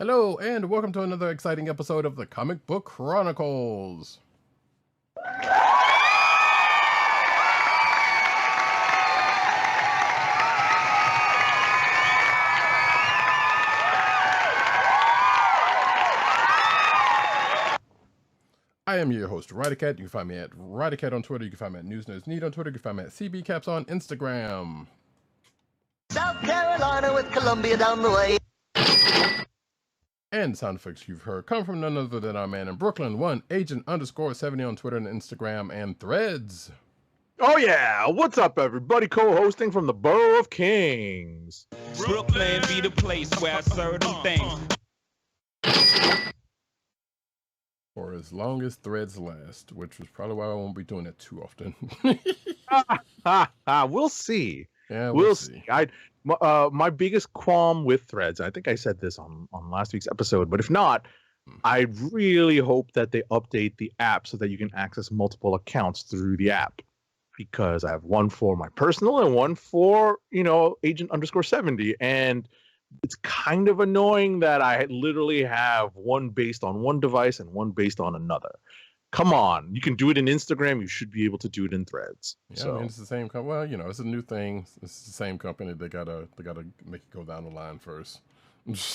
Hello, and welcome to another exciting episode of the Comic Book Chronicles. I am your host, Roddykat. You can find me at Roddykat on Twitter. You can find me at NewsNerdsNeed on Twitter. You can find me at CBCaps on Instagram. South Carolina with Columbia down the way. And the sound effects you've heard come from none other than our man in Brooklyn, Agent_70 on Twitter and Instagram and Threads. Oh yeah, what's up everybody? Co-hosting from the Borough of Kings. Brooklyn be the place where I serve them things. For as long as Threads last, which is probably why I won't be doing it too often. We'll see. Yeah, we'll see. My biggest qualm with Threads, I think I said this on last week's episode, but if not, I really hope that they update the app so that you can access multiple accounts through the app. Because I have one for my personal and one for, Agent_70. And it's kind of annoying that I literally have one based on one device and one based on another. Come on, you can do it in Instagram. You should be able to do it in Threads. Yeah, I mean, it's the same. Well, it's a new thing. It's the same company. They gotta make it go down the line first.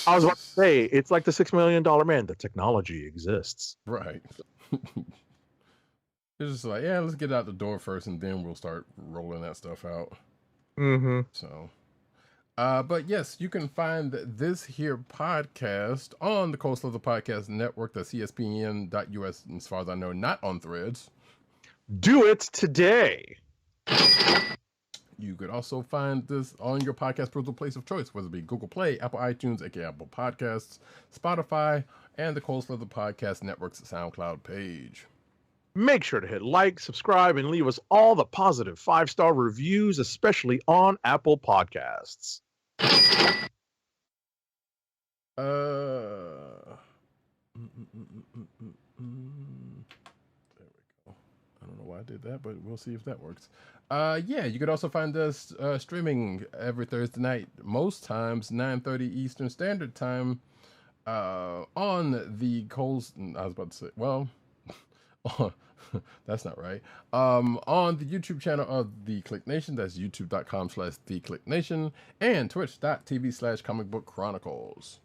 I was about to say, it's like the $6 Million Man. The technology exists. Right. It's just like, yeah, let's get out the door first, and then we'll start rolling that stuff out. Mm-hmm. So. But yes, you can find this here podcast on the Coastal of the Podcast Network, that's ESPN.US, and as far as I know, not on Threads. Do it today. You could also find this on your podcast portal place of choice, whether it be Google Play, Apple iTunes, aka Apple Podcasts, Spotify, and the Coastal of the Podcast Network's SoundCloud page. Make sure to hit like, subscribe, and leave us all the positive 5-star reviews, especially on Apple Podcasts. There we go. I don't know why I did that, but we'll see if that works. Yeah, you could also find us streaming every Thursday night, most times 9:30 Eastern Standard Time, on the Coles. I was about to say, well, that's not right. On the YouTube channel of the Kliq Nation, that's youtube.com/thekliqnation, and twitch.tv/Comic Book Chronicles.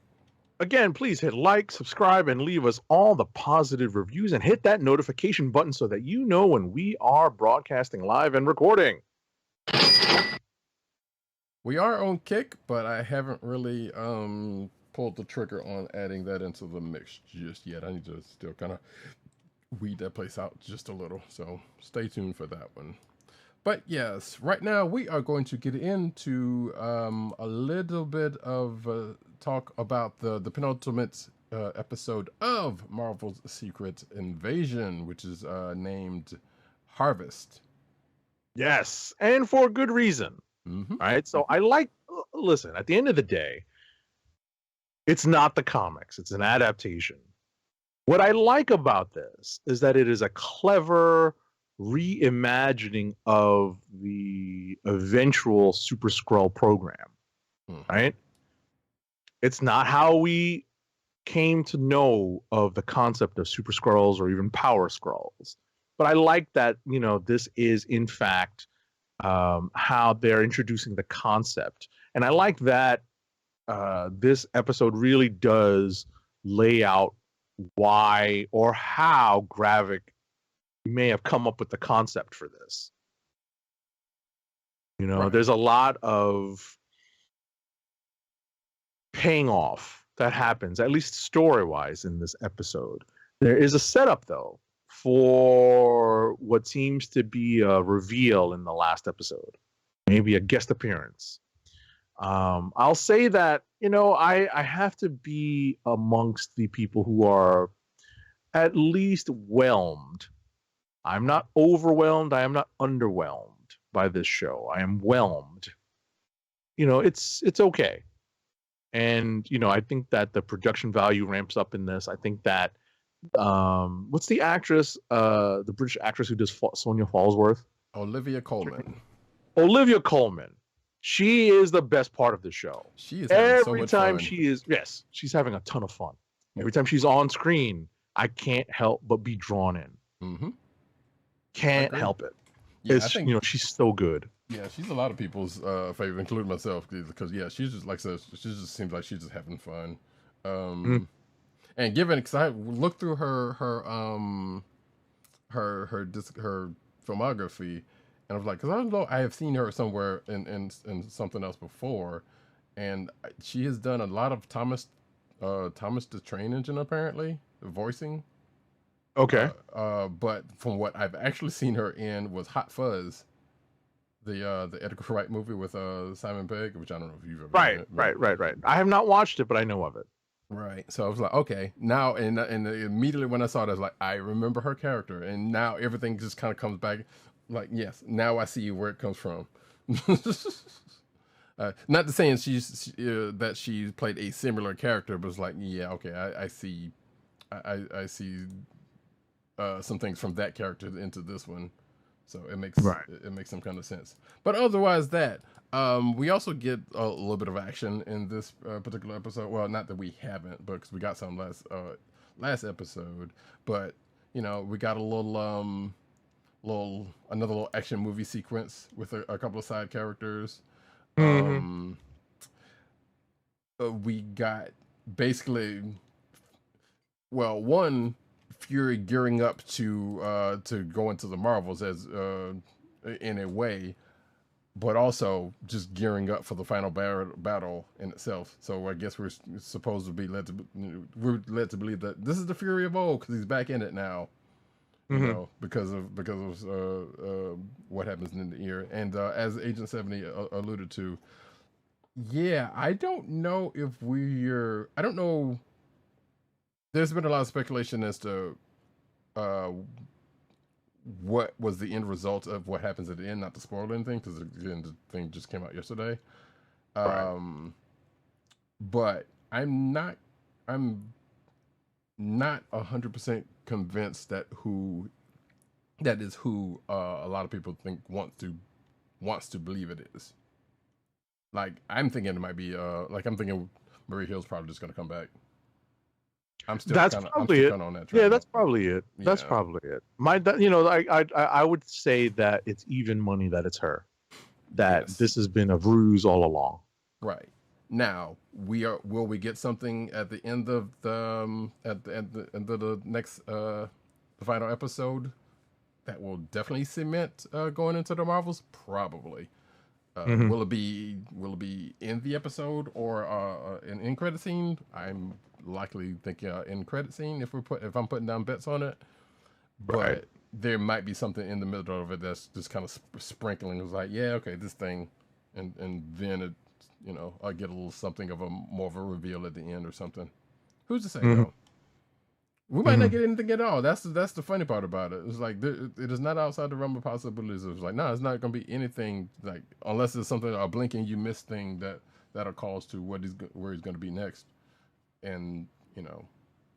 Again, please hit like, subscribe, and leave us all the positive reviews, and hit that notification button so that you know when we are broadcasting live and recording. We are on Kick, but I haven't really pulled the trigger on adding that into the mix just yet. I need to still kind of weed that place out just a little, so stay tuned for that one. But yes, right now we are going to get into a little bit of talk about the penultimate episode of Marvel's Secret Invasion, which is named Harvest. Yes, and for good reason. Mm-hmm. All right, so listen, at the end of the day, it's not the comics, it's an adaptation. What I like about this is that it is a clever reimagining of the eventual Super Skrull program, right? It's not how we came to know of the concept of Super Skrulls or even Power Skrulls. But I like that, this is in fact how they're introducing the concept. And I like that this episode really does lay out why or how Gravik may have come up with the concept for this. Right. There's a lot of paying off that happens, at least story-wise, in this episode. There is a setup, though, for what seems to be a reveal in the last episode. Maybe a guest appearance. I'll say that, I have to be amongst the people who are at least whelmed. I'm not overwhelmed. I am not underwhelmed by this show. I am whelmed. It's okay. And, I think that the production value ramps up in this. I think that, what's the actress, the British actress who does Sonia Fallsworth? Olivia Colman. Olivia Colman. She is the best part of the show. She is having so Every much time fun. she's having a ton of fun. Every time she's on screen, I can't help but be drawn in. Mm-hmm. Can't help it. Yeah, it's, I think she's so good. Yeah, she's a lot of people's favorite, including myself, because yeah, she's just like I said, she just seems like she's just having fun. And given, because I looked through her filmography, and I was like, because I don't know, I have seen her somewhere in something else before, and she has done a lot of Thomas the Train Engine, apparently voicing. Okay. But from what I've actually seen her in was Hot Fuzz, the Edgar Wright movie with Simon Pegg, which I don't know if you've ever seen it, Right. I have not watched it, but I know of it. Right. So I was like, okay, now, and immediately when I saw it, I was like, I remember her character, and now everything just kind of comes back. Like, yes, now I see where it comes from. Not to saying that she played a similar character, but it's like, yeah, okay, I see, I see some things from that character into this one, so it makes some kind of sense. But otherwise, we also get a little bit of action in this particular episode. Well, not that we haven't, but because we got some last episode. But we got a another little action movie sequence with a couple of side characters. We got basically, one, Fury gearing up to go into the Marvels as in a way, but also just gearing up for the final battle in itself. So I guess we're supposed to be led to believe that this is the Fury of old because he's back in it now. Because of what happens in the year. And as Agent 70 alluded to, yeah, I don't know if I don't know. There's been a lot of speculation as to what was the end result of what happens at the end. Not to spoil anything, because again, the thing just came out yesterday. But I'm not 100% convinced that is who a lot of people think wants to believe it is. Like, I'm thinking it might be I'm thinking Marie Hill's probably just gonna come back. That's probably it. On that train. Yeah, that's probably it. Yeah. That's probably it. I would say that it's even money that it's her. That this has been a ruse all along. Right. Now, will we get something at the end of the next the final episode that will definitely cement going into the Marvels? Probably. Will it be in the episode or an end credit scene? I'm likely thinking end credit scene if I'm putting down bets on it. But there might be something in the middle of it that's just kind of sprinkling. It's like, yeah, okay, this thing, and then it, I'll get a little something of more of a reveal at the end or something. Who's to say though? We might not get anything at all. That's the funny part about it. It's like it is not outside the realm of possibilities. It's like, no, it's not going to be anything, like, unless it's something, a blink and you miss thing that'll cause to where he's going to be next, and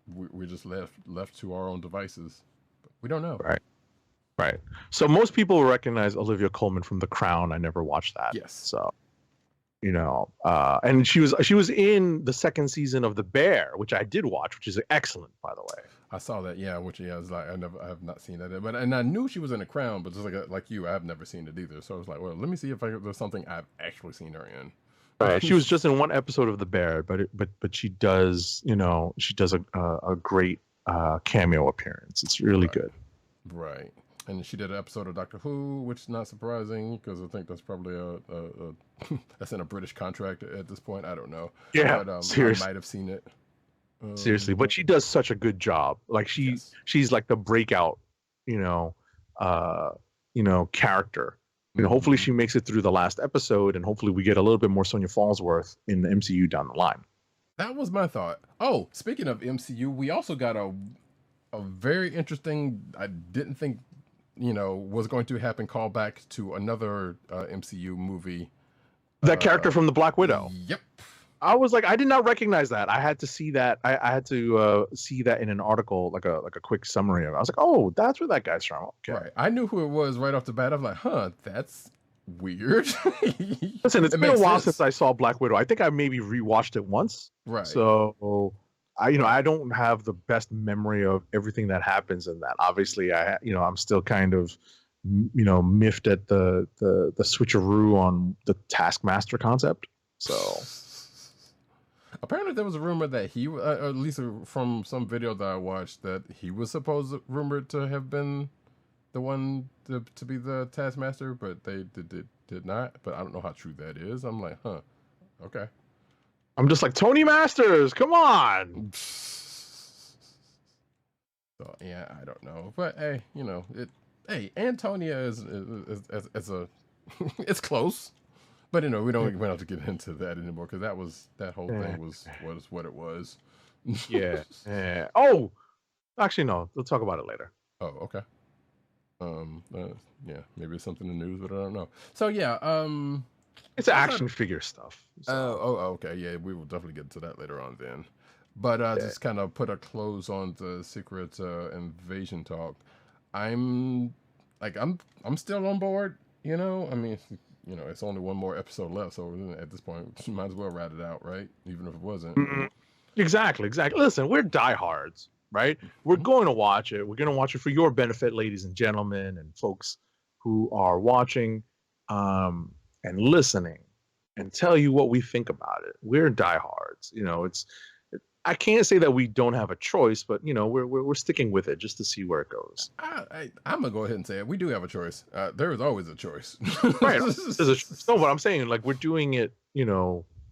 we're just left to our own devices. But we don't know. Right. So most people recognize Olivia Colman from The Crown. I never watched that. Yes. So. And she was in the second season of The Bear, which I did watch, which is excellent, by the way. I saw that, yeah. Which, yeah, I was like, I have not seen that, and I knew she was in The Crown, but just like you, I have never seen it either. So I was like, well, let me see if there's something I've actually seen her in. Right. She was just in one episode of The Bear, but she does, a great cameo appearance. It's really good. Right. And she did an episode of Doctor Who, which is not surprising because I think that's probably that's in a British contract at this point. I don't know. Yeah, but, seriously. I might have seen it. Seriously, but she does such a good job. Like she's like the breakout, character. Hopefully she makes it through the last episode, and hopefully we get a little bit more Sonya Fallsworth in the MCU down the line. That was my thought. Oh, speaking of MCU, we also got a very interesting. I didn't think. Was going to happen, call back to another MCU movie. That character from the Black Widow. Yep. I was like, I did not recognize that. I had to see that. I had to see that in an article, like a quick summary of it. I was like, oh, that's where that guy's from. Okay. Right. I knew who it was right off the bat. I was like, huh, that's weird. Listen, it's It been a makes while sense. since I saw Black Widow. I think I maybe rewatched it once. Right. So I don't have the best memory of everything that happens in that. Obviously, I'm still kind of miffed at the switcheroo on the Taskmaster concept. So Apparently, there was a rumor that he, or at least from some video that I watched, that he was rumored to have been the one to be the Taskmaster, but they did not. But I don't know how true that is. I'm like, huh, okay. I'm just like, Tony Masters, come on. So yeah, I don't know, but hey, Hey, Antonia is a, it's close, but we don't have to get into that anymore because that whole thing was what it was. Yeah. Oh, actually, no. We'll talk about it later. Oh, okay. Yeah, maybe it's something in the news, but I don't know. So yeah, it's action figure stuff. So. Okay, yeah, we will definitely get into that later on then. But just kind of put a close on the secret invasion talk. I'm still on board. I mean, it's only one more episode left, so at this point, might as well rat it out, right? Even if it wasn't. Mm-hmm. Exactly. Listen, we're diehards, right? We're going to watch it. We're going to watch it for your benefit, ladies and gentlemen, and folks who are watching and listening, and tell you what we think about it. We're diehards. I can't say that we don't have a choice, but we're sticking with it just to see where it goes. I'm gonna go ahead and say it. We do have a choice. There is always a choice. Right. No, what I'm saying, like, we're doing it,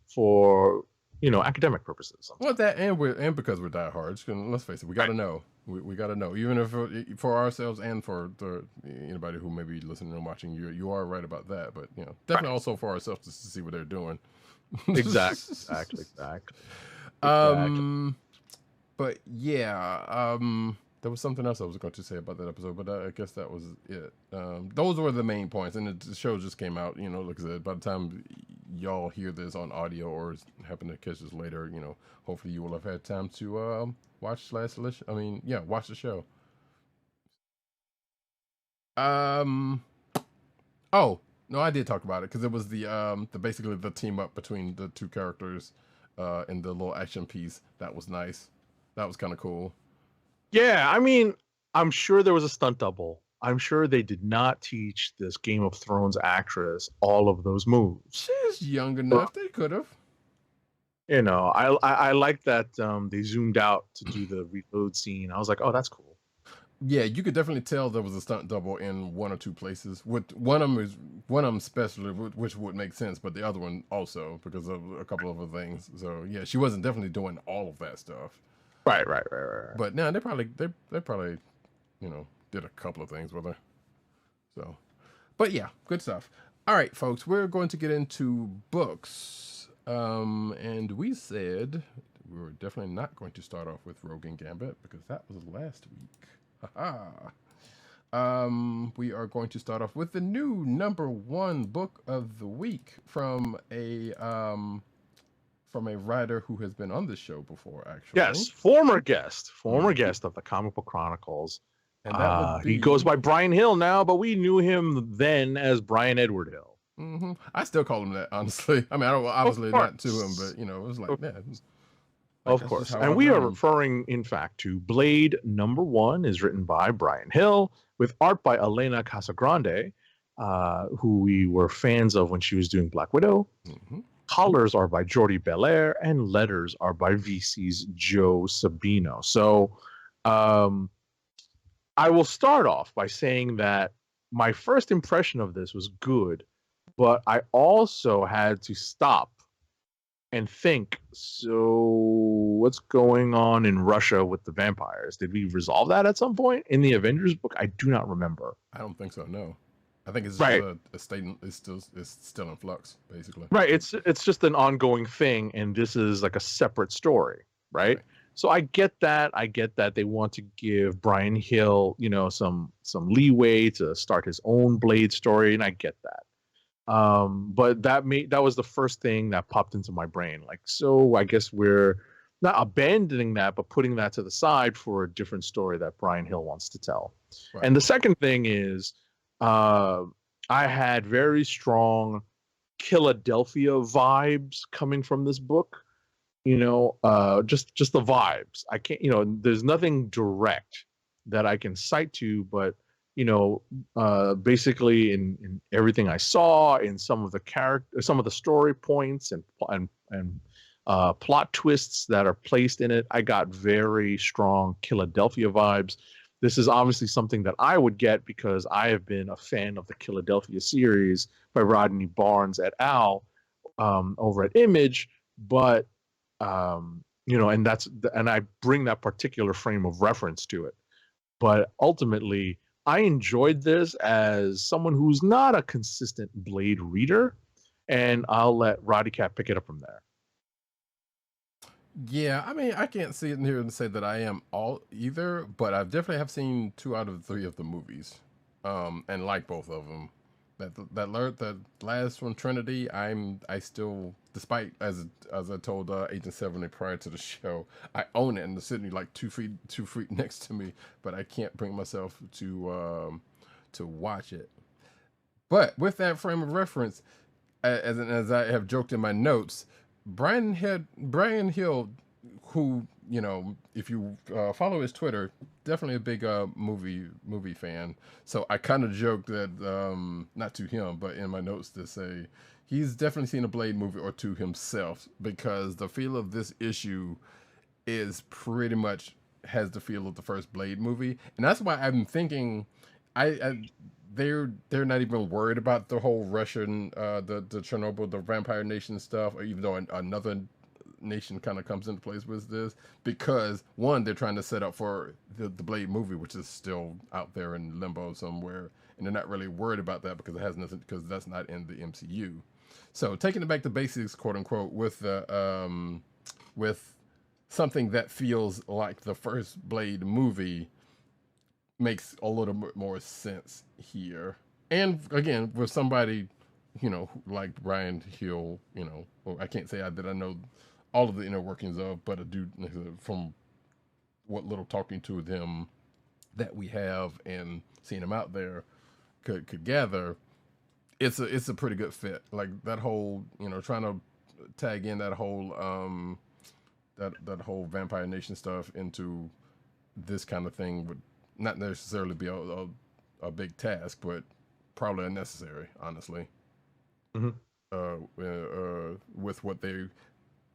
for academic purposes. Well, that and because we're diehards. Let's face it, we got to know. We got to know, even if for ourselves and for anybody who may be listening and watching. You are right about that, but definitely also for ourselves just to see what they're doing. Exactly. But yeah, there was something else I was going to say about that episode, but I guess that was it. Those were the main points, and the show just came out. Like I said, by the time y'all hear this on audio or happen to catch this later, hopefully you will have had time to watch the show. Oh no, I did talk about it because it was the basically the team up between the two characters. In the little action piece. That was nice. That was kind of cool. Yeah, I mean, I'm sure there was a stunt double. I'm sure they did not teach this Game of Thrones actress all of those moves. She's young enough. They could have. I like that they zoomed out to do the reload scene. I was like, oh, that's cool. Yeah, you could definitely tell there was a stunt double in one or two places. With one of them especially, which would make sense, but the other one also because of a couple of other things. So yeah, she wasn't definitely doing all of that stuff. Right. But no, they probably did a couple of things with her. So, but yeah, good stuff. All right, folks, we're going to get into books. And we said we were definitely not going to start off with Rogue and Gambit because that was last week. We are going to start off with the new #1 book of the week from a writer who has been on this show before, actually. Yes, former guest of the Comic Book Chronicles. And that would be... He goes by Bryan Hill now, but we knew him then as Brian Edward Hill. Mm-hmm. I still call him that, honestly. I mean, I don't obviously not to him, but it was like that. Of course. And we are referring, in fact, to Blade #1 is written by Bryan Hill with art by Elena Casagrande, who we were fans of when she was doing Black Widow. Mm-hmm. Colors are by Jordi Belair and letters are by VC's Joe Sabino. So I will start off by saying that my first impression of this was good, but I also had to stop and think, so what's going on in Russia with the vampires? Did we resolve that at some point in the Avengers book? I do not remember. I don't think so, no. I think it's just a statement. It's still in flux, basically. Right. It's just an ongoing thing, and this is like a separate story, right? So I get that. They want to give Bryan Hill, some leeway to start his own Blade story, and I get that. But that was the first thing that popped into my brain. Like, so I guess we're not abandoning that, but putting that to the side for a different story that Bryan Hill wants to tell. Right. And the second thing is, I had very strong Philadelphia vibes coming from this book. Just the vibes. I can't, there's nothing direct that I can cite to, but basically in everything I saw, in some of the some of the story points and plot twists that are placed in it, I got very strong Philadelphia vibes. This is obviously something that I would get because I have been a fan of the Philadelphia series by Rodney Barnes et al. Over at Image, but and I bring that particular frame of reference to it. But ultimately, I enjoyed this as someone who's not a consistent Blade reader, and I'll let Roddykat pick it up from there. Yeah, I mean, I can't sit in here and say that I am all either, but I definitely have seen 2 out of 3 of the movies, and like both of them. That last one, Trinity, I still, despite as I told Agent 70 prior to the show, I own it and it's sitting like 2 feet next to me, but I can't bring myself to watch it. But with that frame of reference, as I have joked in my notes, Bryan Hill, who, if you follow his Twitter, definitely a big movie fan. So I kind of joked that, not to him, but in my notes to say he's definitely seen a Blade movie or two himself, because the feel of this issue is pretty much has the feel of the first Blade movie, and that's why I'm thinking, I they're not even worried about the whole Russian, the Chernobyl, the Vampire Nation stuff, or even though another nation kind of comes into place with this, because one, they're trying to set up for the Blade movie, which is still out there in limbo somewhere, and they're not really worried about that because it has nothing, because that's not in the MCU. So taking it back to basics, quote unquote, with the with something that feels like the first Blade movie makes a little bit more sense here. And again, with somebody, like Bryan Hill, well, I can't say that I know all of the inner workings of, but I do, from what little talking to them that we have and seeing them out there could gather, it's a pretty good fit. Like that whole, trying to tag in that whole that whole Vampire Nation stuff into this kind of thing would not necessarily be a big task, but probably unnecessary, honestly. Mm-hmm. With what they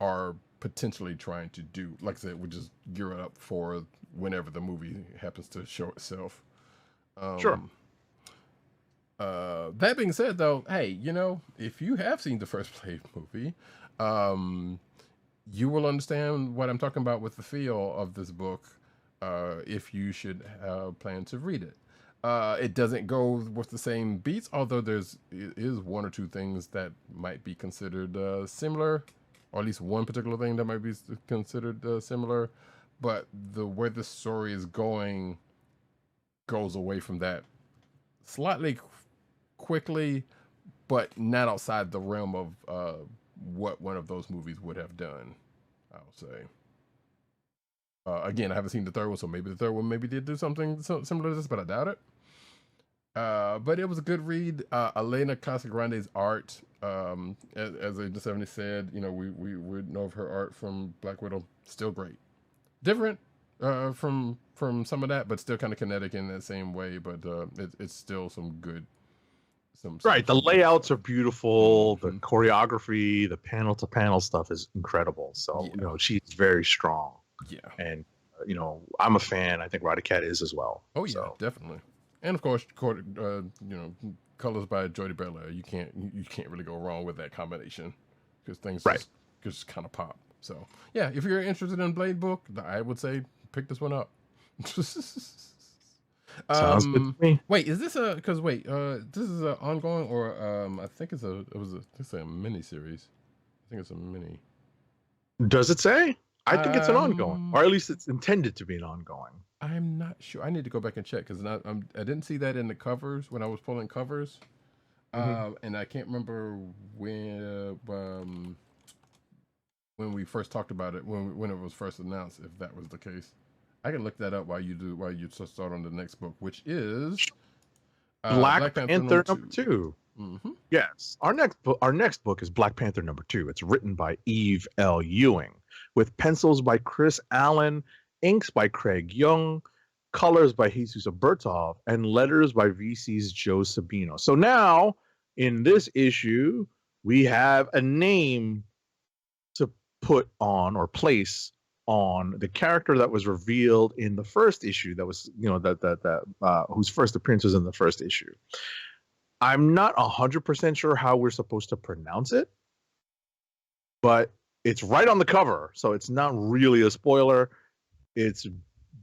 are potentially trying to do, like I said, we just gear it up for whenever the movie happens to show itself. Sure. That being said, though, hey, if you have seen the first Blade movie, you will understand what I'm talking about with the feel of this book, if you should plan to read it. It doesn't go with the same beats, although is 1 or 2 things that might be considered similar, or at least one particular thing that might be considered similar. But the where the story is going goes away from that slightly quickly, but not outside the realm of what one of those movies would have done, I would say. Again, I haven't seen the third one, so maybe the third one maybe did do something similar to this, but I doubt it. But it was a good read. Elena Casagrande's art, as Agent 70 said, we know of her art from Black Widow, still great. Different from some of that, but still kind of kinetic in that same way. But it's still some good. Right, the layouts are beautiful. The choreography, the panel to panel stuff is incredible. So she's very strong. Yeah, and I'm a fan. I think Roddykat is as well. Oh yeah, definitely. And of course, colors by Jody Belair. You can't really go wrong with that combination, because things just kind of pop. So yeah, if you're interested in Blade book, I would say pick this one up. Sounds good to me. Wait, is this this is an ongoing, or I think it's a mini series. I think it's a mini. Does it say? I think it's an ongoing, or at least it's intended to be an ongoing. I'm not sure. I need to go back and check, because I didn't see that in the covers when I was pulling covers, and I can't remember when we first talked about it, when it was first announced, if that was the case. I can look that up while you start on the next book, which is Black Black Panther Panther number number 2. two. Mm-hmm. Yes. Our next book is Black Panther number 2. It's written by Eve L. Ewing, with pencils by Chris Allen, inks by Craig Young, colors by Jesus Bertov, and letters by VC's Joe Sabino. So now, in this issue, we have a name to put on or place on the character that was revealed in the first issue. That was, whose first appearance was in the first issue. I'm not 100% sure how we're supposed to pronounce it, but it's right on the cover, so it's not really a spoiler. It's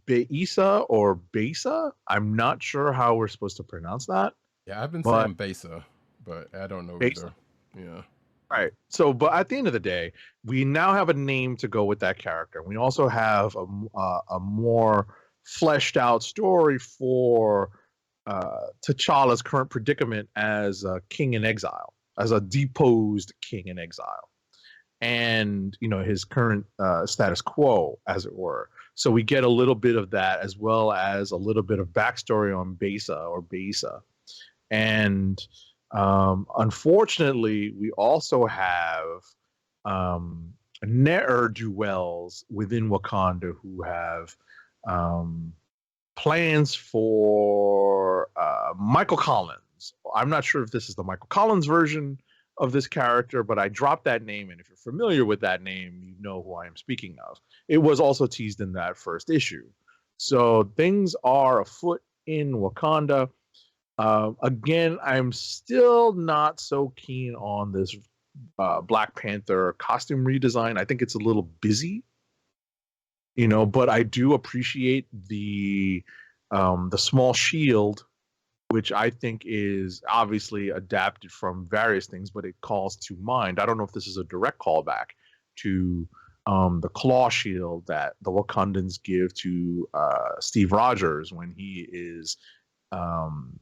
Beisa or Besa. I'm not sure how we're supposed to pronounce that. Yeah, I've been But saying Besa, but I don't know Besa. either. Yeah. Right. So, but at the end of the day, we now have a name to go with that character. We also have a more fleshed out story for T'Challa's current predicament as a king in exile, as a deposed king in exile, and his current status quo, as it were. So we get a little bit of that, as well as a little bit of backstory on Besa, and unfortunately, we also have ne'er-do-wells within Wakanda who have plans for Michael Collins. I'm not sure if this is the Michael Collins version of this character, but I dropped that name, and if you're familiar with that name, you know who I am speaking of. It was also teased in that first issue. So things are afoot in Wakanda. Again, I'm still not so keen on this Black Panther costume redesign. I think it's a little busy, but I do appreciate the small shield, which I think is obviously adapted from various things, but it calls to mind. I don't know if this is a direct callback to the claw shield that the Wakandans give to Steve Rogers when he is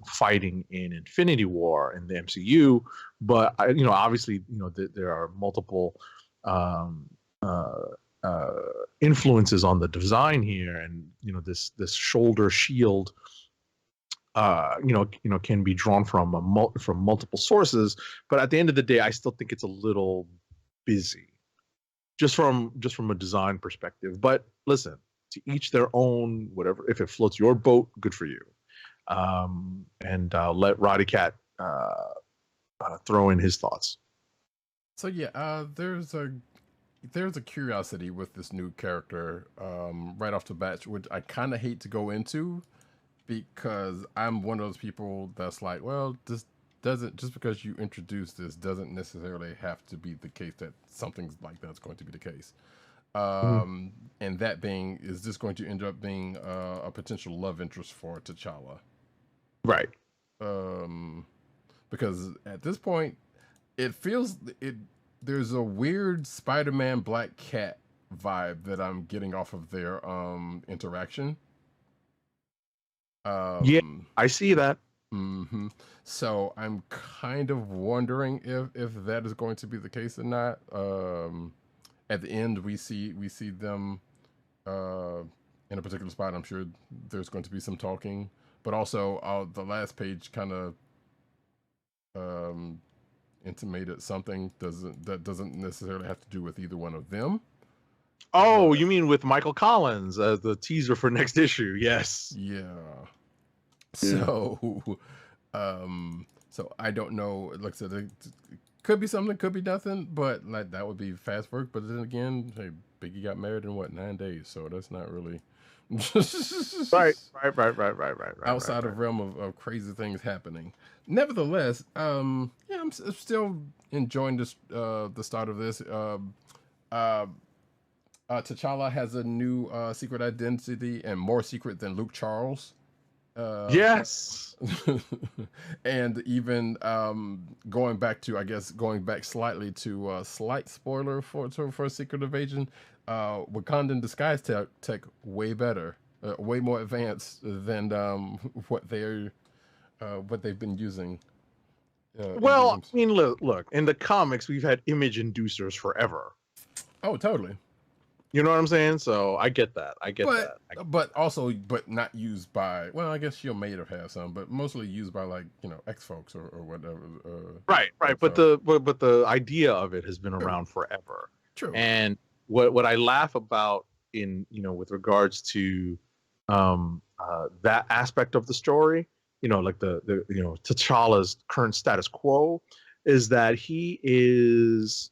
fighting in Infinity War in the MCU. But obviously, there are multiple influences on the design here, and this shoulder shield can be drawn from multiple sources, but at the end of the day, I still think it's a little busy, just from a design perspective. But listen, to each their own. Whatever, if it floats your boat, good for you. And let Roddykat throw in his thoughts. So yeah, there's a curiosity with this new character right off the bat, which I kind of hate to go into, because I'm one of those people that's like, well, this doesn't, just because you introduce this doesn't necessarily have to be the case that something like that's going to be the case. And that being, is this going to end up being a potential love interest for T'Challa? Right. Because at this point, it feels there's a weird Spider-Man Black Cat vibe that I'm getting off of their interaction. Yeah, I see that. Mm-hmm. So I'm kind of wondering if that is going to be the case or not. At the end, we see them in a particular spot. I'm sure there's going to be some talking, but also the last page kind of intimated something that doesn't necessarily have to do with either one of them. Oh, you mean with Michael Collins as the teaser for next issue? Yes. Yeah. So, so I don't know. Like I said, it could be something, could be nothing, but like that would be fast work. But then again, hey, Biggie got married in 9 days, so that's not really Right. outside of realm of crazy things happening. Nevertheless, yeah, I'm still enjoying this the start of this. T'Challa has a new secret identity, and more secret than Luke Charles. Yes. And even going back slightly to slight spoiler for Secret Invasion, Wakandan disguise tech way better, way more advanced than what they've been using. Well, I mean, look, in the comics, we've had image inducers forever. Oh, totally. You know what I'm saying? So I get that. I get that. But not used by. Well, I guess she'll may have some, but mostly used by like ex folks or whatever. Right. But so. the idea of it has been True. around forever. True. And what I laugh about in with regards to that aspect of the story, like the T'Challa's current status quo, is that he is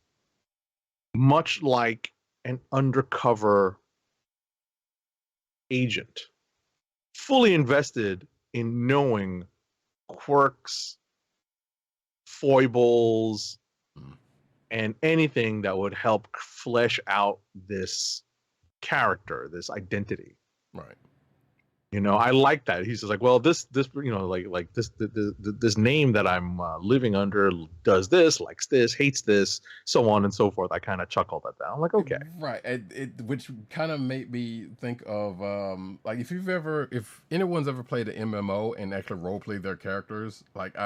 much like an undercover agent, fully invested in knowing quirks, foibles, and anything that would help flesh out this character, this identity. Right. I like that. He's just like, well, this like this name that I'm living under does this, likes this, hates this, so on and so forth. I kind of chuckled at that. I'm like, okay, right. Which kind of made me think of like if anyone's ever played an MMO and actually role played their characters, like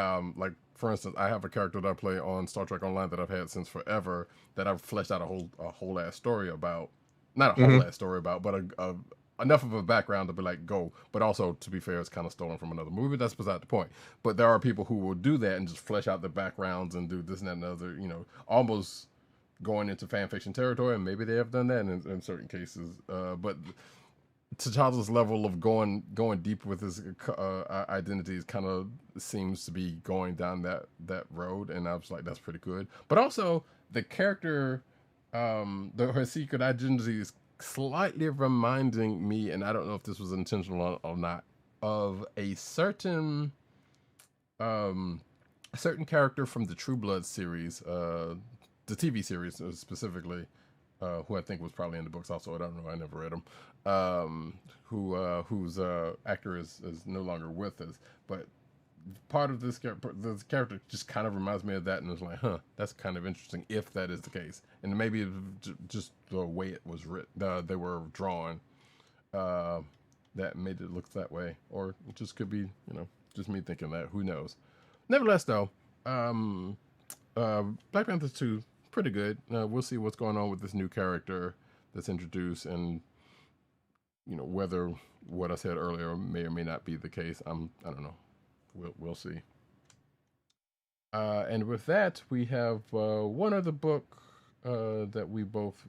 for instance, I have a character that I play on Star Trek Online that I've had since forever that I've fleshed out a whole ass story about, not a whole ass story about, but a enough of a background to be like go, but also to be fair, it's kind of stolen from another movie. That's beside the point. But there are people who will do that and just flesh out the backgrounds and do this and that and other, almost going into fan fiction territory. And maybe they have done that in certain cases. But T'Challa's level of going deep with his identities kind of seems to be going down that road, and I was like, that's pretty good. But also the character, her secret identity is slightly reminding me, and I don't know if this was intentional or not, of a certain character from the True Blood series, the TV series specifically, who I think was probably in the books also. I don't know, I never read them. Whose actor is no longer with us, but part of this character just kind of reminds me of that, and it's like, that's kind of interesting if that is the case, and maybe it's just the way it was written, they were drawn, that made it look that way, or it just could be, just me thinking that. Who knows? Nevertheless, though, Black Panther 2, pretty good. We'll see what's going on with this new character that's introduced, and whether what I said earlier may or may not be the case. I don't know. We'll see. And with that, we have one other book that we both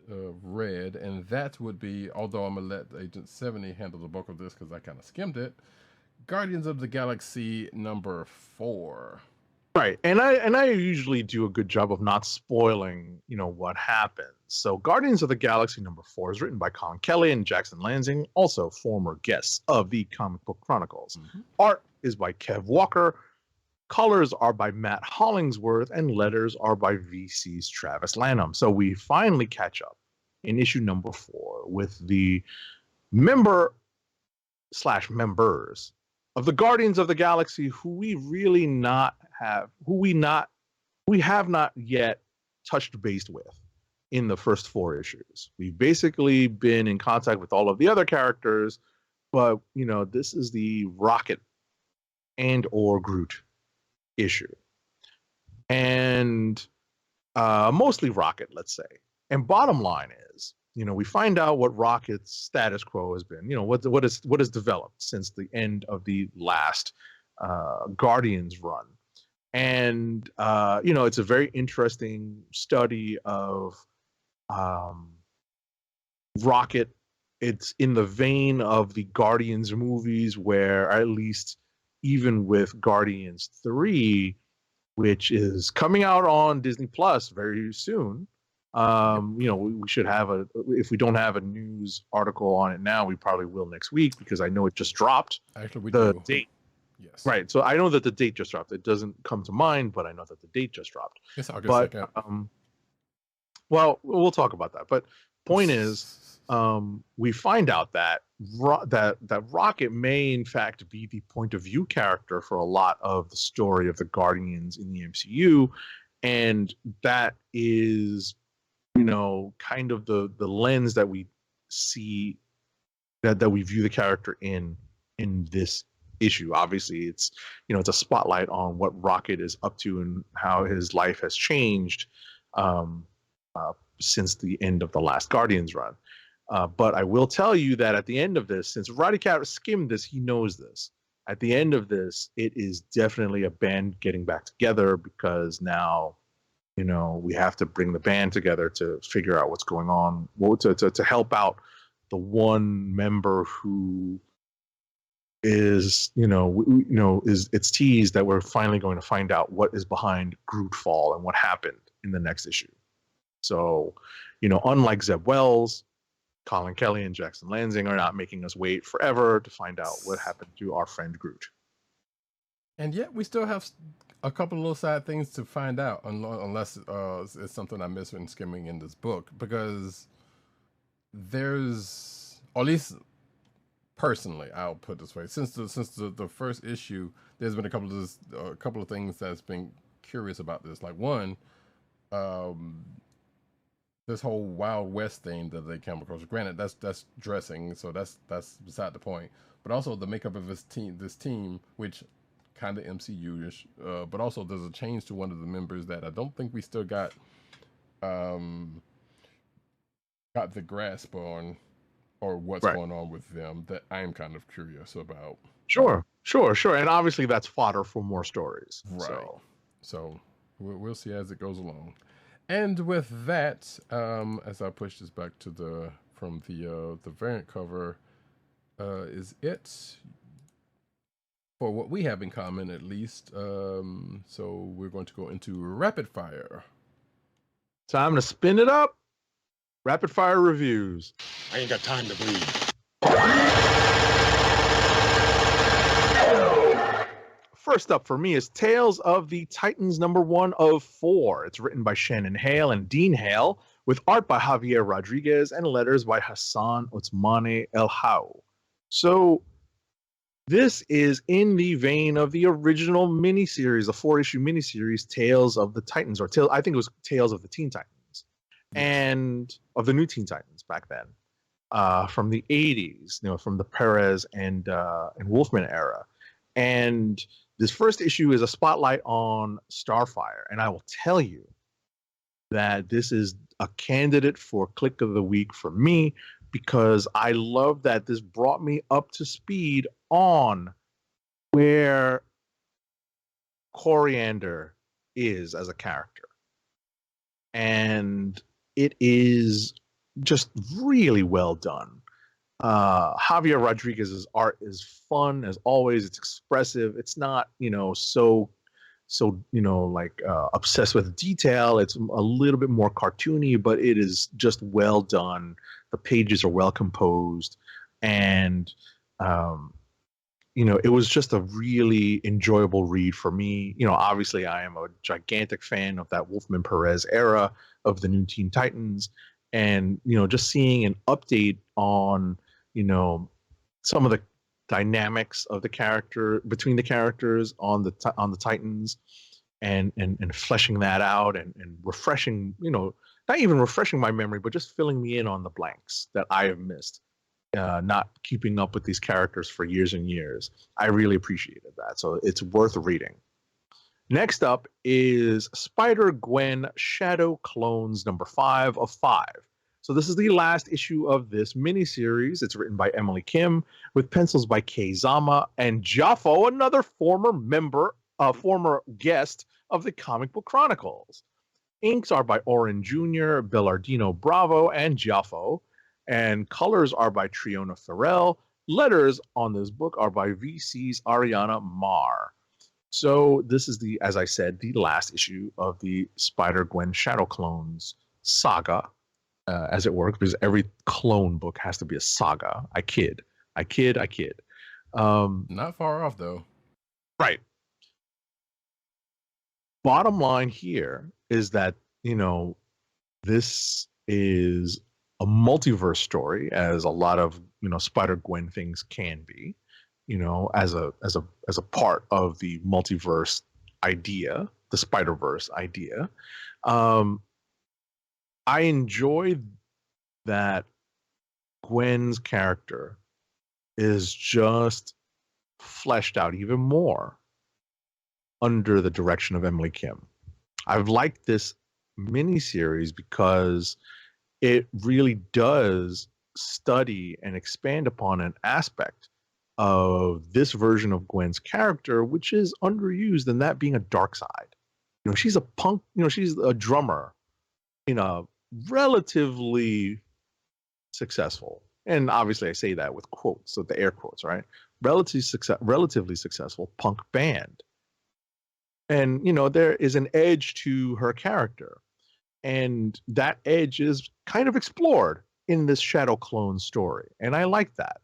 read, and that would be, although I'm going to let Agent 70 handle the bulk of this because I kind of skimmed it, Guardians of the Galaxy number 4. Right, and I usually do a good job of not spoiling, what happens. So, Guardians of the Galaxy number 4 is written by Colin Kelly and Jackson Lansing, also former guests of the Comic Book Chronicles. Art is by Kev Walker, colors are by Matt Hollingsworth, and letters are by VC's Travis Lanham. So we finally catch up in issue number 4 with the members of the Guardians of the Galaxy who we have not yet touched base with in the first 4 issues. We've basically been in contact with all of the other characters, but this is the Rocket and or Groot issue, and mostly Rocket, let's say. And bottom line is, we find out what Rocket's status quo has been. What has developed since the end of the last Guardians run, and it's a very interesting study of Rocket. It's in the vein of the Guardians movies, where at least even with Guardians 3, which is coming out on Disney Plus very soon. We should have if we don't have a news article on it now, we probably will next week, because I know it just dropped. Actually, the do. Date. Yes. Right. So I know that the date just dropped. It doesn't come to mind, but I know that the date just dropped. It's August But 2nd. Well, we'll talk about that. But point is, we find out that that Rocket may in fact be the point of view character for a lot of the story of the Guardians in the MCU, and that is, kind of the lens that we see, that we view the character in this issue. Obviously, it's it's a spotlight on what Rocket is up to and how his life has changed since the end of the last Guardians run. But I will tell you that at the end of this, since Roddykat skimmed this, he knows this. At the end of this, it is definitely a band getting back together, because now, we have to bring the band together to figure out what's going on, to help out the one member who is, it's teased that we're finally going to find out what is behind Groot Fall and what happened in the next issue. So, unlike Zeb Wells, Colin Kelly and Jackson Lansing are not making us wait forever to find out what happened to our friend Groot. And yet we still have a couple of little side things to find out, unless it's something I missed when skimming in this book, because there's, or at least personally, I'll put it this way, since the first issue, there's been a couple of things that's been curious about this. Like one, this whole Wild West thing that they came across. Granted, that's dressing, so that's beside the point. But also the makeup of this team, which kind of MCU-ish, but also there's a change to one of the members that I don't think we still got the grasp on, or what's going on with them, that I am kind of curious about. Sure. And obviously that's fodder for more stories. Right. So we'll see as it goes along. And with that, as I push this back to the variant cover, is it for what we have in common, at least. So we're going to go into rapid fire. Time to spin it up. Rapid fire reviews. I ain't got time to bleed. First up for me is Tales of the Titans #1 of 4. It's written by Shannon Hale and Dean Hale, with art by Javier Rodriguez and letters by Hassan Othmane El Hau. So this is in the vein of the original miniseries, the 4-issue miniseries, Tales of the Titans, or I think it was Tales of the Teen Titans, and of the New Teen Titans back then, from the 80s, from the Perez and Wolfman era. And this first issue is a spotlight on Starfire, and I will tell you that this is a candidate for Kliq of the Week for me, because I love that this brought me up to speed on where Coriander is as a character. And it is just really well done. Javier Rodriguez's art is fun as always. It's expressive. It's not, so obsessed with detail. It's a little bit more cartoony, but it is just well done. The pages are well composed, and it was just a really enjoyable read for me. Obviously I am a gigantic fan of that Wolfman Perez era of the New Teen Titans, and just seeing an update on some of the dynamics of the character between the characters on the Titans, and fleshing that out and refreshing, not even refreshing my memory, but just filling me in on the blanks that I have missed, not keeping up with these characters for years and years. I really appreciated that, so it's worth reading. Next up is Spider-Gwen Shadow Clones #5 of 5. So this is the last issue of this miniseries. It's written by Emily Kim, with pencils by Kei Zama and Jaffo, another former guest of the Comic Book Chronicles. Inks are by Oren Jr., Bellardino Bravo, and Jaffo, and colors are by Triona Farrell. Letters on this book are by VC's Ariana Marr. So this is as I said, the last issue of the Spider-Gwen Shadow Clones saga, as it works, because every clone book has to be a saga. I kid. Not far off, though. Right. Bottom line here is that, this is a multiverse story, as a lot of, Spider-Gwen things can be, as a part of the multiverse idea, the Spider-Verse idea. I enjoyed that Gwen's character is just fleshed out even more under the direction of Emily Kim. I've liked this miniseries because it really does study and expand upon an aspect of this version of Gwen's character, which is underused, and that being a dark side. She's a punk, she's a drummer in a relatively successful, and obviously I say that with quotes, so the air quotes, right? Relatively successful punk band. And, there is an edge to her character. And that edge is kind of explored in this Shadow Clone story. And I like that.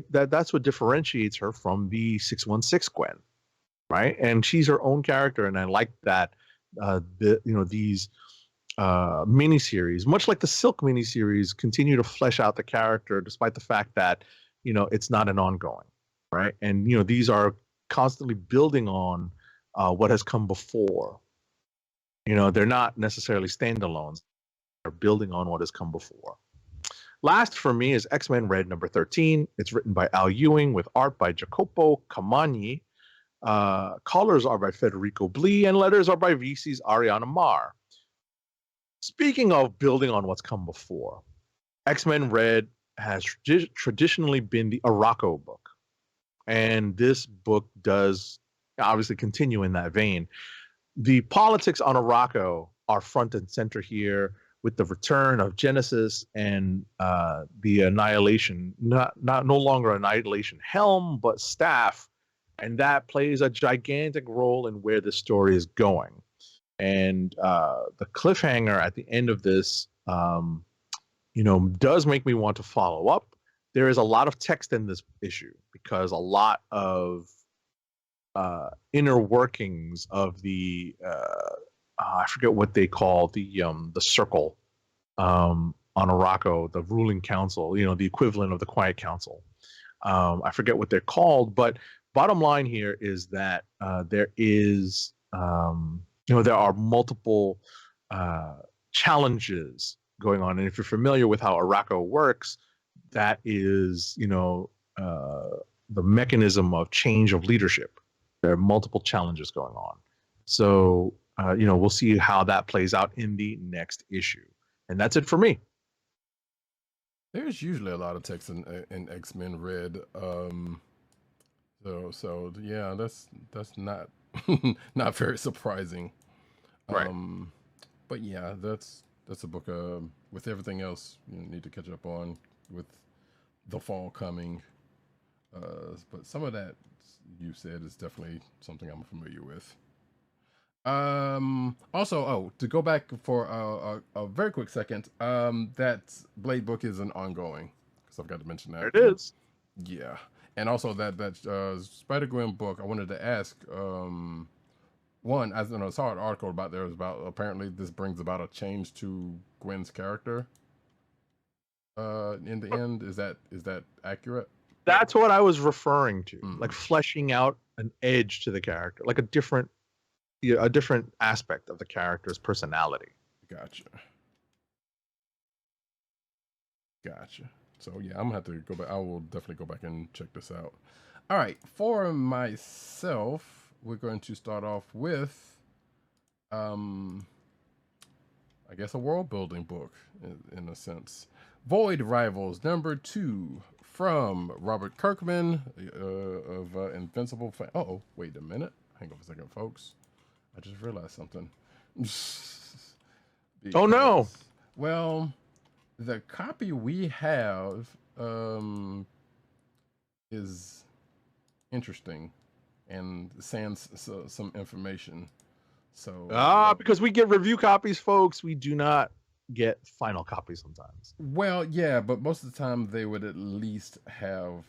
That's what differentiates her from the 616 Gwen, right? And she's her own character, and I like that these miniseries, much like the Silk miniseries, continue to flesh out the character despite the fact that it's not an ongoing, right? And these are constantly building on what has come before. They're not necessarily standalones. They're building on what has come before. Last for me is X-Men Red number 13. It's written by Al Ewing with art by Jacopo Camagni. Colors are by Federico Blee, and letters are by VC's Ariana Mar. Speaking of building on what's come before, X-Men Red has traditionally been the Arakko book. And this book does obviously continue in that vein. The politics on Arakko are front and center here, with the return of Genesis and the Annihilation, no longer Annihilation helm, but staff. And that plays a gigantic role in where the story is going. And the cliffhanger at the end of this, does make me want to follow up. There is a lot of text in this issue because a lot of inner workings of the I forget what they call the circle on Arakko, the ruling council, the equivalent of the Quiet Council. I forget what they're called, but bottom line here is that there is there are multiple challenges going on, and if you're familiar with how Arakko works, that is the mechanism of change of leadership. There are multiple challenges going on. So, we'll see how that plays out in the next issue. And that's it for me. There's usually a lot of text in X-Men Red. So yeah, that's not not very surprising. Right. But yeah, that's a book with everything else you need to catch up on with the fall coming. But some of that you said is definitely something I'm familiar with. Also, to go back for a very quick second, that Blade book is an ongoing, because I've got to mention that. There it is. Yeah. And also that Spider-Gwen book, I wanted to ask, one, I saw an article about there was about apparently this brings about a change to Gwen's character. In the end, is that accurate? That's what I was referring to, like fleshing out an edge to the character, like a different aspect of the character's personality. Gotcha. So yeah, I'm gonna have to go back. I will definitely go back and check this out. All right, for myself, we're going to start off with, I guess, a world building book in a sense. Void Rivals #2 from Robert Kirkman of Invincible. Oh, wait a minute. Hang on a second, folks. I just realized something. Oh no! Well, the copy we have is interesting and sans some information. So because we get review copies, folks, we do not get final copies sometimes. Well, yeah, but most of the time they would at least have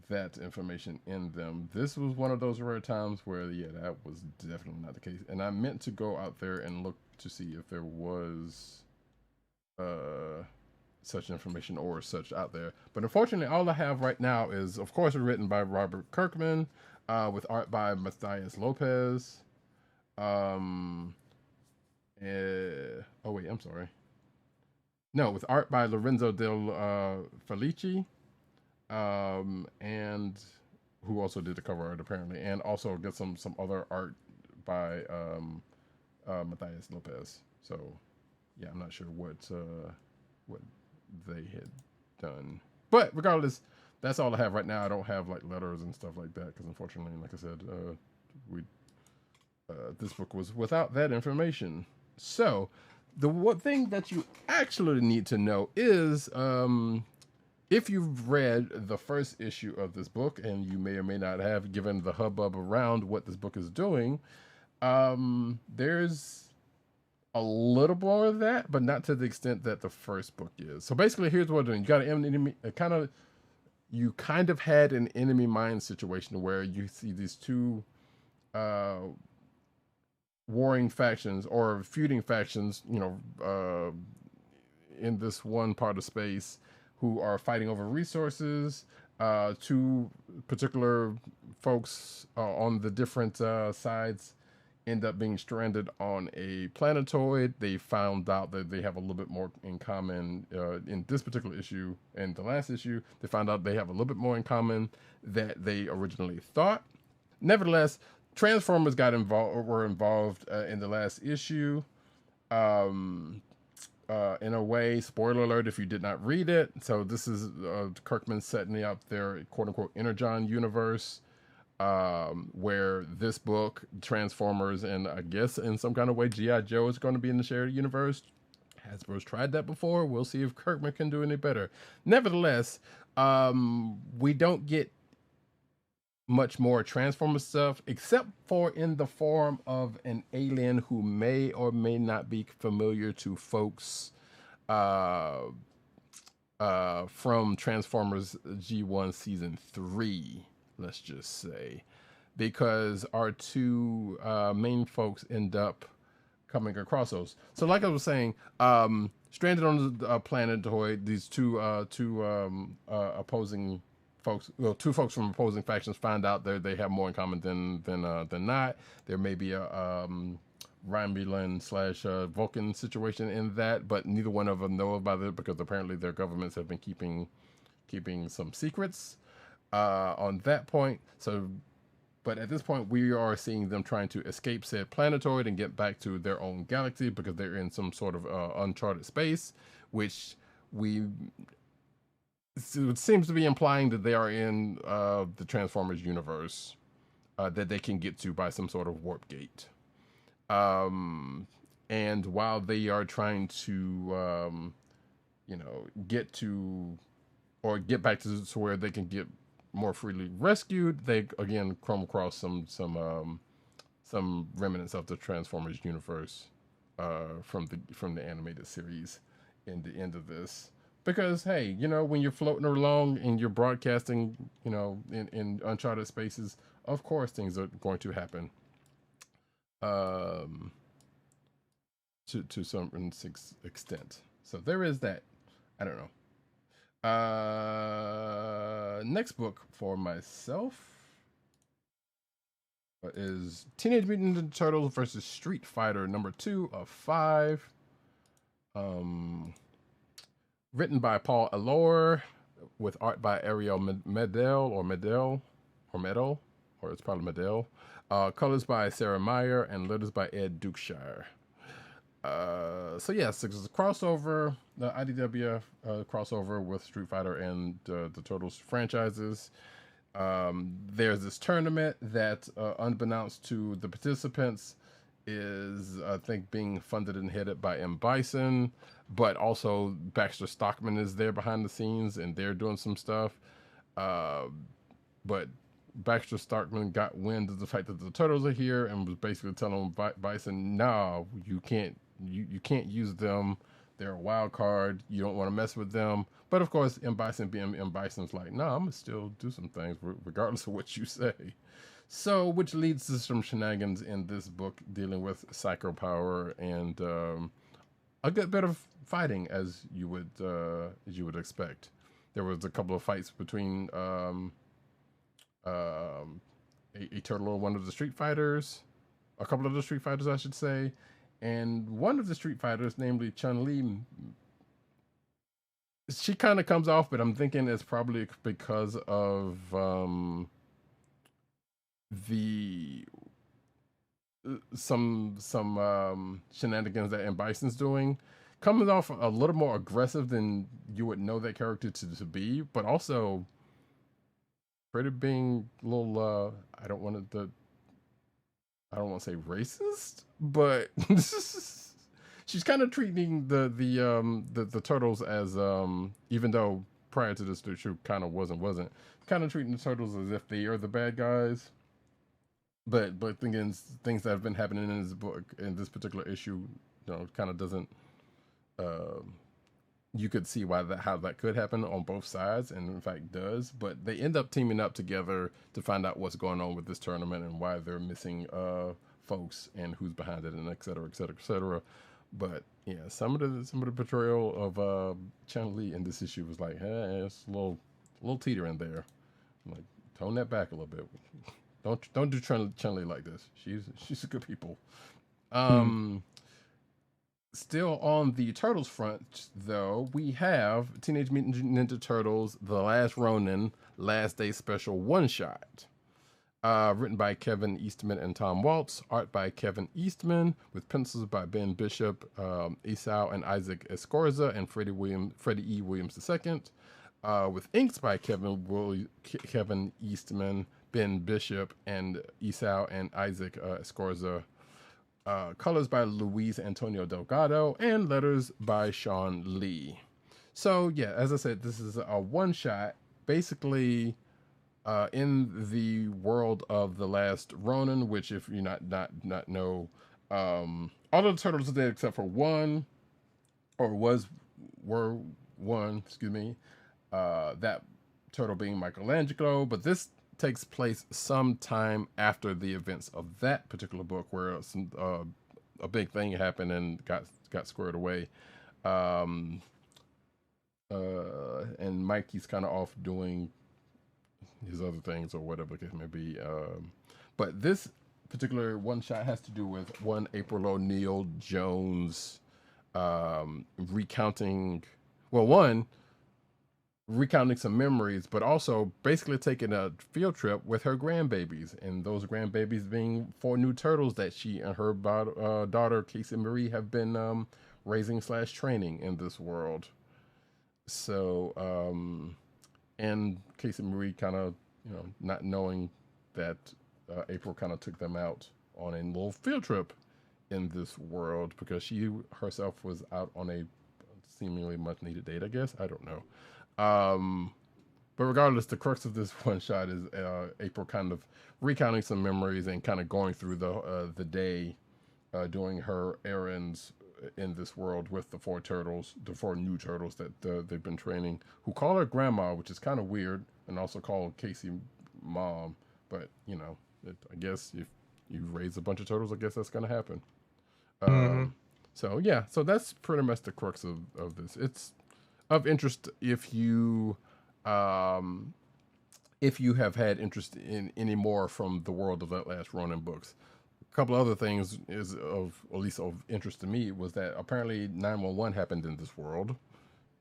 that information in them. This was one of those rare times where, yeah, that was definitely not the case. And I meant to go out there and look to see if there was such information or such out there. But unfortunately, all I have right now is, of course, written by Robert Kirkman, with art by Matthias Lopez. Oh wait, I'm sorry. No, with art by Lorenzo del Felici, and who also did the cover art apparently, and also get some other art by Matthias Lopez. So yeah, I'm not sure what what they had done. But regardless, that's all I have right now. I don't have like letters and stuff like that because unfortunately, like I said, we this book was without that information. So the one thing that you actually need to know is if you've read the first issue of this book, and you may or may not have, given the hubbub around what this book is doing, there's a little more of that, but not to the extent that the first book is. So basically, here's what we're doing. You got an enemy, you kind of had an enemy mine situation where you see these two warring factions or feuding factions, in this one part of space, who are fighting over resources. Two particular folks on the different sides end up being stranded on a planetoid. They found out that they have a little bit more in common in this particular issue. And the last issue, they found out they have a little bit more in common than they originally thought. Nevertheless, Transformers were involved in the last issue. In a way, spoiler alert if you did not read it. So this is Kirkman setting up their quote-unquote Energon universe, where this book, Transformers, and I guess in some kind of way G.I. Joe is going to be in the shared universe. Hasbro's tried that before. We'll see if Kirkman can do any better. Nevertheless, we don't get much more Transformers stuff, except for in the form of an alien who may or may not be familiar to folks from Transformers G1 Season 3, let's just say, because our two main folks end up coming across those. So like I was saying, stranded on the planetoid, these two opposing folks, well, two folks from opposing factions find out they have more in common than not. There may be a Romulan / Vulcan situation in that, but neither one of them know about it because apparently their governments have been keeping some secrets on that point. So, but at this point, we are seeing them trying to escape said planetoid and get back to their own galaxy because they're in some sort of uncharted space, which it seems to be implying that they are in the Transformers universe that they can get to by some sort of warp gate. And while they are trying to, get to or get back to where they can get more freely rescued, they again come across some remnants of the Transformers universe from the animated series in the end of this. Because, hey, when you're floating along and you're broadcasting, in uncharted spaces, of course things are going to happen. To some extent. So there is that. I don't know. Next book for myself is Teenage Mutant Ninja Turtles versus Street Fighter #2 of 5. Written by Paul Allor, with art by Ariel Medel, or it's probably Medel. Colors by Sarah Meyer and letters by Ed Dukeshire. So yes, it's a crossover, the IDW crossover with Street Fighter and the Turtles franchises. There's this tournament that, unbeknownst to the participants, is I think being funded and headed by M. Bison, but also Baxter Stockman is there behind the scenes and they're doing some stuff. But Baxter Stockman got wind of the fact that the Turtles are here and was basically telling Bison, "No, you can't use them. They're a wild card. You don't want to mess with them." But of course, M. Bison being M. Bison's like, "No, I'm gonna still do some things regardless of what you say." So, which leads to some shenanigans in this book dealing with psycho power and a good bit of fighting, as you would expect. There was a couple of fights between a turtle, one of the Street Fighters, a couple of the Street Fighters, I should say, and one of the Street Fighters, namely Chun-Li. She kind of comes off, but I'm thinking it's probably because of some shenanigans that M. Bison's doing, coming off a little more aggressive than you would know that character to be, but also pretty being a little. I don't want to say racist, but she's kind of treating the turtles as even though prior to this the issue kind of wasn't kind of treating the turtles as if they are the bad guys. But things that have been happening in this book in this particular issue, kind of doesn't. You could see how that could happen on both sides, and in fact does. But they end up teaming up together to find out what's going on with this tournament and why they're missing folks and who's behind it, and et cetera, et cetera, et cetera. But yeah, some of the portrayal of Chun-Li in this issue was like, hey, it's a little teetering there. Like, tone that back a little bit. Don't do Chun-Li like this. She's a good people. Still on the Turtles front, though, we have Teenage Mutant Ninja Turtles: The Last Ronin, Last Day Special one-shot. Written by Kevin Eastman and Tom Waltz. Art by Kevin Eastman, with pencils by Ben Bishop, Esau and Isaac Escorza, and Freddie E. Williams II. With inks by Kevin Eastman, Ben Bishop, and Esau and Isaac Escorza. Colors by Luis Antonio Delgado, and letters by Sean Lee. So yeah, as I said, this is a one-shot, basically in the world of The Last Ronin, which, if you not know, all of the turtles are dead except for one, or were one, excuse me, that turtle being Michelangelo. But this takes place sometime after the events of that particular book, where a big thing happened and got squared away. And Mikey's kind of off doing his other things or whatever the case may be. But this particular one shot has to do with one April O'Neil Jones recounting some memories, but also basically taking a field trip with her grandbabies, and those grandbabies being 4 new turtles that she and her daughter Casey Marie have been raising / training in this world. So, and Casey Marie kind of, not knowing that April kind of took them out on a little field trip in this world, because she herself was out on a seemingly much needed date, I guess. I don't know. But regardless, the crux of this one shot is April kind of recounting some memories and kind of going through the day, doing her errands in this world with the 4 new turtles that they've been training, who call her grandma, which is kind of weird, and also call Casey mom. But I guess if you raise a bunch of turtles, I guess that's gonna happen. So yeah, so that's pretty much the crux of this. It's of interest if you have had interest in any more from the world of that Last Ronin books. A couple other things is at least of interest to me was that apparently 911 happened in this world,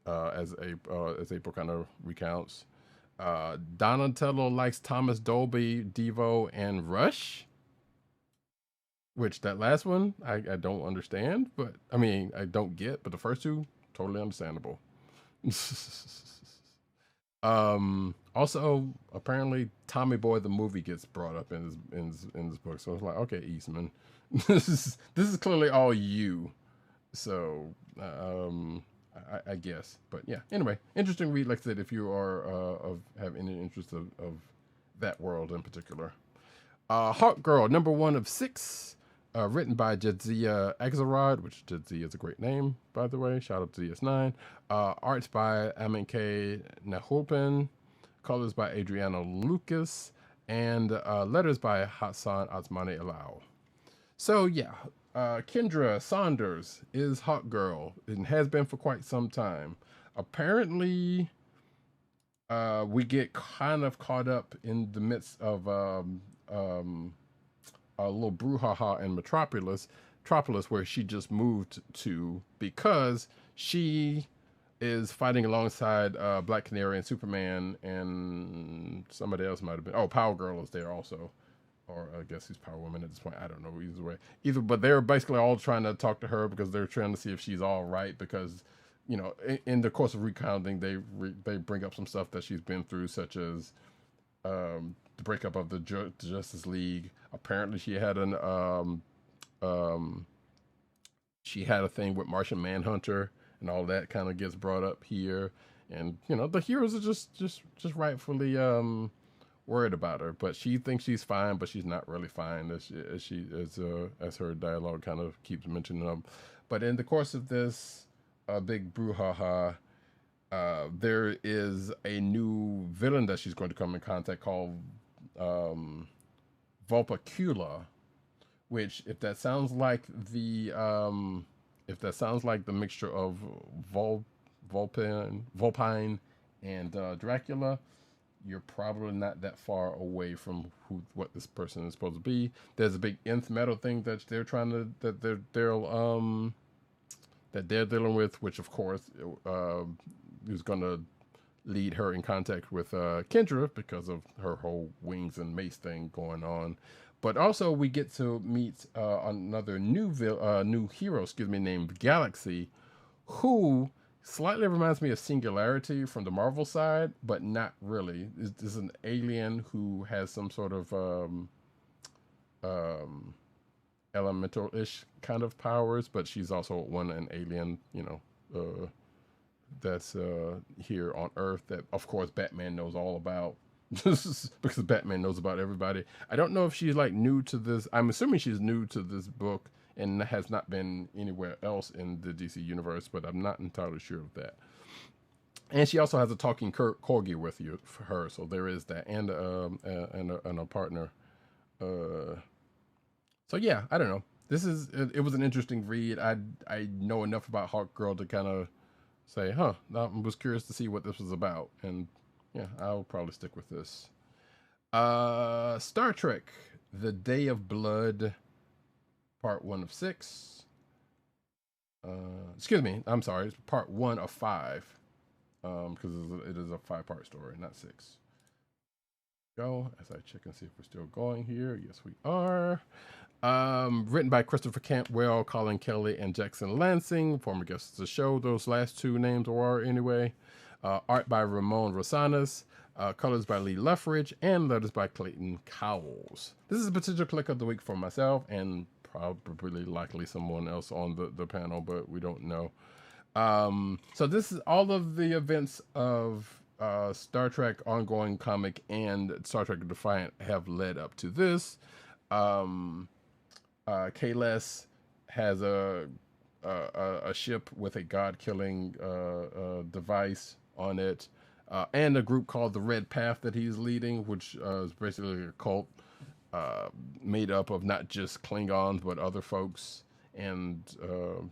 as April kind of recounts. Donatello likes Thomas Dolby, Devo, and Rush, which that last one I don't understand, but I don't get, but the first 2 totally understandable. Also, apparently Tommy Boy the movie gets brought up in this book, so it's like, okay, Eastman, this is clearly all you. So I guess, but yeah. Anyway, interesting read, like I said, if you are have any interest of that world in particular. Hawkgirl, number 1 of 6. Written by Jadzia Axelrod, which Jadzia is a great name, by the way. Shout out to DS9. Art by Aminke Nahulpin. Colors by Adriano Lucas. And letters by Hassan Asmani Alao. So, yeah. Kendra Saunders is Hawkgirl and has been for quite some time. Apparently, we get kind of caught up in the midst of a little brouhaha in Metropolis, where she just moved to, because she is fighting alongside Black Canary and Superman, and somebody else might have been. Oh, Power Girl is there also. or I guess he's Power Woman at this point. I don't know either way. But they're basically all trying to talk to her because they're trying to see if she's all right. Because, in the course of recounting, they bring up some stuff that she's been through, such as the breakup of the Justice League. Apparently, she had a thing with Martian Manhunter, and all that kind of gets brought up here. And the heroes are just rightfully worried about her, but she thinks she's fine, but she's not really fine, as her dialogue kind of keeps mentioning them. But in the course of this big brouhaha, there is a new villain that she's going to come in contact called Vulpacula, which if that sounds like the mixture of Vulpine and Dracula, you're probably not that far away from what this person is supposed to be. There's a big nth metal thing that they're dealing with, which of course is going to lead her in contact with Kendra because of her whole wings and mace thing going on. But also we get to meet another new hero, named Galaxy, who slightly reminds me of Singularity from the Marvel side, but not really. This is an alien who has some sort of elemental-ish kind of powers, but she's also an alien, that's here on Earth that, of course, Batman knows all about. Because Batman knows about everybody. I don't know if she's new to this. I'm assuming she's new to this book and has not been anywhere else in the DC universe, but I'm not entirely sure of that. And she also has a talking corgi with you for her, so there is that, and a partner. So yeah, I don't know. It was an interesting read. I know enough about Hawkgirl to kind of say, I was curious to see what this was about, and yeah, I'll probably stick with this. Star Trek: The Day of Blood, Part 1 of 6. Excuse me, I'm sorry, it's Part 1 of 5. Because it is a 5-part story, not 6. Go as I check and see if we're still going here. Yes, we are. Written by Christopher Cantwell, Colin Kelly, and Jackson Lansing, former guests of the show. Those last two names were anyway. Art by Ramon Rosanas, colors by Lee Luffridge, and letters by Clayton Cowles. This is a potential click of the week for myself, and probably likely someone else on the panel, but we don't know. So this is all of the events of Star Trek ongoing comic and Star Trek Defiant have led up to this. Kahless has a ship with a god-killing device on it, and a group called the Red Path that he's leading, which is basically a cult made up of not just Klingons but other folks, and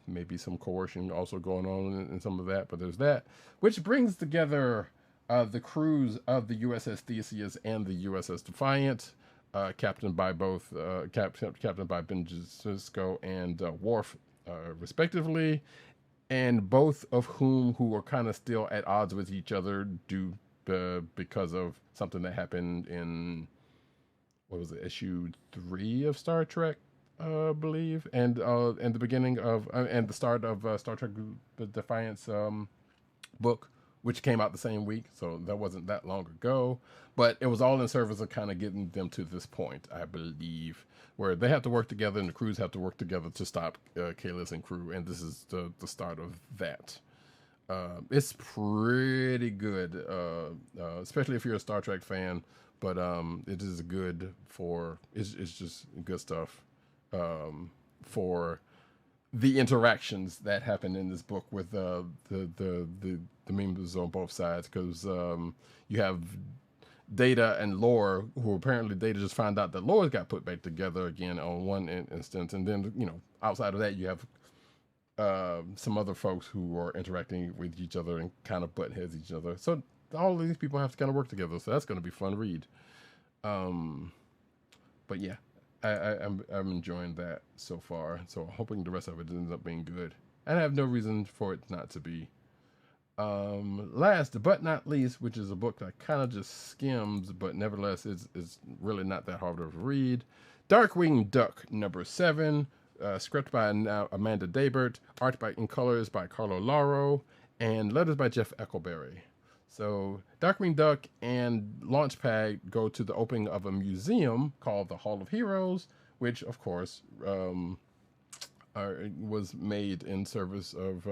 maybe some coercion also going on in some of that. But there's that, which brings together the crews of the USS Theseus and the USS Defiant, captained by both captained by Ben Cisco and Worf, respectively, and both of who are kind of still at odds with each other because of something that happened in, what was it, issue 3 of Star Trek, I believe, and the beginning of and the start of Star Trek Defiance book, which came out the same week, so that wasn't that long ago. But it was all in service of kind of getting them to this point, I believe, where they have to work together and the crews have to work together to stop Kahless and crew, and this is the start of that. It's pretty good, especially if you're a Star Trek fan, but it is good it's just good stuff for the interactions that happen in this book with the members on both sides, because you have Data and Lore, who apparently Data just found out that Lore's got put back together again on one instance, and then outside of that you have some other folks who are interacting with each other and kind of butt heads each other. So all of these people have to kind of work together, so that's going to be a fun read. But yeah, I'm enjoying that so far. So hoping the rest of it ends up being good, and I have no reason for it not to be. Last but not least, which is a book that kind of just skims, but nevertheless is really not that hard to read. Darkwing Duck #7, script by Amanda Daybert, art by in colors by Carlo Lauro, and letters by Jeff Eckleberry. So Darkwing Duck and Launchpad go to the opening of a museum called the Hall of Heroes, which of course was made in service of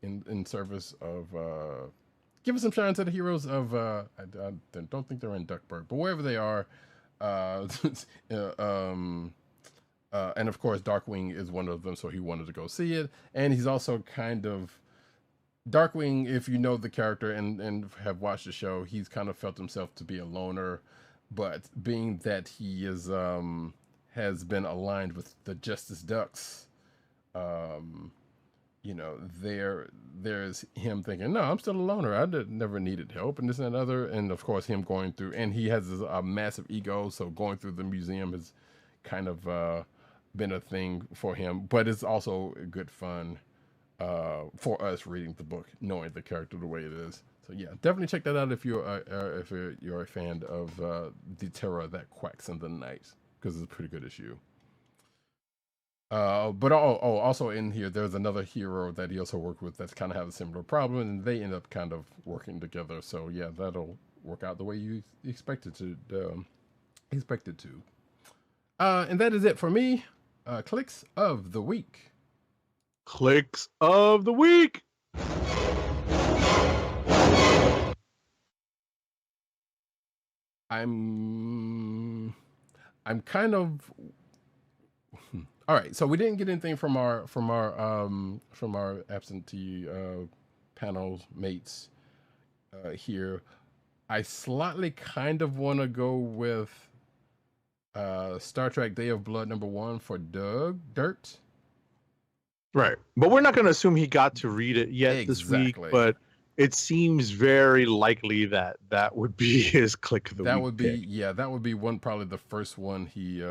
in service of giving some shine to the heroes of I don't think they're in Duckburg, but wherever they are, uh, and of course Darkwing is one of them, so he wanted to go see it, and he's also kind of Darkwing. If you know the character and have watched the show, he's kind of felt himself to be a loner, but being that he is has been aligned with the Justice Ducks, um, there's him thinking, no, I'm still a loner. Never needed help, and this and that other. And of course, him going through, and he has a massive ego, so going through the museum has kind of been a thing for him. But it's also good fun for us reading the book, knowing the character the way it is. So yeah, definitely check that out if you're a fan of the terror that quacks in the night, because it's a pretty good issue. But also in here, there's another hero that he also worked with that's kind of have a similar problem, and they end up kind of working together. So yeah, that'll work out the way you expect it to. And that is it for me. Kliqs of the week. Kliqs of the week. I'm kind of all right. So we didn't get anything from our absentee panel mates here. I slightly kind of want to go with Star Trek Day of Blood #1 for Dirt. Right. But we're not going to assume he got to read it yet this week, but it seems very likely that that would be his Kliq of the week. That would be, yeah, that would be probably the first one he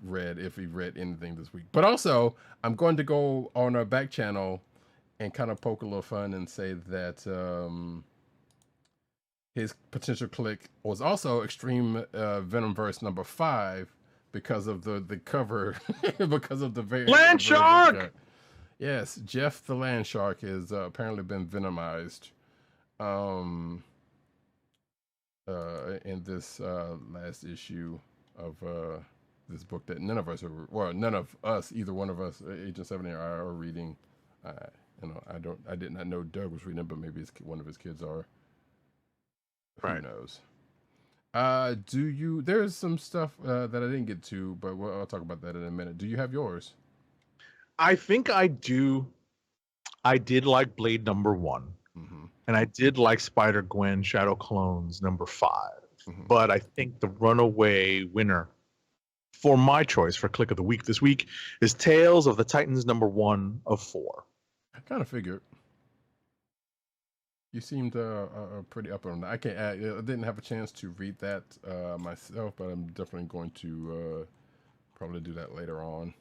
read, if he read anything this week. But also, I'm going to go on our back channel and kind of poke a little fun and say that his potential Kliq was also Extreme Venomverse #5 because of the cover, because of the very Land Shark. Yes, Jeff the Land Shark has apparently been venomized in this last issue of this book that none of us either one of us, Agent 70 or I, are reading. I did not know Doug was reading it, but maybe one of his kids are. Who knows? There's some stuff that I didn't get to, but I'll talk about that in a minute. Do you have yours? I think I do. I did like Blade #1, and I did like Spider-Gwen Shadow Clones #5. But I think the runaway winner for my choice for Kliq of the week this week is Tales of the Titans #1 of 4. I kind of figured. You seemed pretty up on that. I didn't have a chance to read that myself, but I'm definitely going to probably do that later on.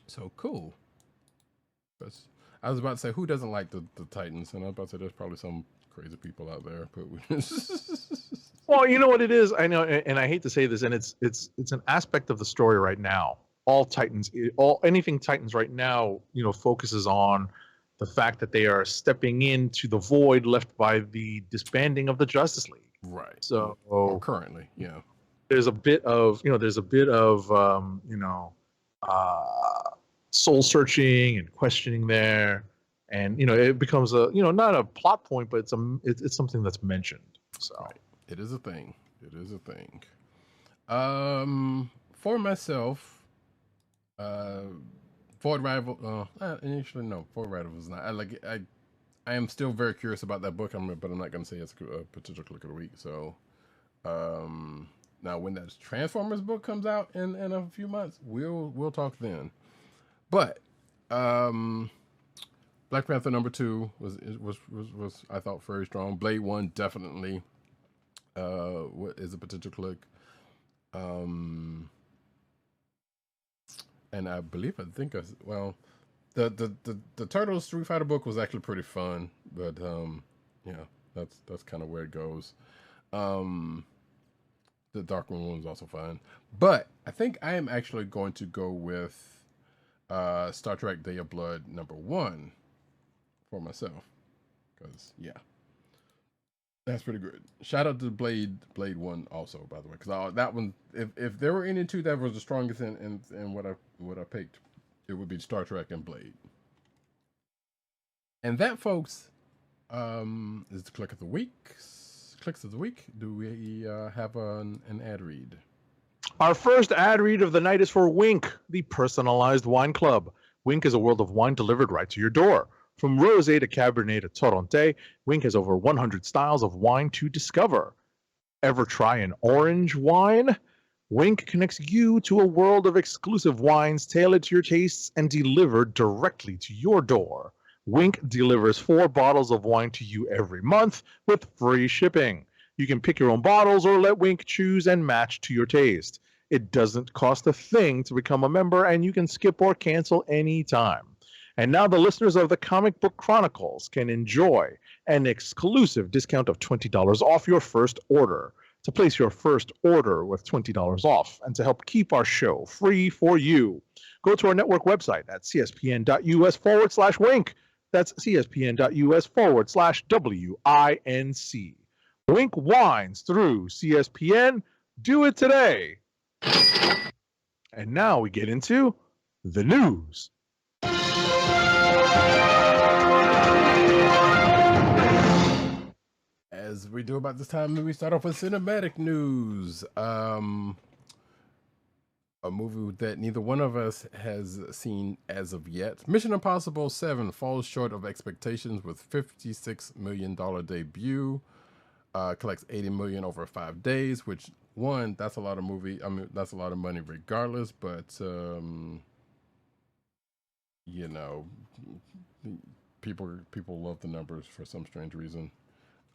So cool. I was about to say, who doesn't like the Titans? And I was about to say, there's probably some crazy people out there. But well, you know what it is. I know, and I hate to say this, and it's an aspect of the story right now. Anything Titans right now, focuses on the fact that they are stepping into the void left by the disbanding of the Justice League. Right. So currently, yeah. There's a bit of soul searching and questioning there, and it becomes a not a plot point, but it's something that's mentioned. So right. It is a thing. For myself, Void Rival. Initially, no, Void Rival is not. I am still very curious about that book. But I'm not going to say it's a potential Kliq of the week. So, now when that Transformers book comes out in a few months, we'll talk then. But Black Panther #2 was I thought very strong. Blade 1 definitely is a potential Kliq. And I think The Turtles Street Fighter book was actually pretty fun, but yeah, that's kind of where it goes. Um, the Darkman one was also fun, but I think I am actually going to go with Star Trek Day of Blood #1 for myself, because yeah, that's pretty good. Shout out to Blade One also, by the way, because that one, if there were any two that was the strongest in what I picked, it would be Star Trek and Blade. And that, folks, is the click of the week. Clicks of the week. Do we have an ad read? Our first ad read of the night is for Wink, the personalized wine club. Wink is a world of wine delivered right to your door. From rosé to Cabernet to Torronté, Wink has over 100 styles of wine to discover. Ever try an orange wine? Wink connects you to a world of exclusive wines tailored to your tastes and delivered directly to your door. Wink delivers 4 bottles of wine to you every month with free shipping. You can pick your own bottles or let Wink choose and match to your taste. It doesn't cost a thing to become a member, and you can skip or cancel anytime. And now the listeners of the Comic Book Chronicles can enjoy an exclusive discount of $20 off your first order. To place your first order with $20 off and to help keep our show free for you, go to our network website at cspn.us/wink. That's cspn.us/WINC. Wink wines through CSPN. Do it today. And now we get into the news. As we do about this time, we start off with cinematic news. A movie that neither one of us has seen as of yet. Mission Impossible 7 falls short of expectations with $56 million debut. Collects $80 million over 5 days, which, one, that's a lot of that's a lot of money regardless, but you know, people love the numbers for some strange reason.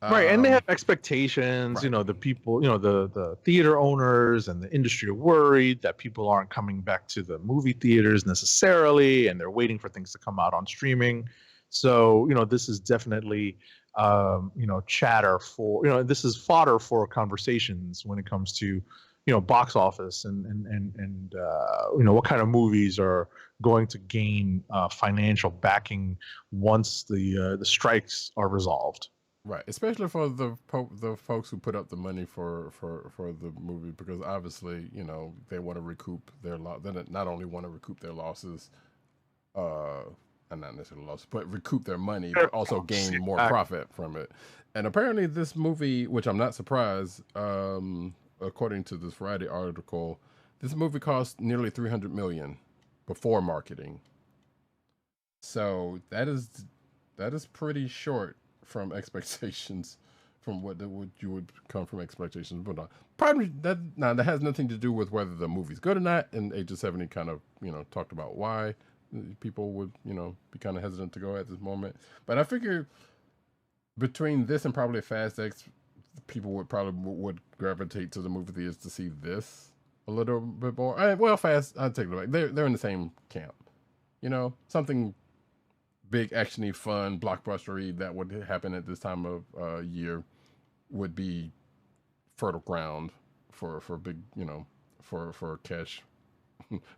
Right, and they have expectations. Right. The people, the theater owners and the industry are worried that people aren't coming back to the movie theaters necessarily, and they're waiting for things to come out on streaming. So, this is definitely, chatter for, this is fodder for conversations when it comes to, box office and what kind of movies are going to gain financial backing once the strikes are resolved. Right, especially for the folks who put up the money for the movie, because obviously, they want to recoup their loss. They not only want to recoup their losses, and not necessarily losses, but recoup their money, but also gain more profit from it. And apparently, this movie, which I'm not surprised, according to this Variety article, this movie cost nearly $300 million before marketing. So that is pretty short from expectations, from what you would come from expectations. But probably that has nothing to do with whether the movie's good or not. And they just haven't kind of talked about why people would be kind of hesitant to go at this moment. But I figure between this and probably Fast X, people would gravitate to the movie theaters to see this a little bit more. Well, Fast, I'll take it back. They're in the same camp. Something big, actiony, fun, blockbustery that would happen at this time of year would be fertile ground for big, for cash,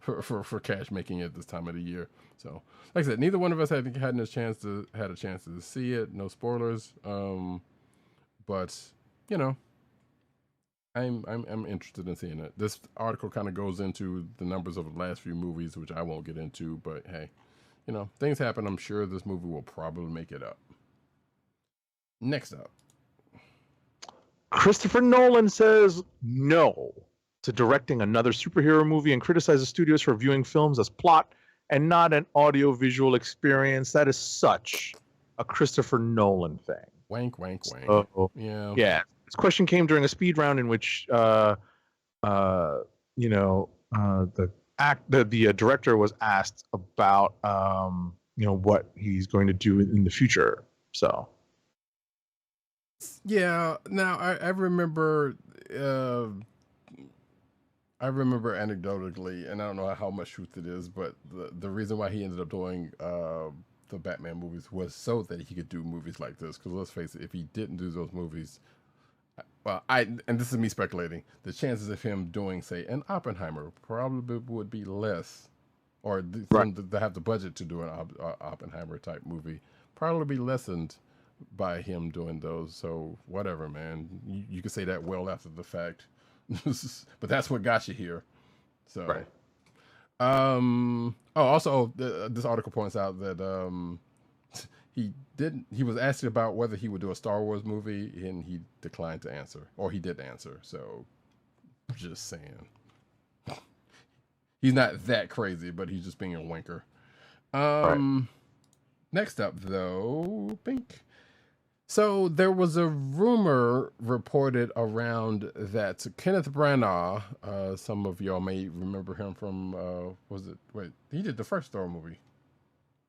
for cash making at this time of the year. So, like I said, neither one of us had a chance to see it. No spoilers. But I'm interested in seeing it. This article kind of goes into the numbers of the last few movies, which I won't get into. But hey. Things happen. I'm sure this movie will probably make it up. Next up. Christopher Nolan says no to directing another superhero movie and criticizes studios for viewing films as plot and not an audio-visual experience. That is such a Christopher Nolan thing. Wank, wank, wank. Yeah. This question came during a speed round in which, the director was asked about what he's going to do in the future. So yeah, now I remember I remember anecdotally, and I don't know how much truth it is, but the reason why he ended up doing the Batman movies was so that he could do movies like this. Because let's face it, if he didn't do those movies, well, and this is me speculating, the chances of him doing, say, an Oppenheimer probably would be less, or to have the budget to do an Oppenheimer type movie probably be lessened by him doing those. So whatever, man. You can say that well after the fact. But that's what got you here. So, Right. Also, this article points out that he was asked about whether he would do a Star Wars movie, and he declined to answer, or he did answer. So, just saying, he's not that crazy, but he's just being a winker. Right. Next up, though, Pink. So there was a rumor reported around that Kenneth Branagh, some of y'all may remember him from, he did the first Thor movie,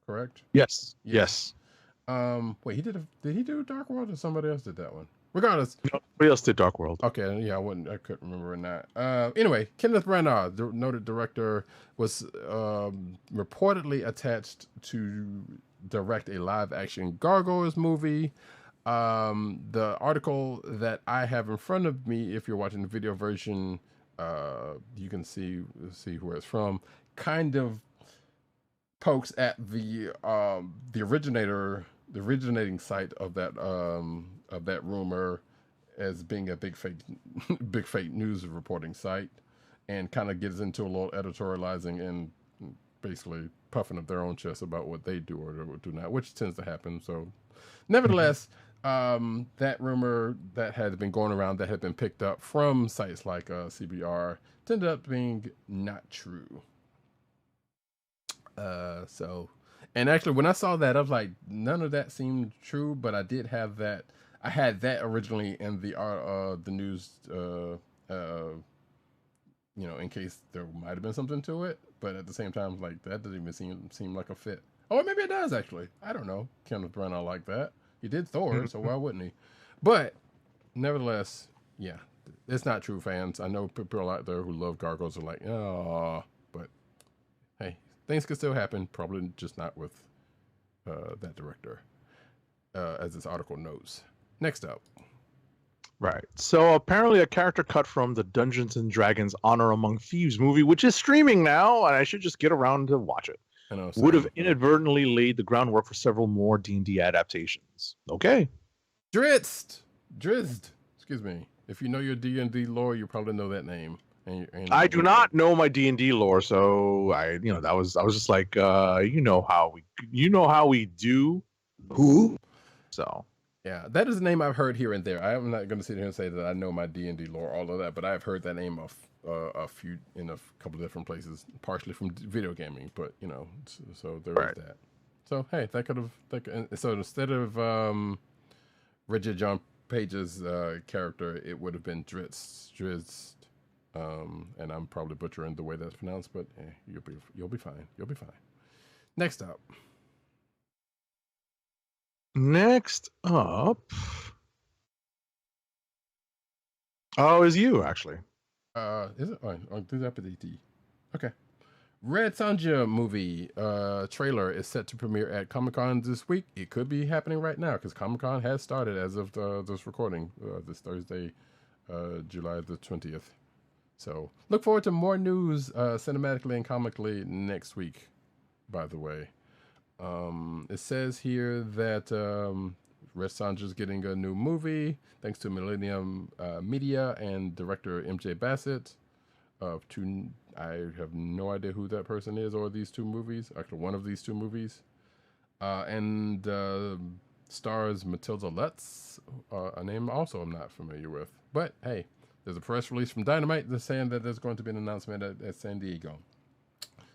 correct? Yes. Yes. Did he do Dark World, or somebody else did that one? Regardless. Nobody else did Dark World. Okay, yeah, I couldn't remember or not. Anyway, Kenneth Branagh, the noted director, was reportedly attached to direct a live-action Gargoyles movie. The article that I have in front of me, if you're watching the video version, you can see where it's from, kind of pokes at the originating site of that rumor as being a big fake news reporting site, and kind of gets into a little editorializing and basically puffing up their own chest about what they do or do not, which tends to happen. So nevertheless, that rumor that had been going around, that had been picked up from sites like CBR, ended up being not true. And actually, when I saw that, I was like, none of that seemed true, but I did have that. I had that originally in the news, in case there might have been something to it. But at the same time, like, that doesn't even seem like a fit. Oh, maybe it does, actually. I don't know. Kenneth Branagh like that. He did Thor, so why wouldn't he? But nevertheless, yeah, it's not true, fans. I know people out there who love Gargoyles are like, oh, but hey, things can still happen. Probably just not with that director, as this article notes. Next up. Right. So apparently a character cut from the Dungeons and Dragons Honor Among Thieves movie, which is streaming now, and I should just get around to watch it, would have inadvertently laid the groundwork for several more D&D adaptations. Okay. Drizzt. Excuse me. If you know your D&D lore, you probably know that name. And I do not know my D&D lore, so I was just like, you know how we do. Who? So. Yeah, that is a name I've heard here and there. I'm not going to sit here and say that I know my D&D lore, all of that, but I've heard that name a couple of different places, partially from video gaming. But so there is that. So hey, so instead of Richard John Page's character, it would have been Drizzt. And I'm probably butchering the way that's pronounced, but you'll be fine. You'll be fine. Next up. Is you actually? Is it? Okay. Red Sonja movie trailer is set to premiere at Comic-Con this week. It could be happening right now because Comic-Con has started as of this recording, this Thursday, July the 20th. So look forward to more news cinematically and comically next week, by the way. It says here that Red Sonja's getting a new movie thanks to Millennium Media and director MJ Bassett. I have no idea who that person is or these two movies. Actually, one of these two movies. And stars Matilda Lutz, a name also I'm not familiar with. But hey, there's a press release from Dynamite that's saying that there's going to be an announcement at San Diego.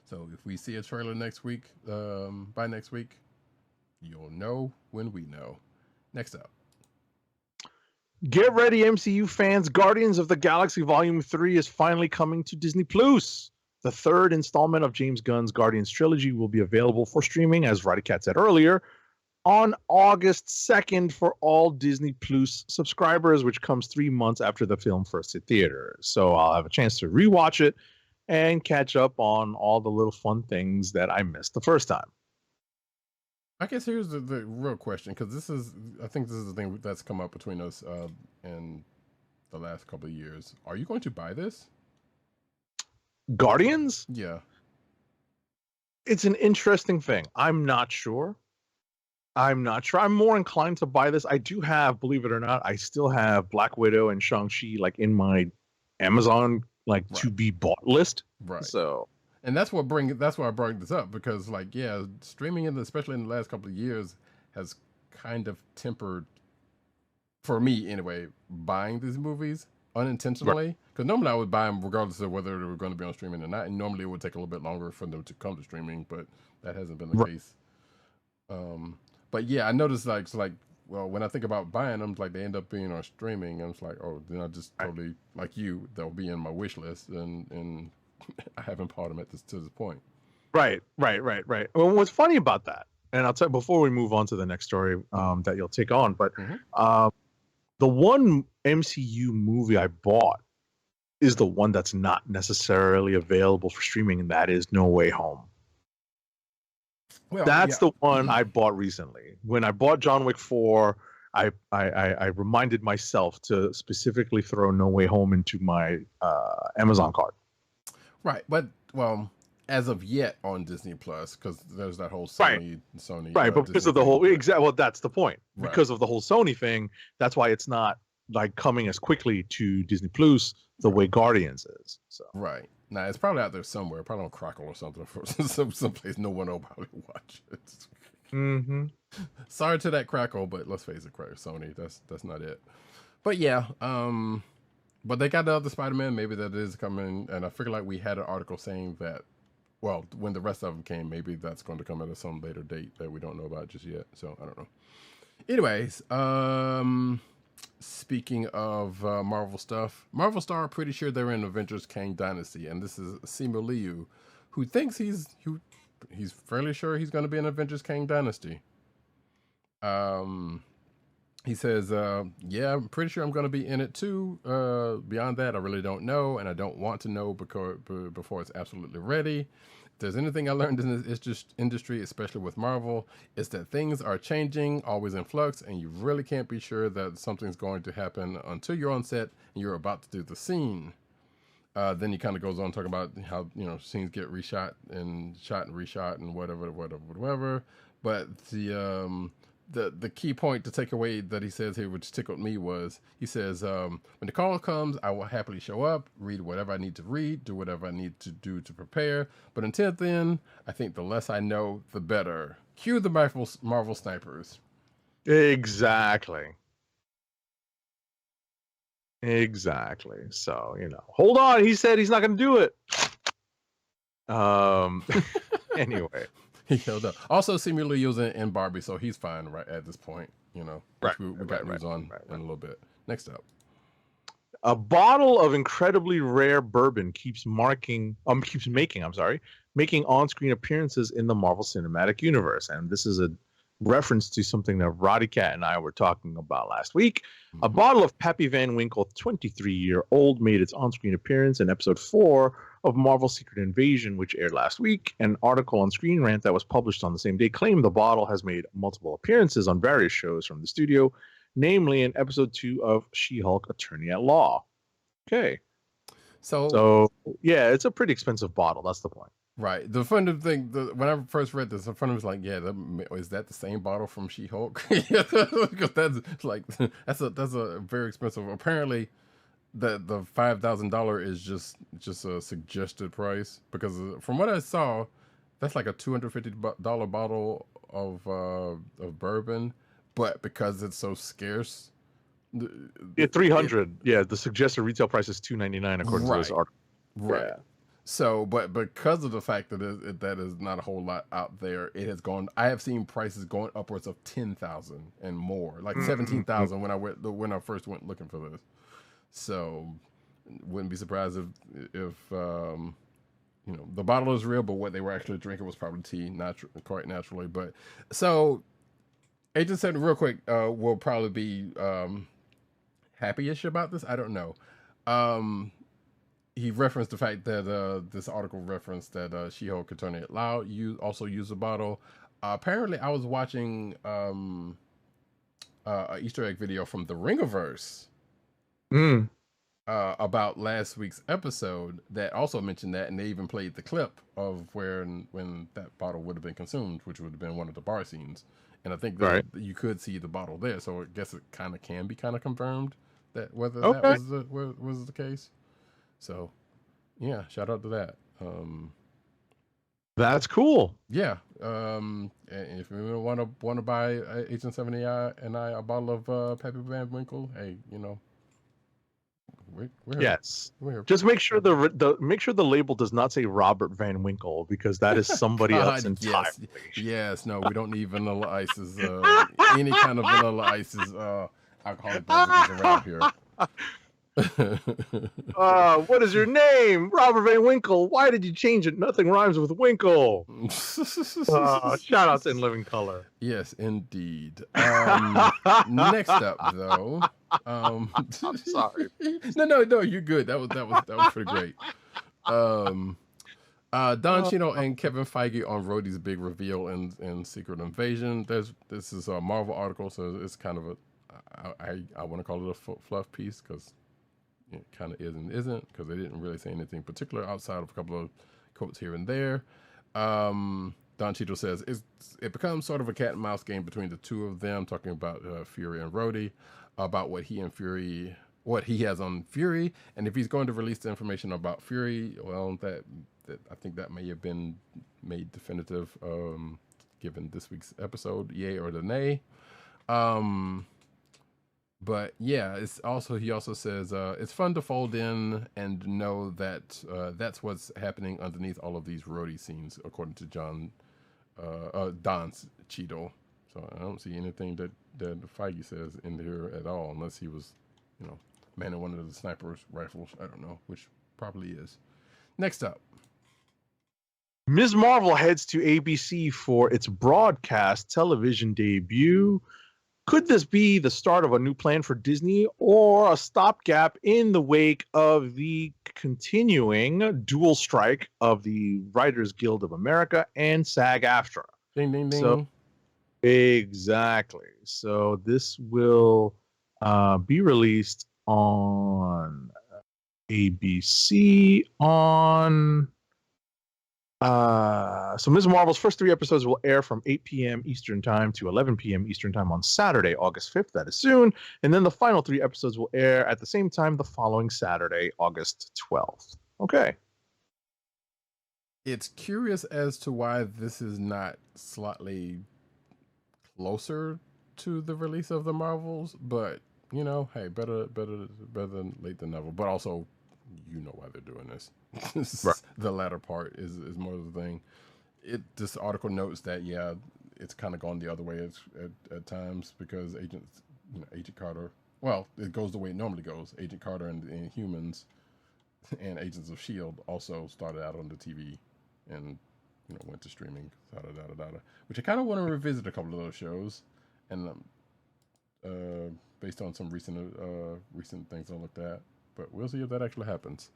So if we see a trailer next week, by next week, you'll know when we know. Next up. Get ready, MCU fans. Guardians of the Galaxy Volume 3 is finally coming to Disney+. The third installment of James Gunn's Guardians trilogy will be available for streaming, as Roddykat said earlier, on August 2nd for all Disney Plus subscribers, which comes 3 months after the film first hit theaters. So I'll have a chance to rewatch it and catch up on all the little fun things that I missed the first time. I guess here's the real question, because I think this is the thing that's come up between us in the last couple of years. Are you going to buy this? Guardians? Yeah. It's an interesting thing. I'm not sure. I'm more inclined to buy this. I do have, believe it or not, I still have Black Widow and Shang-Chi like in my Amazon to be bought list. Right. So, and that's why I brought this up, because streaming especially in the last couple of years has kind of tempered, for me anyway, buying these movies unintentionally. Because normally I would buy them regardless of whether they were going to be on streaming or not, and normally it would take a little bit longer for them to come to streaming, but that hasn't been the case. But yeah, I noticed well, when I think about buying them, they end up being on streaming, and it's like, oh, then I just totally, like you, they'll be in my wish list, and I haven't bought them to this point. Right. Well, what's funny about that, and I'll tell you before we move on to the next story that you'll take on, but the one MCU movie I bought is the one that's not necessarily available for streaming, and that is No Way Home. Well, that's the one I bought recently. When I bought John Wick 4, I reminded myself to specifically throw No Way Home into my Amazon cart. Right, but as of yet on Disney Plus, because there's that whole Sony. Right, but because of the whole well, that's the point. Right. Because of the whole Sony thing, that's why it's not coming as quickly to Disney Plus the way Guardians is. So right. Now it's probably out there somewhere, probably on Crackle or something, for someplace no one will probably watch it. Mm-hmm. Sorry to that Crackle, but let's face it, Sony, that's not it. But yeah, but they got the other Spider-Man. Maybe that is coming, and I figure we had an article saying that, well, when the rest of them came, maybe that's going to come at some later date that we don't know about just yet. So I don't know. Anyways, speaking of Marvel stuff, Marvel Star, pretty sure they're in Avengers Kang Dynasty, and this is Simu Liu, who thinks he's fairly sure he's going to be in Avengers Kang Dynasty. He says, yeah, I'm pretty sure I'm going to be in it too. Beyond that, I really don't know, and I don't want to know before it's absolutely ready. If there's anything I learned in this industry, especially with Marvel, it's that things are changing, always in flux, and you really can't be sure that something's going to happen until you're on set and you're about to do the scene. Then he kind of goes on talking about how, scenes get reshot and shot and reshot and whatever. But the key point to take away that he says here, which tickled me, was he says, when the call comes, I will happily show up, read whatever I need to read, do whatever I need to do to prepare. But until then, I think the less I know, the better. Cue the Marvel snipers. Exactly. So, hold on. He said he's not going to do it. Anyway. He held up. Also, Simu Liu's in Barbie, so he's fine right at this point. Right. We got news on in a little bit. Next up, a bottle of incredibly rare bourbon keeps making on-screen appearances in the Marvel Cinematic Universe, and this is a reference to something that Roddykat and I were talking about last week. Mm-hmm. A bottle of Pappy Van Winkle, 23-year-old, made its on-screen appearance in episode 4 of Marvel's Secret Invasion, which aired last week. An article on Screen Rant that was published on the same day claimed the bottle has made multiple appearances on various shows from the studio, namely in episode 2 of She-Hulk Attorney at Law. Okay. So yeah, it's a pretty expensive bottle. That's the point. Right. The fun thing, when I first read this, the fun was is that the same bottle from She-Hulk? Because that's a very expensive. Apparently, the $5,000 is just a suggested price, because from what I saw, that's like a $250 bottle of bourbon, but because it's so scarce, $300. The suggested retail price is $299 according to this article. Right. Yeah. So, but because of the fact that that is not a whole lot out there, it has gone. I have seen prices going upwards of 10,000 and more, like 17,000 when I first went looking for this. So, wouldn't be surprised if the bottle is real, but what they were actually drinking was probably tea, quite naturally. But so, Agent said real quick, will probably be happy-ish about this. I don't know. Um, he referenced the fact that this article referenced that She-Hulk could turn it loud. You also use a bottle. Apparently, I was watching a Easter egg video from the Ringiverse Mm. about last week's episode that also mentioned that, and they even played the clip of when that bottle would have been consumed, which would have been one of the bar scenes. And I think that Right. you could see the bottle there, so I guess it kind of can be kind of confirmed that whether that Okay. was the case. So, yeah, shout out to that. That's cool. Yeah. And if you want to buy Agent 70 and I a bottle of Peppy Van Winkle, hey, we're here. Yes. We're here. Just make sure the label does not say Robert Van Winkle, because that is somebody else God, entirely. yes. No, we don't need Vanilla Ice's. Any kind of Vanilla Ice's alcoholic beverages around here. What is your name? Robert Van Winkle. Why did you change it? Nothing rhymes with Winkle. Shout out to In Living Color. Yes, indeed. Next up, though. I'm sorry. No, you're good. That was pretty great. Don Chino and Kevin Feige on Rhodey's big reveal in Secret Invasion. This is a Marvel article, so it's kind of I want to call it a fluff piece because it kind of is and isn't, because they didn't really say anything particular outside of a couple of quotes here and there. Don Cheadle says it becomes sort of a cat and mouse game between the two of them, talking about Fury and Rhodey, about what he has on Fury, and if he's going to release the information about Fury, well, that I think that may have been made definitive given this week's episode, yay or the nay. But yeah, he also says it's fun to fold in and know that that's what's happening underneath all of these Rhodey scenes, according to Don Cheadle. So I don't see anything that Feige says in here at all, unless he was, manning one of the sniper's rifles. I don't know, which probably is. Next up. Ms. Marvel heads to ABC for its broadcast television debut. Could this be the start of a new plan for Disney, or a stopgap in the wake of the continuing dual strike of the Writers Guild of America and SAG-AFTRA? Ding, ding, ding. So, exactly. So this will be released on ABC on... So Ms. Marvel's first 3 episodes will air from 8 p.m. Eastern Time to 11 p.m. Eastern Time on Saturday, August 5th. That is soon. And then the final 3 episodes will air at the same time the following Saturday, August 12th. Okay. It's curious as to why this is not slightly closer to the release of the Marvels, but, hey, better than late than never. But also, why they're doing this. Right. The latter part is more of the thing. This article notes that it's kind of gone the other way at times, because Agent Carter, well, it goes the way it normally goes. Agent Carter and Inhumans and Agents of S.H.I.E.L.D. also started out on the TV and went to streaming, which I kind of want to revisit a couple of those shows, and based on some recent things I looked at, but we'll see if that actually happens.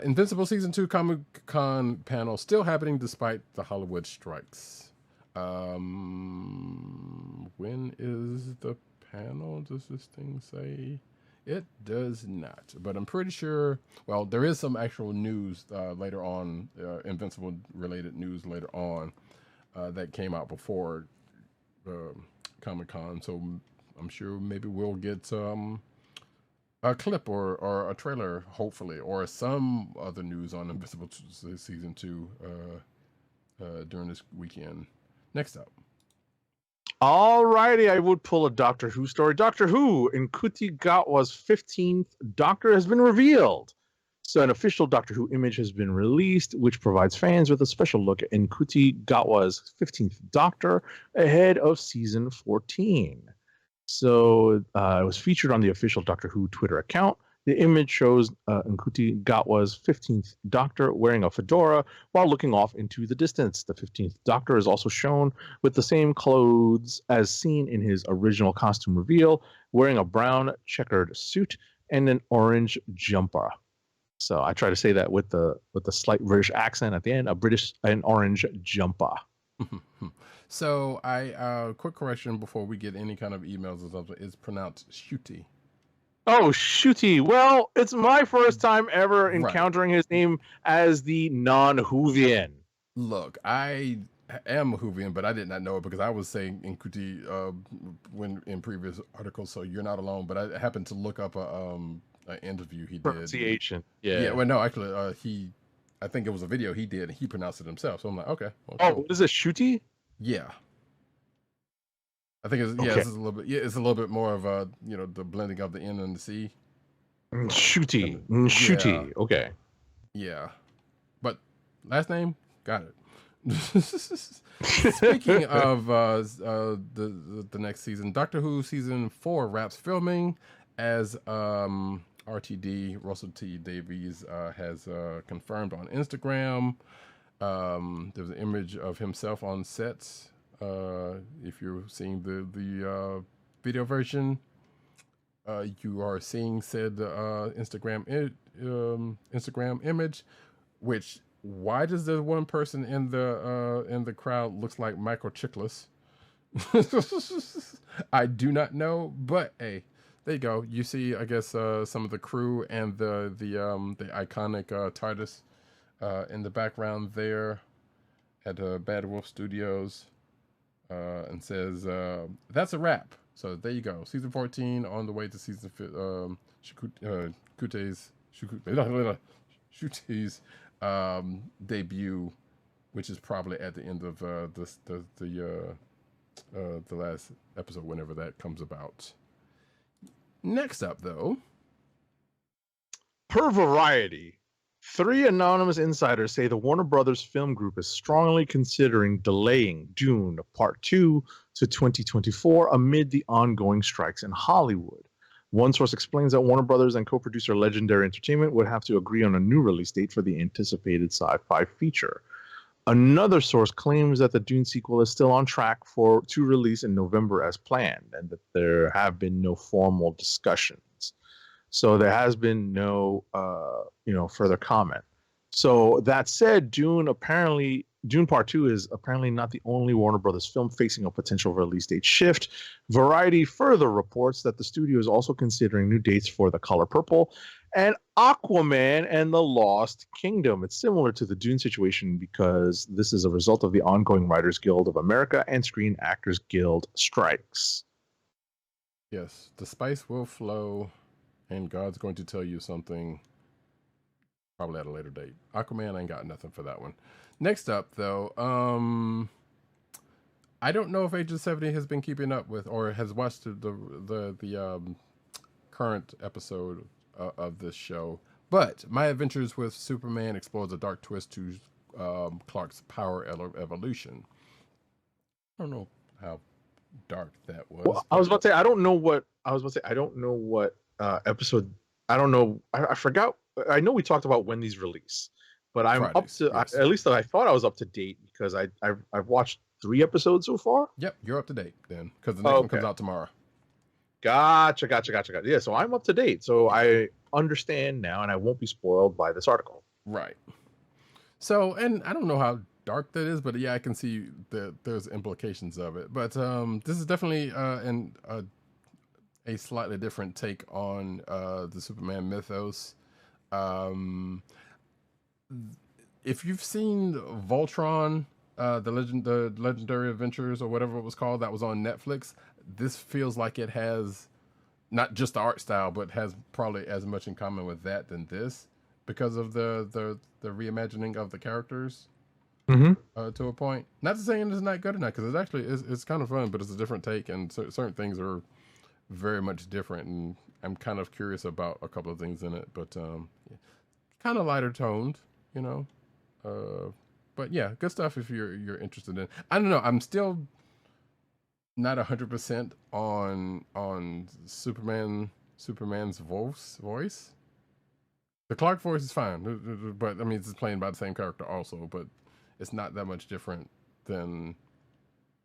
Invincible Season 2 Comic-Con panel still happening despite the Hollywood strikes. When is the panel? Does this thing say? It does not. But I'm pretty sure, well, there is some actual news later on, Invincible-related news later on that came out before Comic-Con. So I'm sure maybe we'll get a clip or a trailer, hopefully, or some other news on Invincible Season 2 during this weekend. Next up. Alrighty, I would pull a Doctor Who story. Doctor Who in Kutigawa's 15th Doctor has been revealed. So an official Doctor Who image has been released, which provides fans with a special look at Kutigawa's 15th Doctor ahead of season 14. So it was featured on the official Doctor Who Twitter account. The image shows Nkuti Gatwa's 15th Doctor wearing a fedora while looking off into the distance. The 15th Doctor is also shown with the same clothes as seen in his original costume reveal, wearing a brown checkered suit and an orange jumper. So I try to say that with the slight British accent at the end, an orange jumper. So quick correction before we get any kind of emails or something. It's pronounced shooty. Oh, Shooty. Well, it's my first time ever Right. encountering his name as the non-Whovian. Look, I am a Whovian, but I did not know it because I was saying Nkuti when in previous articles, so you're not alone. But I happened to look up an interview he did. Pronunciation. Yeah. Well, no, actually, I think it was a video he did, and he pronounced it himself. So I'm like, okay. Well, Oh, cool. what is it, Shooty? Yeah. I think it's Okay. this is a little bit. Yeah, it's a little bit more of a the blending of the N and the C. Shooty. Shooty. Okay. Yeah, but last name got it. Speaking of the next season, Doctor Who season 4 wraps filming as RTD Russell T Davies has confirmed on Instagram. There's an image of himself on sets. If you're seeing the video version, you are seeing said Instagram image. Which, why does the one person in the crowd looks like Michael Chiklis? I do not know, but hey, there you go. You see, I guess some of the crew and the iconic TARDIS in the background there at Bad Wolf Studios. And says that's a wrap. So there you go. Season 14 on the way to season Shute's debut, which is probably at the end of the last episode, whenever that comes about. Next up, though, per Variety, 3 anonymous insiders say the Warner Brothers Film Group is strongly considering delaying Dune Part 2 to 2024 amid the ongoing strikes in Hollywood. One source explains that Warner Brothers and co-producer Legendary Entertainment would have to agree on a new release date for the anticipated sci-fi feature. Another source claims that the Dune sequel is still on track to release in November as planned, and that there have been no formal discussions. So there has been no, further comment. So that said, Dune Part 2 is apparently not the only Warner Brothers film facing a potential release date shift. Variety further reports that the studio is also considering new dates for The Color Purple and Aquaman and the Lost Kingdom. It's similar to the Dune situation because this is a result of the ongoing Writers Guild of America and Screen Actors Guild strikes. yes, the spice will flow. And God's going to tell you something probably at a later date. Aquaman, I ain't got nothing for that one. Next up, though, I don't know if Agent 70 has been keeping up with or has watched the current episode of this show. But My Adventures with Superman explores a dark twist to Clark's power evolution. I don't know how dark that was. Well, I was about to say I don't know what episode. I don't know. I forgot. I know we talked about when these release, but I'm Fridays, up to yes. at least I thought I was up to date because I've watched 3 episodes so far. Yep, you're up to date then because the next one comes out tomorrow. Gotcha. Yeah, so I'm up to date. So I understand now, and I won't be spoiled by this article. Right. So, and I don't know how dark that is, but yeah, I can see that there's implications of it. But this is definitely a slightly different take on the Superman mythos. If you've seen Voltron, the Legendary Adventures or whatever it was called, that was on Netflix, this feels like it has not just the art style, but has probably as much in common with that than this because of the reimagining of the characters. To a point. Not to say it's not good enough, because it actually it's kind of fun, but it's a different take, and certain things are very much different, and I'm kind of curious about a couple of things in it, but kind of lighter toned, but yeah, good stuff if you're interested in. I don't know, I'm still not 100% on Superman Superman's voice. The Clark voice is fine, but I mean it's playing by the same character also, but it's not that much different than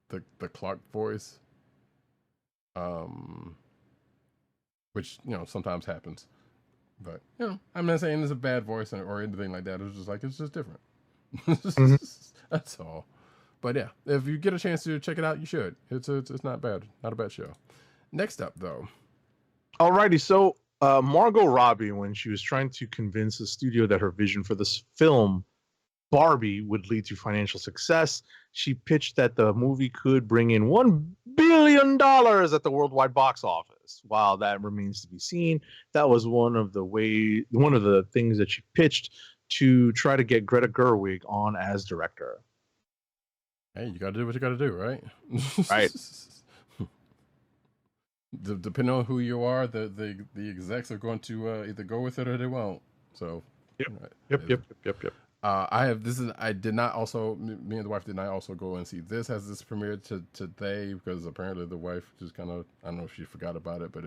the Clark voice, which sometimes happens. But I'm not saying it's a bad voice or anything like that. It's just like it's just different. That's all. But yeah, if you get a chance to check it out, you should. It's not bad, not a bad show. Next up, though. Alrighty, so Margot Robbie, when she was trying to convince the studio that her vision for this film, Barbie, would lead to financial success, she pitched that the movie could bring in $1 billion at the worldwide box office. While that remains to be seen, that was one of the things that she pitched to try to get Greta Gerwig on as director. Hey, you got to do what you got to do, right? Right. Depending on who you are, the execs are going to either go with it or they won't. So, Yep. I did not also. Me and the wife did not also go and see this. Has this premiered today? Because apparently the wife just kind of, I don't know if she forgot about it, but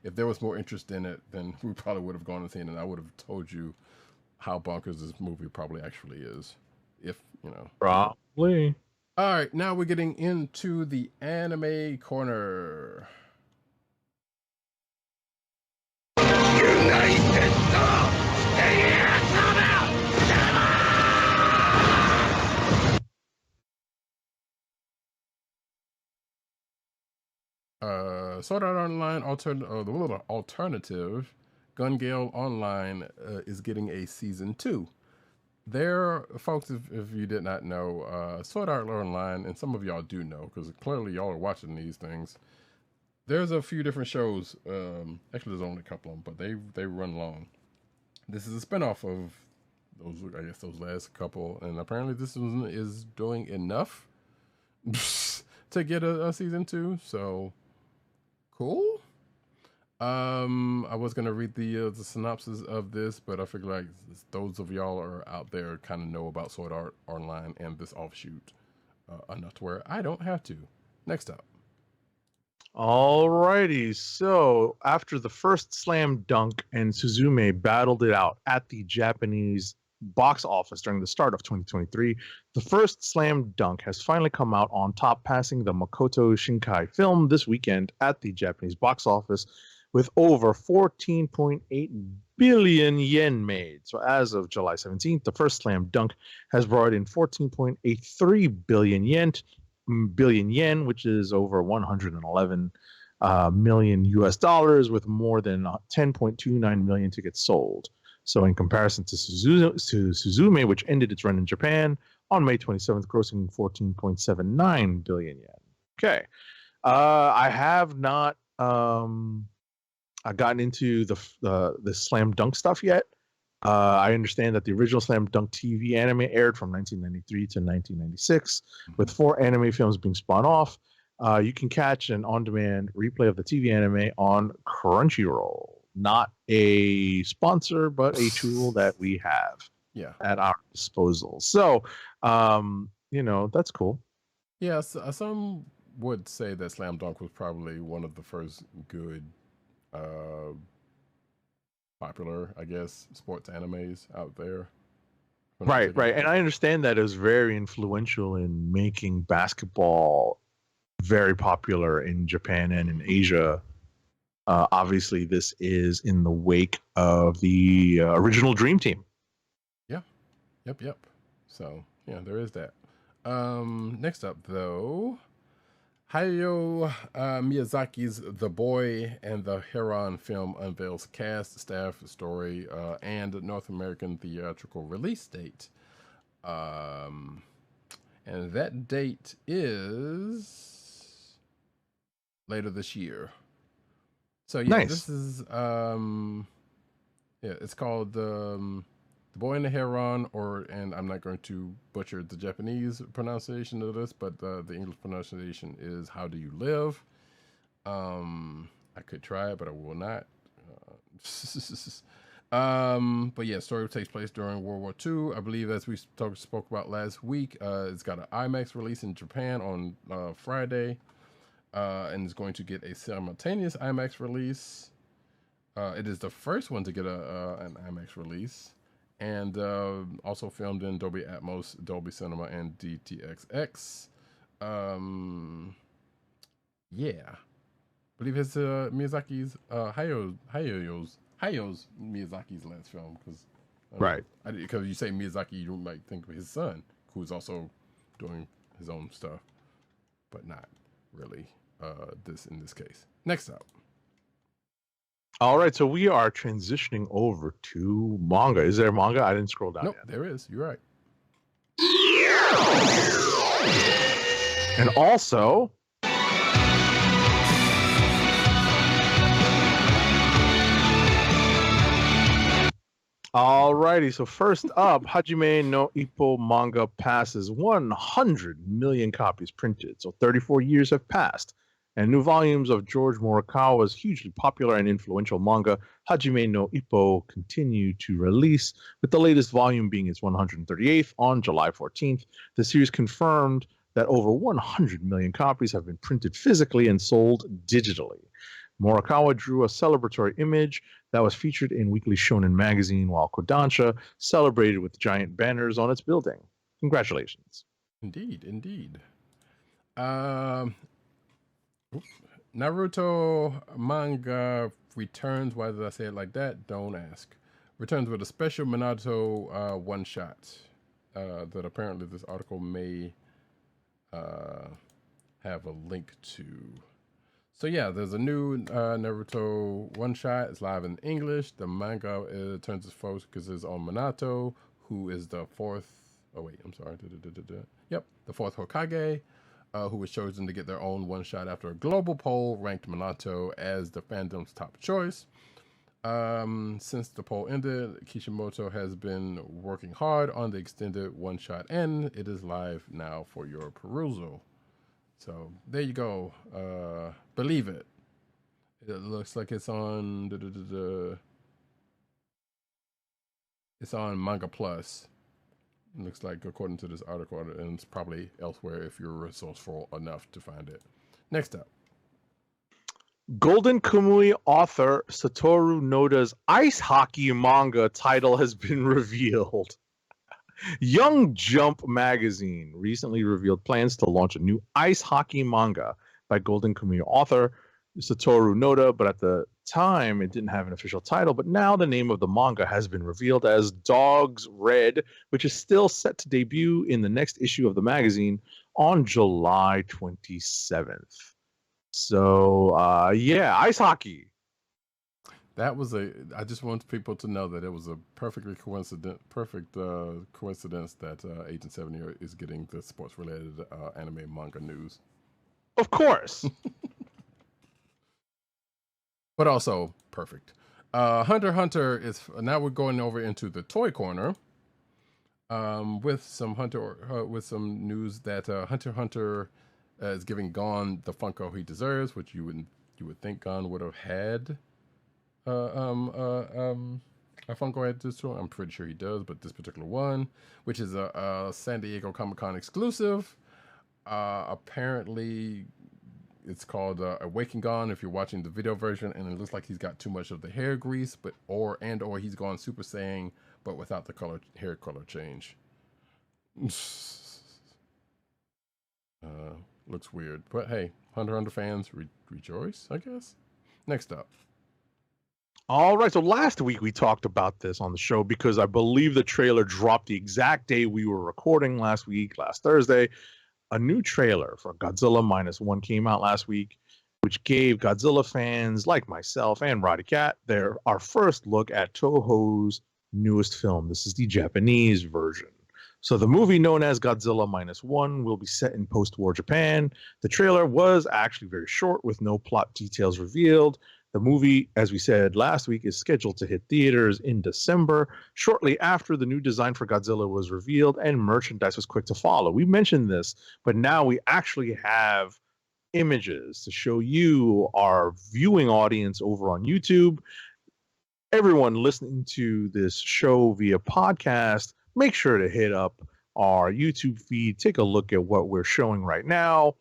if there was more interest in it, then we probably would have gone and seen it. And I would have told you how bonkers this movie probably actually is, if Probably. All right, now we're getting into the anime corner. Sword Art Online alternative Gun Gale Online is getting a season 2. There, folks, if you did not know, Sword Art Online, and some of y'all do know because clearly y'all are watching these things. There's a few different shows. Actually, there's only a couple of them, but they run long. This is a spinoff of those last couple, and apparently this one is doing enough to get a season 2. So cool. I was gonna read the synopsis of this, but I figure like those of y'all are out there kind of know about Sword Art Online and this offshoot enough to where I don't have to. Next up. Alrighty, so after the first slam dunk and Suzume battled it out at the Japanese box office during the start of 2023, the first slam dunk has finally come out on top, passing the Makoto Shinkai film this weekend at the Japanese box office with over 14.8 billion yen made. So as of July 17th, the first slam dunk has brought in 14.83 billion yen, which is over 111 million US dollars, with more than 10.29 million tickets sold. So in comparison to Suzume, which ended its run in Japan on May 27th, grossing 14.79 billion yen. Okay. I have not gotten into the slam dunk stuff yet. I understand that the original Slam Dunk TV anime aired from 1993 to 1996, with 4 anime films being spun off. You can catch an on-demand replay of the TV anime on Crunchyroll. Not a sponsor, but a tool that we have at our disposal. So, that's cool. Yeah, some would say that Slam Dunk was probably one of the first good popular, I guess, sports animes out there. Right. And I understand that it was very influential in making basketball very popular in Japan and in Asia. Obviously, this is in the wake of the original Dream Team. Yeah. Yep. So, yeah, there is that. Next up, though, Hayao Miyazaki's The Boy and the Heron film unveils cast, staff, story, and North American theatrical release date. And that date is later this year. So yeah, nice. This is it's called The Boy and the Heron, and I'm not going to butcher the Japanese pronunciation of this, but the English pronunciation is How Do You Live? I could try it, but I will not. But yeah, story takes place during World War II. I believe, as we spoke about last week, it's got an IMAX release in Japan on Friday, and it's going to get a simultaneous IMAX release It is the first one to get an IMAX release, and also filmed in Dolby Atmos, Dolby Cinema, and DTS:X. Yeah, I believe it's Miyazaki's Hayao Miyazaki's last film Right. because you say Miyazaki, you might think of his son, who's also doing his own stuff, but not really in this case. Next up. All right, so we are transitioning over to manga. Is there manga? I didn't scroll down Nope, yet. there is. You're right. And also, all righty, so first up, Hajime no Ippo manga passes 100 million copies printed. So 34 years have passed. And new volumes of George Morikawa's hugely popular and influential manga, Hajime no Ippo, continue to release, with the latest volume being its 138th on July 14th. The series confirmed that over 100 million copies have been printed physically and sold digitally. Morikawa drew a celebratory image that was featured in Weekly Shonen magazine, while Kodansha celebrated with giant banners on its building. Congratulations. Indeed, indeed. Naruto manga returns. Why did I say it like that? Don't ask. Returns with a special Minato one shot that apparently this article may have a link to. So yeah, there's a new Naruto one shot. It's live in English. The manga turns its focus on Minato, who is the fourth. Oh wait, I'm sorry. Yep, the fourth Hokage. Who was chosen to get their own one shot after a global poll ranked Minato as the fandom's top choice. Since the poll ended, Kishimoto has been working hard on the extended one shot, and it is live now for your perusal. So there you go. Believe it. It looks like it's on. It's on Manga Plus. Looks like, according to this article, and it's probably elsewhere if you're resourceful enough to find it. Next up. Golden Kamuy author Satoru Noda's ice hockey manga title has been revealed. Young Jump magazine recently revealed plans to launch a new ice hockey manga by Golden Kamuy author Satoru Noda, but at the time it didn't have an official title. But now the name of the manga has been revealed as Dogs Red, which is still set to debut in the next issue of the magazine on July 27th. So yeah, ice hockey. That was I just want people to know that it was a perfect coincidence that Agent 70 is getting the sports related anime manga news. Of course. But also perfect. Hunter x Hunter is now we're going over into the toy corner. With some news that Hunter x Hunter is giving Gon the Funko he deserves, which you would think Gon would have had a Funko at this point. I'm pretty sure he does, but this particular one, which is a San Diego Comic-Con exclusive, apparently it's called Awaken Gon if you're watching the video version, and it looks like he's got too much of the hair grease, or he's gone Super Saiyan, but without the hair color change. Looks weird, but hey, Hunter x Hunter fans rejoice, I guess. Next up. All right, so last week we talked about this on the show because I believe the trailer dropped the exact day we were recording last Thursday. A new trailer for Godzilla -1 came out last week, which gave Godzilla fans like myself and Roddykat our first look at Toho's newest film. This is the Japanese version. So the movie known as Godzilla -1 will be set in post-war Japan. The trailer was actually very short with no plot details revealed. The movie, as we said last week, is scheduled to hit theaters in December, shortly after the new design for Godzilla was revealed and merchandise was quick to follow. We mentioned this, but now we actually have images to show you, our viewing audience over on YouTube. Everyone listening to this show via podcast, make sure to hit up our YouTube feed, take a look at what we're showing right now,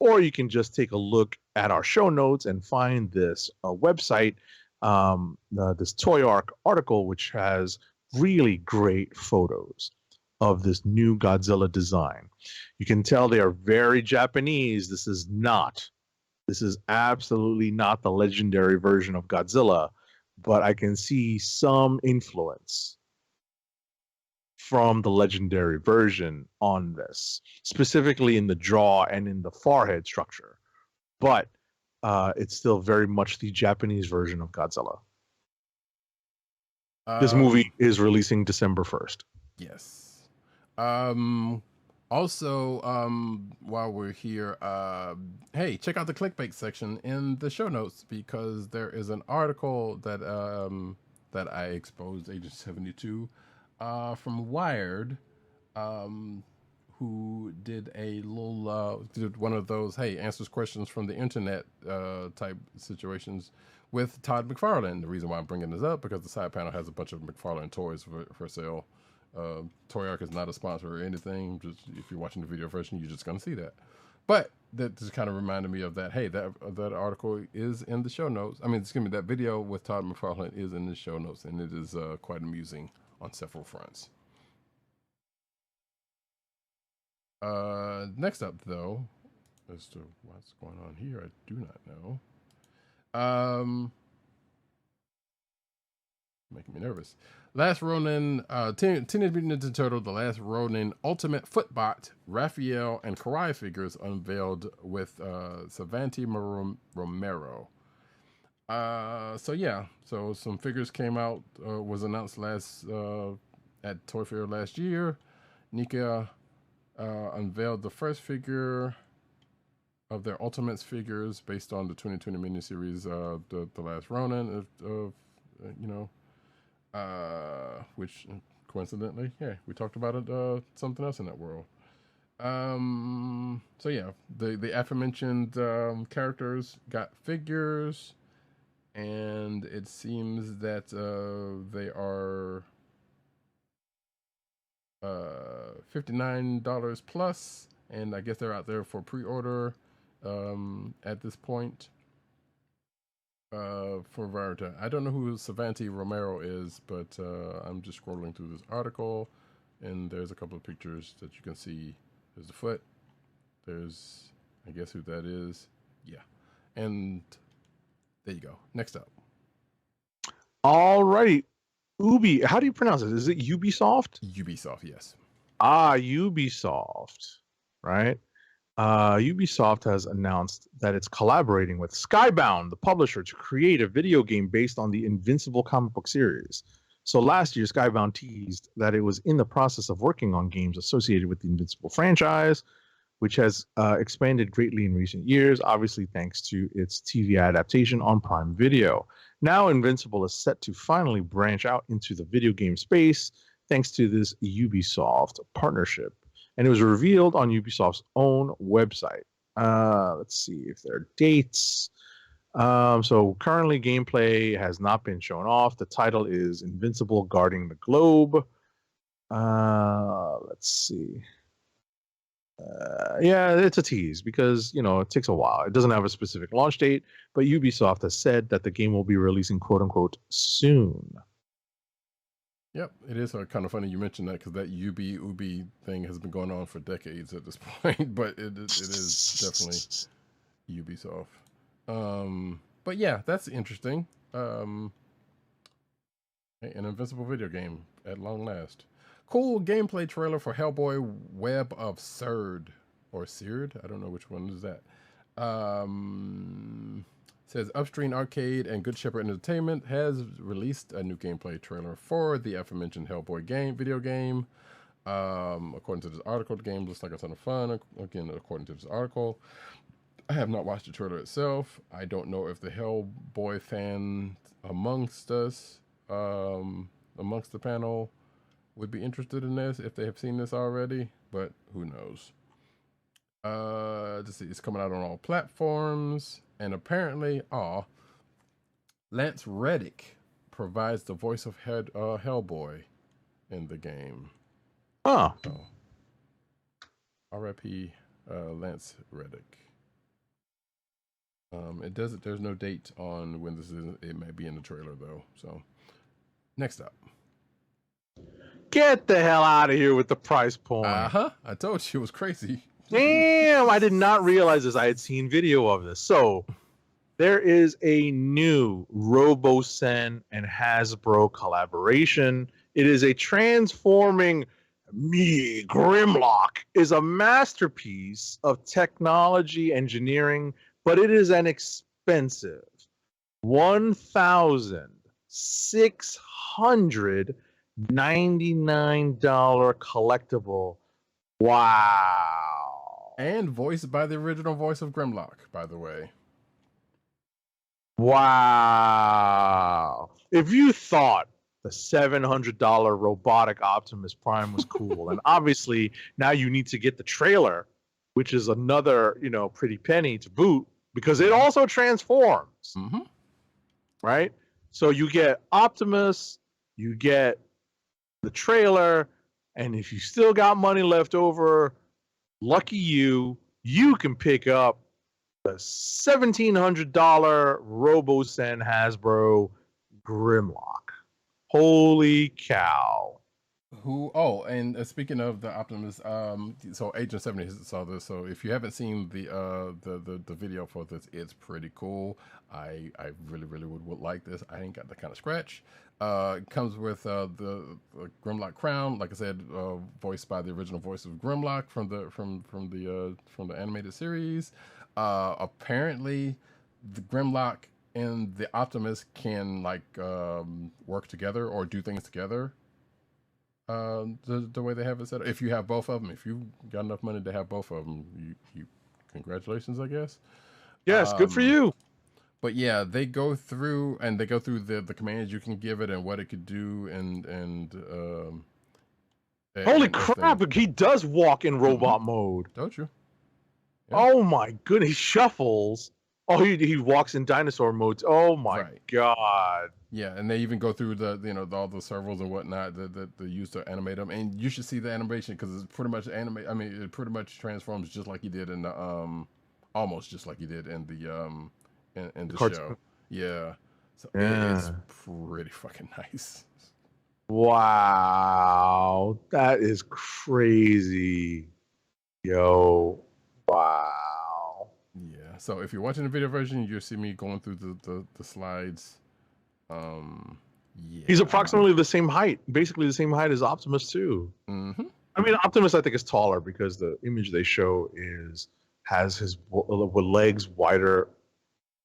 or you can just take a look at our show notes and find this website this Toy Arc article, which has really great photos of this new Godzilla design. You can tell they are very Japanese. This is absolutely not the legendary version of Godzilla, but I can see some influence from the legendary version on this, specifically in the jaw and in the forehead structure. But it's still very much the Japanese version of Godzilla. This movie is releasing December 1st. Yes. Also, while we're here, hey, check out the clickbait section in the show notes, because there is an article that that I exposed, Agent 72, from Wired, who did a little did one of those, hey, answers questions from the internet type situations with Todd McFarlane. The reason why I'm bringing this up, because the side panel has a bunch of McFarlane toys for sale. Toy Arc is not a sponsor or anything. Just if you're watching the video version, you're just gonna see that. But that just kind of reminded me of that. Hey, that article is in the show notes. I mean, excuse me, that video with Todd McFarlane is in the show notes, and it is quite amusing on several fronts. Next up, though, as to what's going on here, I do not know. Making me nervous. Last Ronin, Teenage Mutant Ninja Turtles, The Last Ronin Ultimate Footbot, Raphael, and Karai figures unveiled with Savanti Romero. So yeah, so some figures came out, was announced at Toy Fair last year. Nika unveiled the first figure of their Ultimates figures based on the 2020 miniseries, The Last Ronin, which coincidentally, yeah, we talked about it, something else in that world. So yeah, the aforementioned characters got figures, and it seems that they are $59 plus, and I guess they're out there for pre-order at this point. For Varita, I don't know who Savanti Romero is, but I'm just scrolling through this article, and there's a couple of pictures that you can see. There's the foot. There's, I guess, who that is. Yeah, and there you go. Next up. All right, Ubi. How do you pronounce it? Is it Ubisoft? Ubisoft, yes. Ubisoft, right? Ubisoft has announced that it's collaborating with Skybound, the publisher, to create a video game based on the Invincible comic book series. So last year, Skybound teased that it was in the process of working on games associated with the Invincible franchise, which has expanded greatly in recent years, obviously thanks to its TV adaptation on Prime Video. Now Invincible is set to finally branch out into the video game space thanks to this Ubisoft partnership. And it was revealed on Ubisoft's own website. Let's see if there are dates. So currently gameplay has not been shown off. The title is Invincible Guarding the Globe. Let's see. Yeah, it's a tease because, it takes a while. It doesn't have a specific launch date, but Ubisoft has said that the game will be releasing quote unquote soon. Yep, it is kind of funny you mentioned that, because that Ubi thing has been going on for decades at this point, but it is definitely Ubisoft. But yeah, that's interesting. An Invincible video game at long last. Cool gameplay trailer for Hellboy Web of Serd, or Seared. I don't know which one is that. Says Upstream Arcade and Good Shepherd Entertainment has released a new gameplay trailer for the aforementioned Hellboy video game. According to this article, the game looks like a ton of fun. Again, according to this article, I have not watched the trailer itself. I don't know if the Hellboy fan amongst us, amongst the panel, would be interested in this if they have seen this already, but who knows. Let's see, it's coming out on all platforms, and apparently, Lance Reddick provides the voice of Hellboy in the game. Oh. R.I.P. Lance Reddick. It doesn't. There's no date on when this is. It may be in the trailer though. So next up. Get the hell out of here with the price point. I told you it was crazy. Damn, I did not realize this. I had seen video of this. So there is a new RoboSen and Hasbro collaboration. It is a transforming me. Grimlock is a masterpiece of technology engineering, but it is an expensive $1,699 collectible. Wow. And voiced by the original voice of Grimlock, by the way. Wow. If you thought the $700 robotic Optimus Prime was cool, and obviously now you need to get the trailer, which is another, pretty penny to boot, because it also transforms. Mm-hmm. Right? So you get Optimus, you get the trailer, and if you still got money left over, lucky you can pick up the $1,700 RoboSen Hasbro Grimlock. Holy cow. And speaking of the Optimus, so Agent 70 saw this. So if you haven't seen the video for this, it's pretty cool. I really would like this. I ain't got that kind of scratch. It comes with the Grimlock crown, like I said, voiced by the original voice of Grimlock from the animated series. Apparently, the Grimlock and the Optimus can work together or do things together. The way they have it set up. If you have both of them, if you got enough money to have both of them, you congratulations, I guess. Yes, good for you. But yeah, they go through the commands you can give it and what it could do and holy crap, he does walk in robot mode. Don't you? Yeah. Oh my goodness, he shuffles. Oh, he walks in dinosaur mode. Oh my god. Yeah, and they even go through all the servos and whatnot that they use to animate them, and you should see the animation because it's pretty much it pretty much transforms just like he did in the almost just like he did in the in the show. Yeah, so it's pretty fucking nice. Wow, that is crazy, yo! Wow. Yeah. So if you're watching the video version, you'll see me going through the slides. Yeah. He's approximately the same height, basically the same height as Optimus too. Mm-hmm. I mean, Optimus I think is taller because the image they show has his legs wider,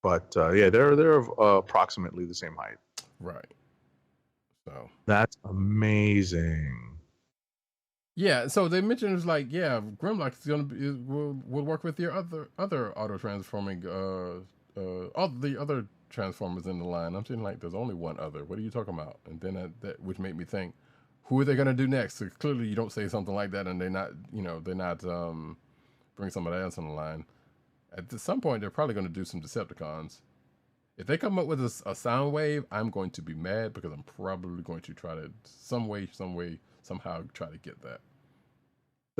but yeah, they're approximately the same height. Right. So that's amazing. Yeah, so they mentioned it's like, yeah, Grimlock is will work with your other auto transforming all the other transformers in the line. I'm saying like there's only one other. What are you talking about? And then that which made me think, who are they gonna do next? So clearly you don't say something like that, and they're not bring somebody else on the line. At some point they're probably gonna do some Decepticons. If they come up with a sound wave, I'm going to be mad because I'm probably going to try to somehow try to get that.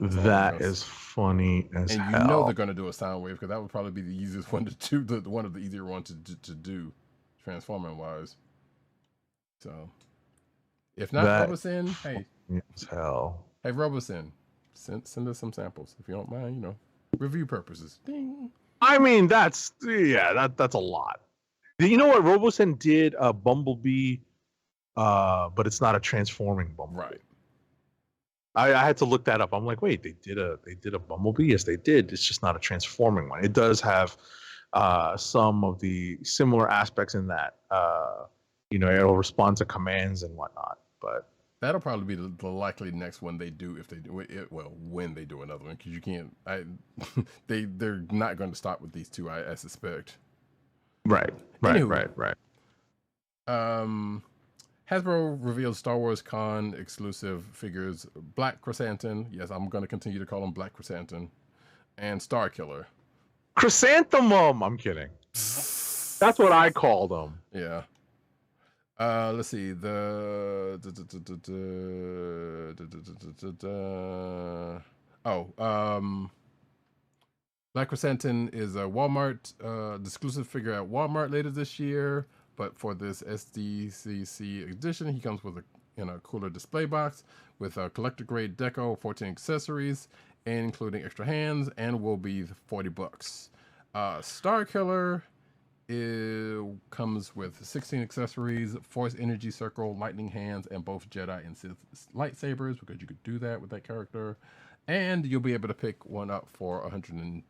That is funny as hell. And you know they're going to do a sound wave because that would probably be the easiest one to do, one of the easier ones to do, transforming wise. So, if not Robosen, hey, as hell. Hey Robosen, send us some samples if you don't mind. Review purposes. Ding. I mean, that's a lot. You know what? Robosen did a Bumblebee, but it's not a transforming Bumblebee. Right. I had to look that up. I'm like, wait, they did a Bumblebee? Yes, they did. It's just not a transforming one. It does have some of the similar aspects in that. It'll respond to commands and whatnot. But that'll probably be the likely next one they do if they do it. Well, when they do another one, because you can't. They're not going to stop with these two. I suspect. Right. Hasbro revealed Star Wars Con exclusive figures Black Chrysanthemum. Yes, I'm going to continue to call him Black Chrysanthemum. And Star Killer. Chrysanthemum! I'm kidding. That's what I called them. Yeah. Let's see. Black Chrysanthemum is a Walmart exclusive figure at Walmart later this year. But for this SDCC edition, he comes with in a cooler display box with a collector grade deco, 14 accessories, and including extra hands, and will be $40. Star Killer comes with 16 accessories, Force Energy Circle, Lightning Hands, and both Jedi and Sith lightsabers, because you could do that with that character. And you'll be able to pick one up for $111.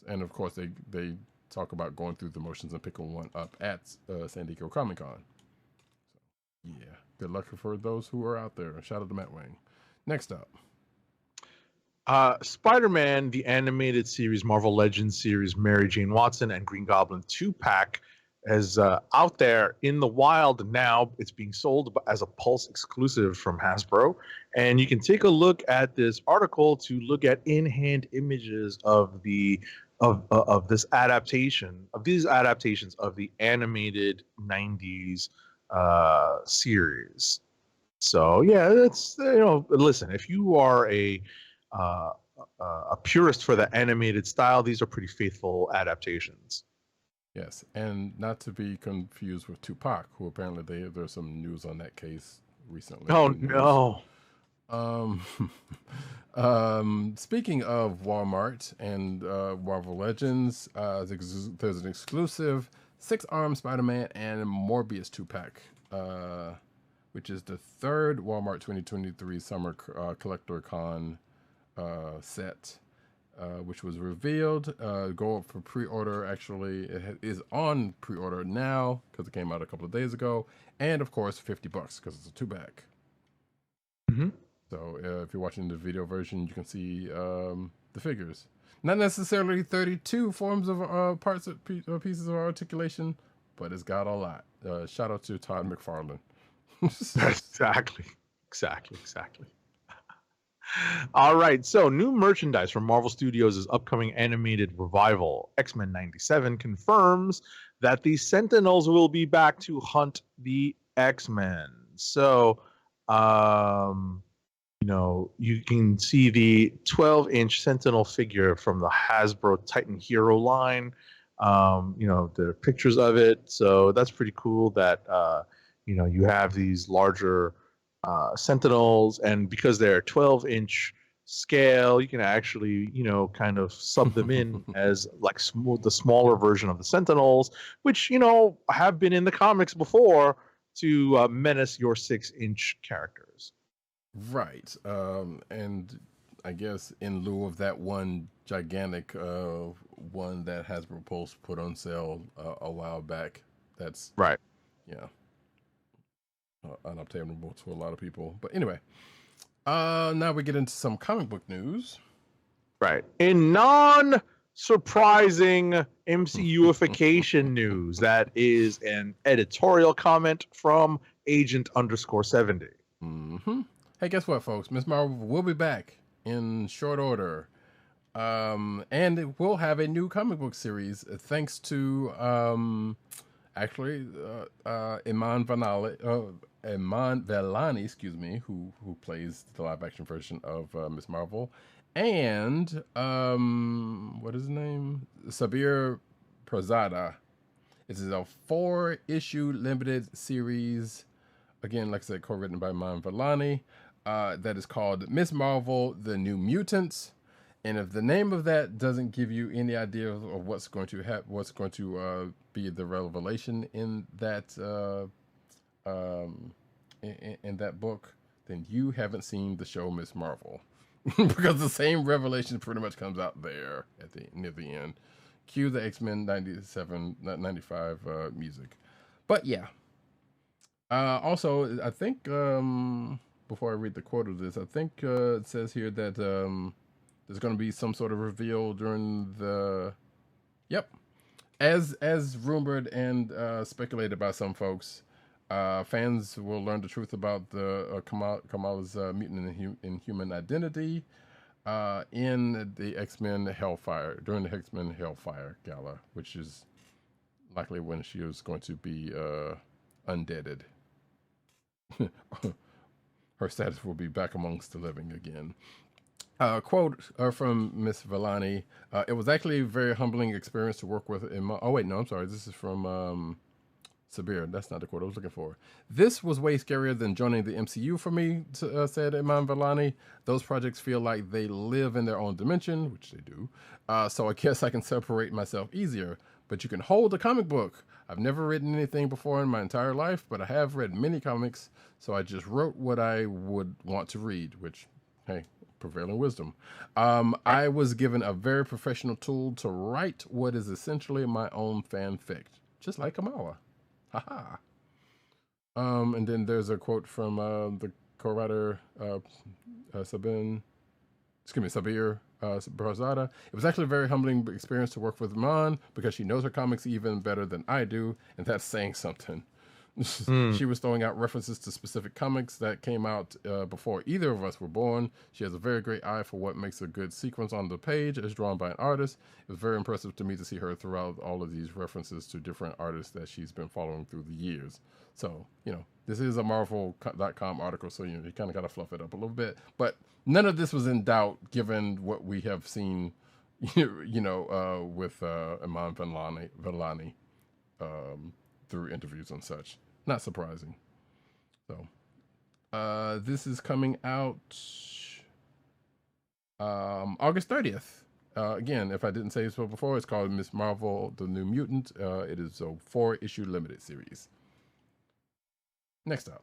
And of course, they talk about going through the motions and picking one up at San Diego Comic Con. So, yeah, good luck for those who are out there. Shout out to Matt Wang. Next up. Spider-Man, the animated series, Marvel Legends series, Mary Jane Watson and Green Goblin 2-pack is out there in the wild now. It's being sold as a Pulse exclusive from Hasbro. And you can take a look at this article to look at in-hand images of this adaptation, of these adaptations of the animated 90s series. So yeah, it's, listen, if you are a purist for the animated style, these are pretty faithful adaptations. Yes, and not to be confused with Tupac, who apparently there's some news on that case recently. Oh no. Speaking of Walmart and Marvel Legends, there's an exclusive 6-arm Spider-Man and Morbius 2-pack, which is the third Walmart 2023 Summer Collector Con set, which was revealed. Go up for pre-order. Actually, it is on pre-order now because it came out a couple of days ago, and of course $50 because it's a 2-pack. Mm-hmm. So if you're watching the video version, you can see the figures. Not necessarily 32 forms of parts of pieces of articulation, but it's got a lot. Shout out to Todd McFarlane. Exactly. All right, so new merchandise from Marvel Studios' upcoming animated revival, X-Men 97, confirms that the Sentinels will be back to hunt the X-Men. So, you can see the 12-inch Sentinel figure from the Hasbro Titan Hero line. There are pictures of it, so that's pretty cool that you have these larger Sentinels, and because they're 12-inch scale, you can actually kind of sub them in as like the smaller version of the Sentinels, which have been in the comics before to menace your 6-inch characters. Right. And I guess in lieu of that one gigantic one that Hasbro Pulse put on sale a while back, that's right. Yeah. Unobtainable to a lot of people. But anyway, now we get into some comic book news. Right. In non-surprising MCUification news, that is an editorial comment from Agent_70. Mm-hmm. Hey, guess what, folks? Ms. Marvel will be back in short order. And it will have a new comic book series thanks to Iman Vellani, who plays the live action version of Ms. Marvel, and what is his name? Sabir Prasada. This is a 4-issue limited series. Again, like I said, co-written by Iman Vellani. That is called Ms. Marvel: The New Mutants. And if the name of that doesn't give you any idea of what's going to be the revelation in that in that book, then you haven't seen the show Ms. Marvel, because the same revelation pretty much comes out there near the end. Cue the X-Men 95 music. But yeah. Also, I think before I read the quote of this, I think it says here that there's going to be some sort of reveal during the... Yep. As rumored and speculated by some folks, fans will learn the truth about the Kamala's mutant and inhuman identity in the X-Men Hellfire, during the X-Men Hellfire Gala, which is likely when she was going to be undeaded. her status will be back amongst the living again. Quote from Miss Villani. It was actually a very humbling experience to work with. Oh wait, no, I'm sorry. This is from Sabir. That's not the quote I was looking for. This was way scarier than joining the MCU for me, said Iman Villani. Those projects feel like they live in their own dimension, which they do. So I guess I can separate myself easier. But you can hold a comic book. I've never written anything before in my entire life, but I have read many comics. So I just wrote what I would want to read, which, hey, prevailing wisdom. I was given a very professional tool to write what is essentially my own fanfic, just like Kamala. Haha. And then there's a quote from the co-writer Sabir Barzada. It was actually a very humbling experience to work with Iman because she knows her comics even better than I do, and that's saying something. She was throwing out references to specific comics that came out before either of us were born. She has a very great eye for what makes a good sequence on the page as drawn by an artist. It was very impressive to me to see her throughout all of these references to different artists that she's been following through the years. So, this is a Marvel.com article, so you kind of got to fluff it up a little bit. But none of this was in doubt given what we have seen, with Iman Vellani through interviews and such. Not surprising. So, this is coming out August 30th. Again, if I didn't say so before, it's called Miss Marvel, The New Mutant. It is a 4-issue limited series. Next up.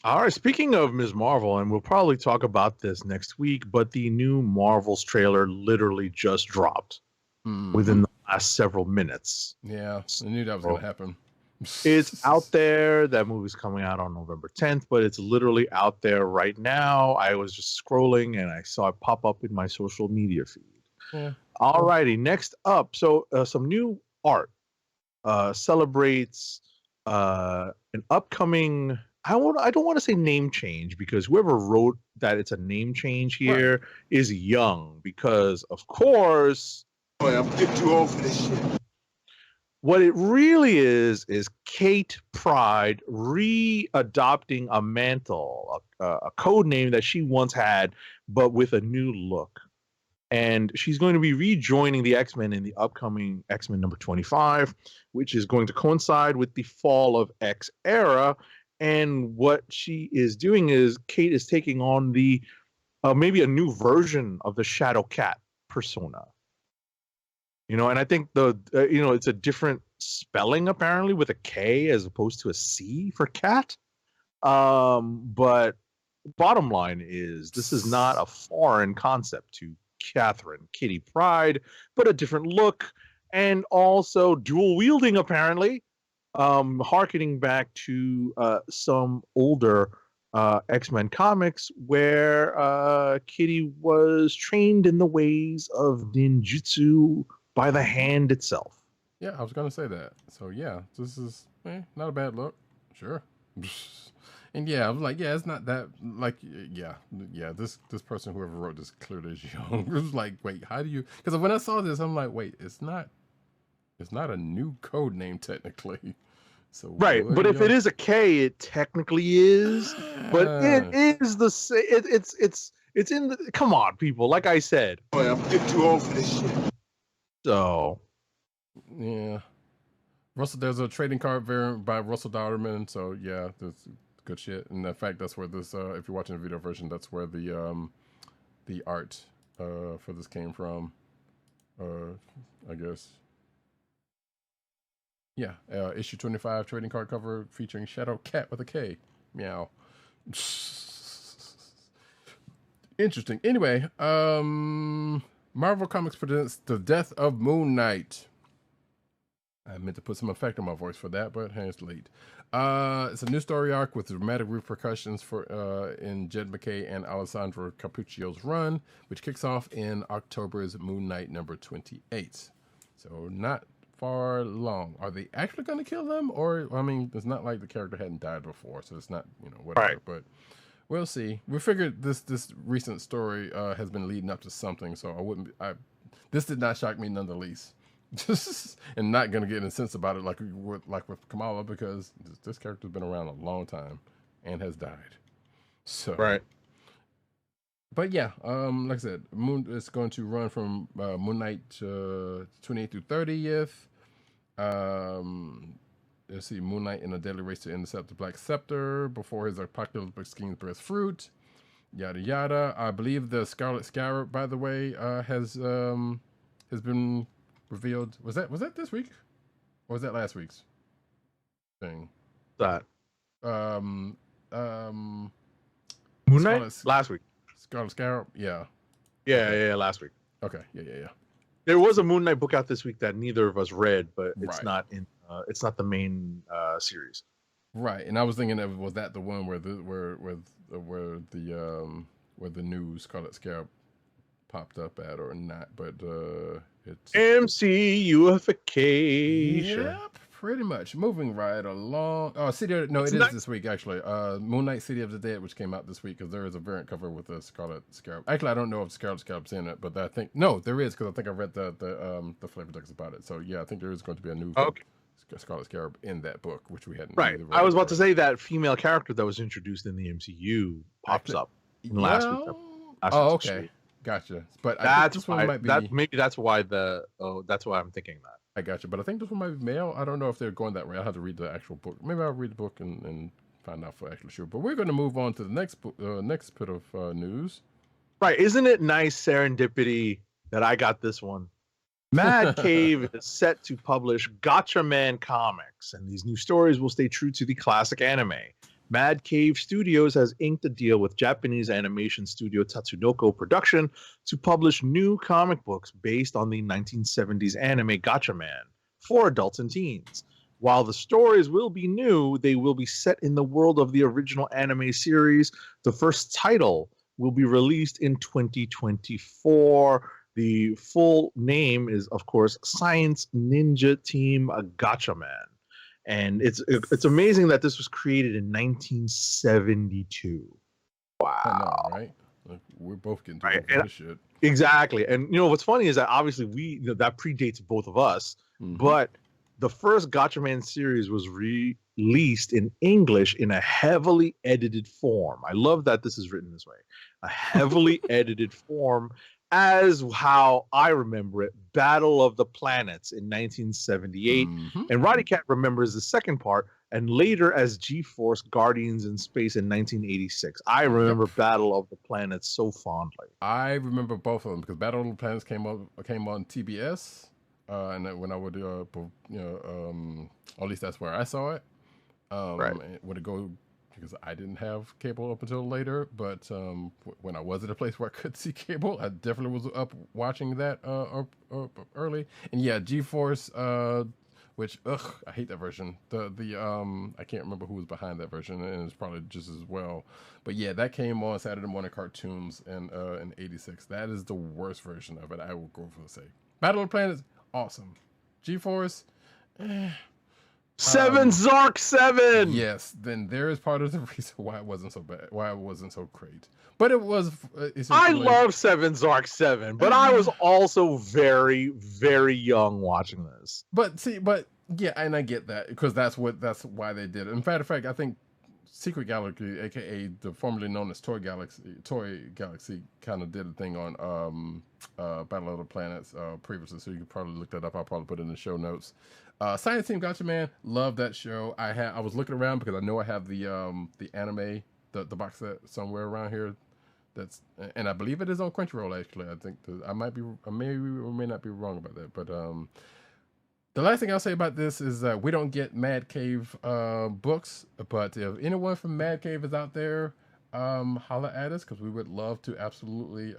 All right, speaking of Ms. Marvel, and we'll probably talk about this next week, but the new Marvel's trailer literally just dropped within the last several minutes. Yeah, I knew that was going to happen. It's out there. That movie's coming out on November 10th, but it's literally out there right now. I was just scrolling and I saw it pop up in my social media feed. Yeah. All righty, next up. So some new art celebrates an upcoming... I don't want to say name change because whoever wrote that it's a name change here is young because, of course... Boy, I'm getting too old for this shit. What it really is Kate Pryde re-adopting a mantle, a code name that she once had, but with a new look. And she's going to be rejoining the X-Men in the upcoming X-Men number 25, which is going to coincide with the fall of X-Era. And what she is doing is Kate is taking on the maybe a new version of the Shadow Cat persona. And I think it's a different spelling apparently with a K as opposed to a C for cat. But bottom line is this is not a foreign concept to Catherine Kitty Pryde, but a different look and also dual wielding apparently, harkening back to some older X-Men comics where Kitty was trained in the ways of ninjutsu by the hand itself. Yeah, I was going to say that. So, yeah, this is not a bad look. Sure. And yeah, I was like, yeah, it's not that, like, yeah, this person, whoever wrote this, clearly is young. It was like, wait, how do you, because when I saw this, I'm like, wait, it's not a new code name technically. So right, but if it is a K, it technically is, but it is the same, it's in the, come on, people, like I said. Boy, I'm getting too old for this shit. So, yeah, there's a trading card variant by Russell Dodderman. So yeah, that's good shit. And in fact, that's where this, if you're watching the video version, that's where the art for this came from. I guess. Yeah, issue 25 trading card cover featuring Shadow Cat with a K. Meow. Interesting. Anyway, Marvel Comics presents The Death of Moon Knight. I meant to put some effect on my voice for that, but hey, it's late. It's a new story arc with dramatic repercussions for in Jed MacKay and Alessandro Capuccio's run, which kicks off in October's Moon Knight number 28. So not far long. Are they actually going to kill them? Or, I mean, it's not like the character hadn't died before, so it's not, whatever. Right. But we'll see. We figured this recent story has been leading up to something, so this did not shock me none the least. And not going to get incensed about it like with Kamala, because this character's been around a long time and has died. So, Right. but yeah, like I said, Moon is going to run from Moon Knight 28th through 30th. Let's see, Moon Knight in a deadly race to intercept the Black Scepter before his apocalyptic schemes bears fruit. Yada yada. I believe the Scarlet Scarab, by the way, has been revealed. Was that this week, or was that last week's thing? That Um, Moon Knight Scarlet last week. Scarlet Scarab. Yeah. Yeah, Okay. yeah, last week. Okay. Yeah. There was a Moon Knight book out this week that neither of us read, but it's Right. not in. It's not the main series. Right, and I was thinking was that the one where the new Scarlet Scarab popped up at or not? But it's MCUification. yep, pretty much moving right along. Oh, it is this week actually. Moon Knight City of the Dead, which came out this week, because there is a variant cover with the Scarlet Scarab. Actually, I don't know if Scarlet Scarab's in it, but I think no, there is, because I think I read the flavor text about it. So yeah, I think there is going to be a new Scarlet Scarab in that book, which we hadn't. Right. I was about to say that female character that was introduced in the MCU pops up in last week. Okay, gotcha. But I think this one might be. That's why I'm thinking that. I gotcha. But I think this one might be male. I don't know if they're going that way. I'll have to read the actual book. Maybe I'll read the book and find out for actually sure. But we're going to move on to the next bit of news. Right. Isn't it nice serendipity that I got this one? Mad Cave is set to publish Gotcha Man comics, and these new stories will stay true to the classic anime. Mad Cave Studios has inked a deal with Japanese animation studio Tatsunoko Production to publish new comic books based on the 1970s anime Gotcha Man for adults and teens. While the stories will be new, they will be set in the world of the original anime series. The first title will be released in 2024. The full name is, of course, Science Ninja Team Gotcha Man. And it's amazing that this was created in 1972. Wow. I know, right? Like, we're both getting right. This shit. Exactly. And what's funny is that obviously that predates both of us, but the first Gotcha Man series was released in English in a heavily edited form. I love that this is written this way. A heavily edited form, as how I remember it, Battle of the Planets in 1978. And Roddykat remembers the second part, and later as G-Force Guardians in Space in 1986. I remember Battle of the Planets so fondly. I remember both of them, because Battle of the Planets came on TBS, and when I would or at least that's where I saw it. Right. Would it go, because I didn't have cable up until later, but when I was at a place where I could see cable, I definitely was up watching that up early. And yeah, G-Force, which I hate that version. I can't remember who was behind that version, and it's probably just as well. But yeah, that came on Saturday morning cartoons in '86. That is the worst version of it. I will go for the sake. Battle of the Planets, awesome. G-Force, Zark 7. Yes, then there is part of the reason why it wasn't so bad, why it wasn't so great. But it was. I love Zark 7, but I was also very, very young watching this. But yeah, and I get that, because that's why they did it. In fact, I think Secret Galaxy, aka the formerly known as Toy Galaxy, kind of did a thing on Battle of the Planets previously, so you can probably look that up. I'll probably put it in the show notes. Science Team Gotcha Man, love that show. I was looking around because I know I have the anime, the box set somewhere around here. And I believe it is on Crunchyroll, actually. I think I may or may not be wrong about that, but the last thing I'll say about this is that we don't get Mad Cave books, but if anyone from Mad Cave is out there, holla at us, because we would love to absolutely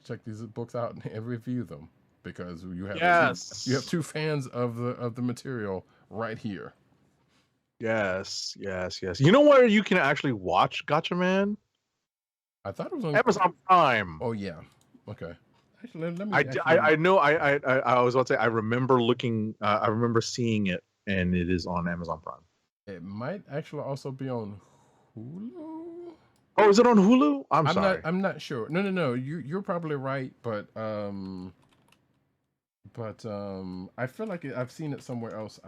check these books out and review them, because you have two fans of the material right here. Yes. You know where you can actually watch Gotcha Man? I thought it was on Amazon Prime. Oh yeah, okay. Actually, let me. I know. I was about to say. I remember looking. I remember seeing it, and it is on Amazon Prime. It might actually also be on Hulu. Oh, is it on Hulu? I'm sorry. I'm not sure. No. You're probably right, but I feel like I've seen it somewhere else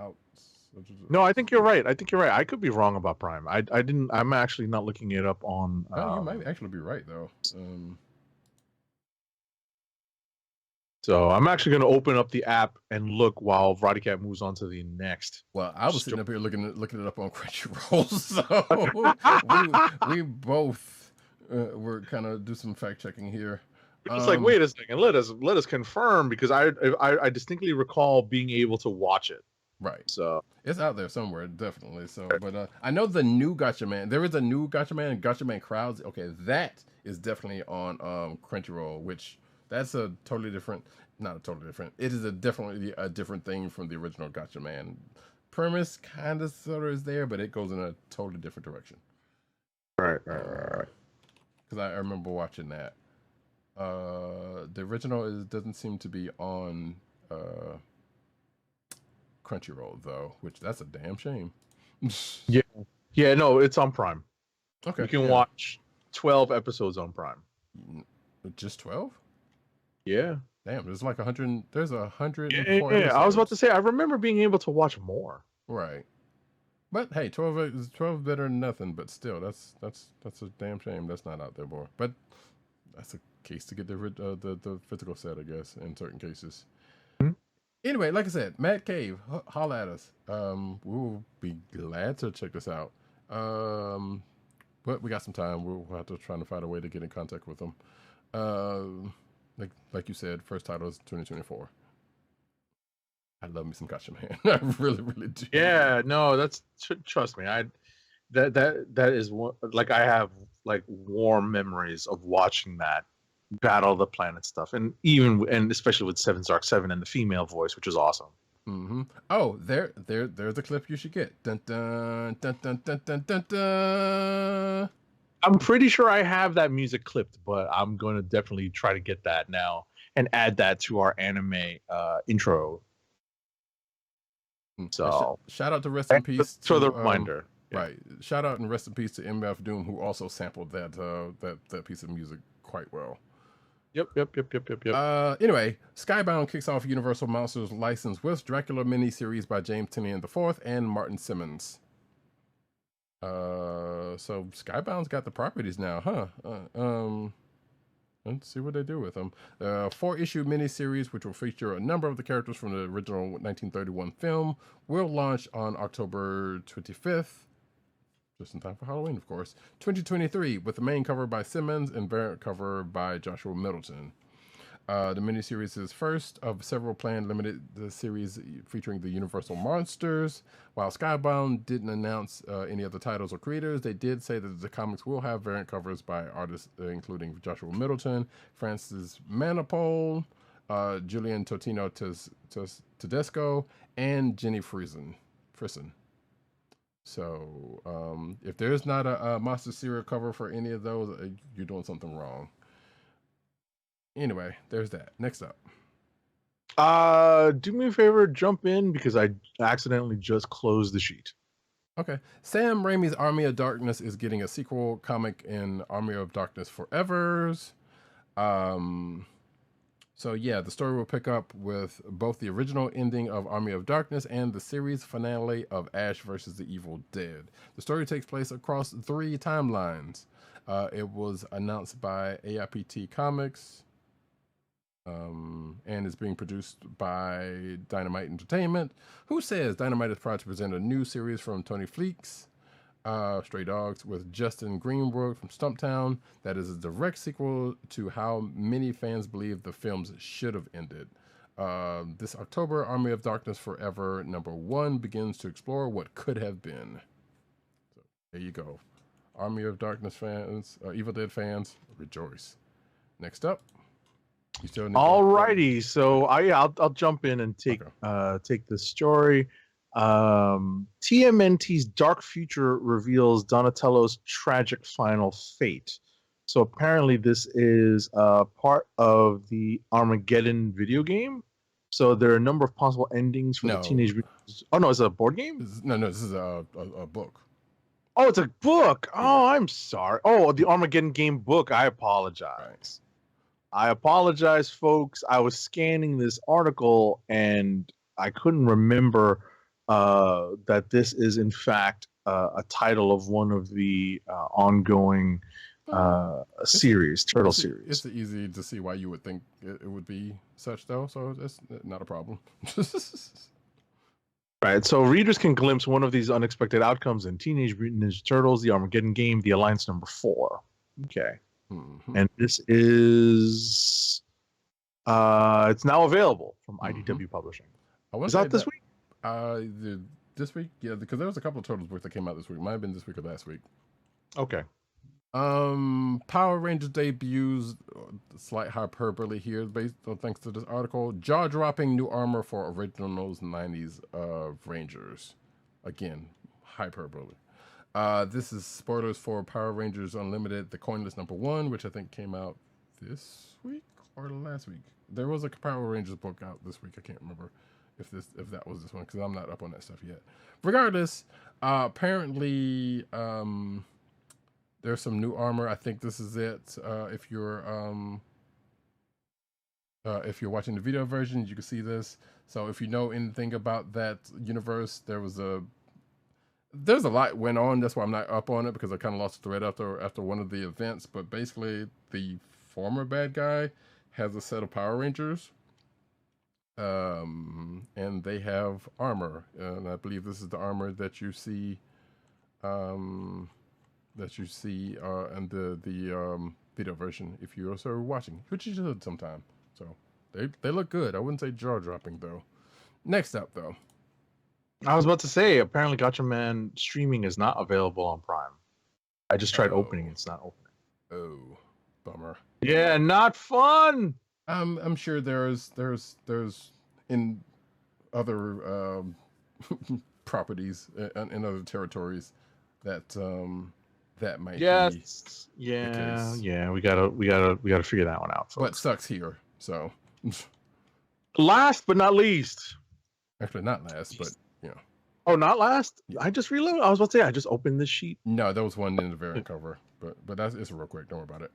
No, I think you're right. I could be wrong about Prime. I didn't. I'm actually not looking it up on. No, you might actually be right though. So I'm actually going to open up the app and look while Roddykat moves on to the next. Well, I was sitting up here looking it up on Crunchyroll, so we both were kind of do some fact checking here. It's like, wait a second, let us confirm, because I distinctly recall being able to watch it. Right. So it's out there somewhere, definitely. So, but I know the new Gotcha Man. There is a new Gotcha Man Crowds. Okay, that is definitely on Crunchyroll, which that's a totally different. Not a totally different. It is definitely a different thing from the original Gotcha Man. Premise kind of sort of is there, but it goes in a totally different direction. Right. Because I remember watching that. The original doesn't seem to be on Crunchyroll though, which that's a damn shame. Yeah, no, it's on Prime. Okay, you can watch 12 episodes on Prime. Just 12? Yeah. Damn, there's like 100. There's 104. Yeah, I was about to say, I remember being able to watch more. Right. But hey, 12 is better than nothing. But still, that's a damn shame that's not out there more. But that's a case to get the physical set, I guess, in certain cases. Mm-hmm. Anyway, like I said, Matt Cave, holla at us. We will be glad to check this out. But we got some time. We'll have to try to find a way to get in contact with them. Like you said, first title is 2024. I love me some Gotcha Man. I really, really do. Yeah, no, that's trust me. That is one, like, I have like warm memories of watching that Battle of the Planet stuff, and especially with Seven Dark Seven and the female voice, which is awesome. Mm-hmm. Oh, there's a clip you should get. Dun dun dun dun dun dun dun dun. I'm pretty sure I have that music clipped, but I'm going to definitely try to get that now and add that to our anime intro. So shout out to Rest in Peace for the reminder. Right. Shout out and rest in peace to MF Doom, who also sampled that piece of music quite well. Yep. Anyway, Skybound kicks off Universal Monsters license with Dracula miniseries by James Tynion IV and Martin Simmons. So Skybound's got the properties now, huh? Let's see what they do with them. 4-issue miniseries, which will feature a number of the characters from the original 1931 film, will launch on October 25th. Just in time for Halloween, of course. 2023, with the main cover by Simmons and variant cover by Joshua Middleton. The miniseries is first of several planned limited series featuring the Universal Monsters. While Skybound didn't announce any other titles or creators, they did say that the comics will have variant covers by artists including Joshua Middleton, Francis Manapul, Julian Totino Tedesco, and Jenny Frison. So if there's not a Monster serial cover for any of those, you're doing something wrong. Anyway, there's that. Next up. Do me a favor, jump in, because I accidentally just closed the sheet. Okay. Sam Raimi's Army of Darkness is getting a sequel comic in Army of Darkness Forevers. So yeah, the story will pick up with both the original ending of Army of Darkness and the series finale of Ash versus the Evil Dead. The story takes place across 3 timelines. It was announced by AIPT Comics. And is being produced by Dynamite Entertainment, who says Dynamite is proud to present a new series from Tony Kliqs, Stray Dogs, with Justin Greenwood from Stumptown that is a direct sequel to how many fans believe the films should have ended. This October, Army of Darkness Forever #1 begins to explore what could have been. So there you go. Army of Darkness fans, Evil Dead fans, rejoice. Next up. Alrighty, so I'll jump in and take this story. TMNT's Dark Future reveals Donatello's tragic final fate. So apparently this is part of the Armageddon video game. So there are a number of possible endings for the Teenage Mutant. Oh no, is it a board game? No, this is a book. Oh, it's a book. Oh, I'm sorry. Oh, the Armageddon game book. I apologize. Right. I apologize, folks. I was scanning this article and I couldn't remember that this is in fact a title of one of the ongoing series, turtle series. It's easy to see why you would think it would be such, though. So it's not a problem. Right, so readers can glimpse one of these unexpected outcomes in Teenage Mutant Ninja Turtles: The Armageddon Game, The Alliance number 4. Okay, and this is it's now available from IDW Publishing. Is that this week? This week, yeah, because there was a couple of Turtles books that came out this week. Might have been this week or last week. Okay. Power Rangers debuts, slight hyperbole here, based on thanks to this article. Jaw-dropping new armor for originals 90s Rangers. Again, hyperbole. This is spoilers for Power Rangers Unlimited, the Coinless number 1, which I think came out this week or last week. There was a Power Rangers book out this week. I can't remember if that was this one, because I'm not up on that stuff yet. Regardless, apparently there's some new armor. I think this is it. If you're watching the video version, you can see this. So if you know anything about that universe, there's a lot went on. That's why I'm not up on it, because I kind of lost the thread after one of the events. But basically, the former bad guy has a set of Power Rangers, and they have armor, and I believe this is the armor that you see. In the video version, if you're also watching, which you should sometime. So they look good. I wouldn't say jaw dropping though. Next up though, I was about to say, apparently Gotcha Man streaming is not available on Prime. I just tried opening, it's not opening. Oh, bummer. Yeah, not fun. I'm sure there's in other properties in other territories that might be. Yeah. We gotta figure that one out, folks. But sucks here. So last but not least. Actually, not last, but Oh, not last? I just reloaded. I was about to say I just opened this sheet. No, there was one in the variant cover, but it's real quick. Don't worry about it.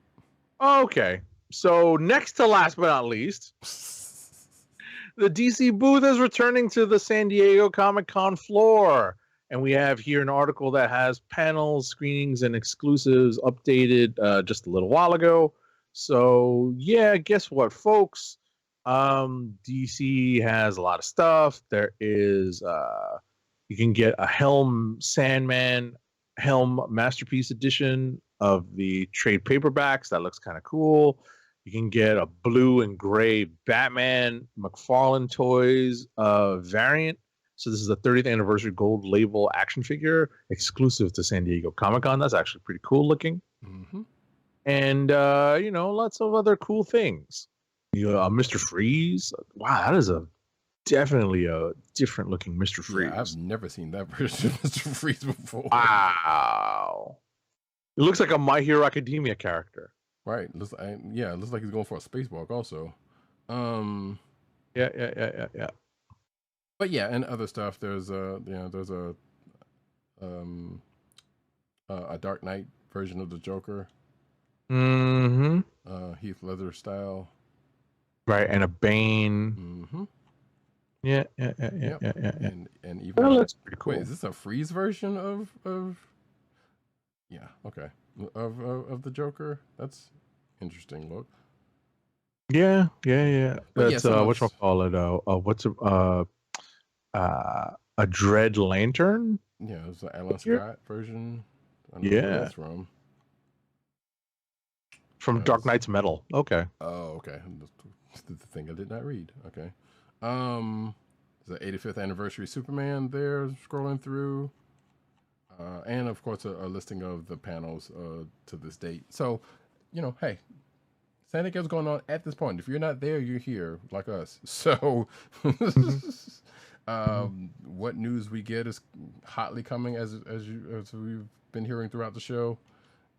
Okay. So next to last but not least, the DC booth is returning to the San Diego Comic-Con floor. And we have here an article that has panels, screenings, and exclusives updated just a little while ago. So, yeah, guess what, folks? DC has a lot of stuff. There is, you can get a Helm Sandman Helm Masterpiece Edition of the trade paperbacks. That looks kind of cool. You can get a blue and gray Batman McFarlane Toys variant. So this is the 30th anniversary gold label action figure exclusive to San Diego Comic-Con. That's actually pretty cool looking. And, lots of other cool things. Mr. Freeze. Wow, that is definitely a different looking Mr. Freeze. Yeah, I've never seen that version of Mr. Freeze before. Wow. It looks like a My Hero Academia character. Right. It looks like he's going for a spacewalk also. Yeah. But yeah, and other stuff. There's a Dark Knight version of the Joker. Heath Ledger style. Right, and a Bane. Yeah. And even that's pretty cool. Wait, is this a Freeze version of? Yeah. Okay. Of the Joker. That's interesting. Look. Yeah. But That's whatchamacallit. What's a Dread Lantern? Yeah, it's an Alan Scott version. I know where that's from Dark Knight's Metal. Okay. Oh, okay. The thing I did not read. Okay. The 85th anniversary Superman there, scrolling through. And of course a listing of the panels to this date. So, hey, San Diego's going on at this point. If you're not there, you're here, like us. So what news we get is hotly coming as we've been hearing throughout the show.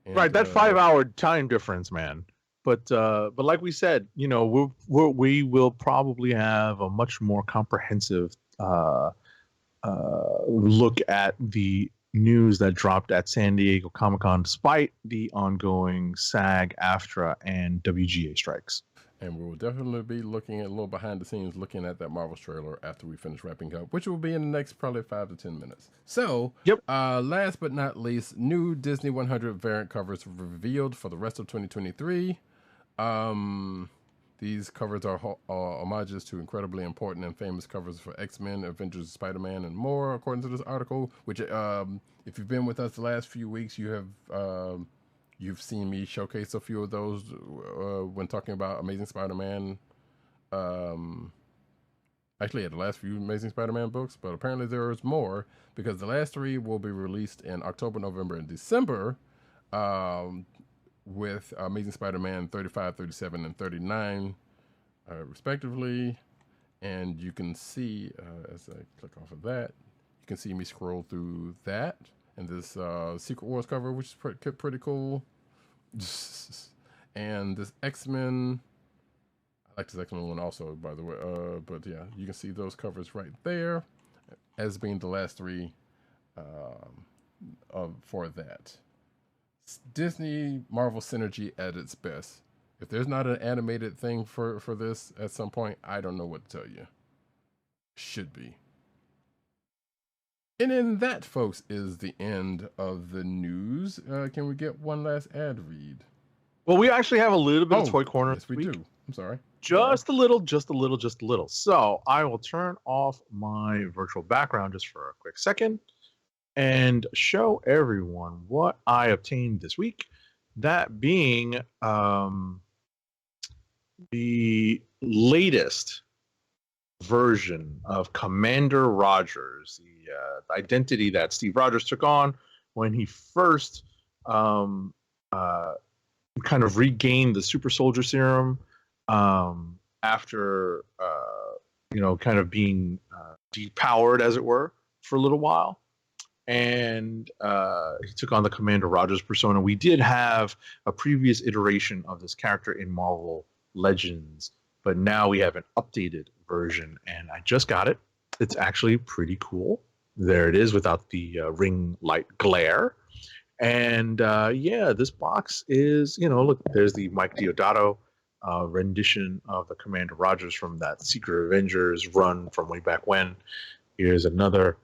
And, right, that 5-hour time difference, man. But like we said, we will probably have a much more comprehensive look at the news that dropped at San Diego Comic-Con, despite the ongoing SAG, AFTRA, and WGA strikes. And we will definitely be looking at a little behind the scenes, looking at that Marvel's trailer after we finish wrapping up, which will be in the next probably 5 to 10 minutes. So, Yep. Last but not least, new Disney 100 variant covers revealed for the rest of 2023. These covers are homages to incredibly important and famous covers for X-Men, Avengers, Spider-Man, and more, according to this article. Which, if you've been with us the last few weeks, you have you've seen me showcase a few of those when talking about Amazing Spider-Man. Actually, the last few Amazing Spider-Man books, but apparently there is more because the last 3 will be released in October, November, and December. With Amazing Spider-Man 35, 37, and 39, respectively. And you can see, as I click off of that, you can see me scroll through that. And this Secret Wars cover, which is pretty cool. And this X-Men, I like this X-Men one also, by the way. But yeah, you can see those covers right there as being the last 3 for that. Disney Marvel synergy at its best. If there's not an animated thing for this at some point, I don't know what to tell you. Should be. And then that, folks, is the end of the news. Can we get one last ad read? Well, we actually have a little bit of Toy Corner. Yes, we do. I'm sorry. Just a little. So I will turn off my virtual background just for a quick second and show everyone what I obtained this week. That being the latest version of Commander Rogers, the identity that Steve Rogers took on when he first kind of regained the super soldier serum after kind of being depowered, as it were, for a little while. And he took on the Commander Rogers persona. We did have a previous iteration of this character in Marvel Legends, but now we have an updated version, and I just got it. It's actually pretty cool. There it is without the ring light glare. And this box is, look, there's the Mike Deodato rendition of the Commander Rogers from that Secret Avengers run from way back when. Here's another.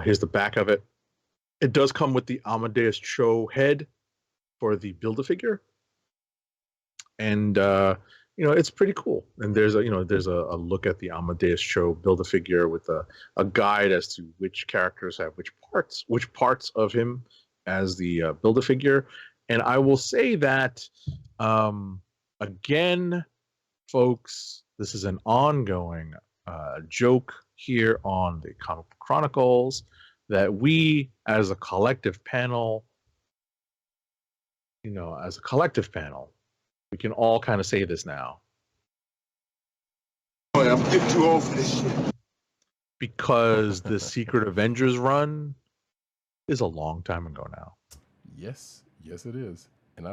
Here's the back of it. It does come with the Amadeus Cho head for the Build-A-Figure. And, it's pretty cool. And there's a look at the Amadeus Cho Build-A-Figure with a guide as to which characters have which parts of him as the Build-A-Figure. And I will say that, again, folks, this is an ongoing joke here on the Comic Book Chronicles, that we as a collective panel, we can all kind of say this now. Boy, I'm getting too old for this shit. Because the Secret Avengers run is a long time ago now. Yes it is. And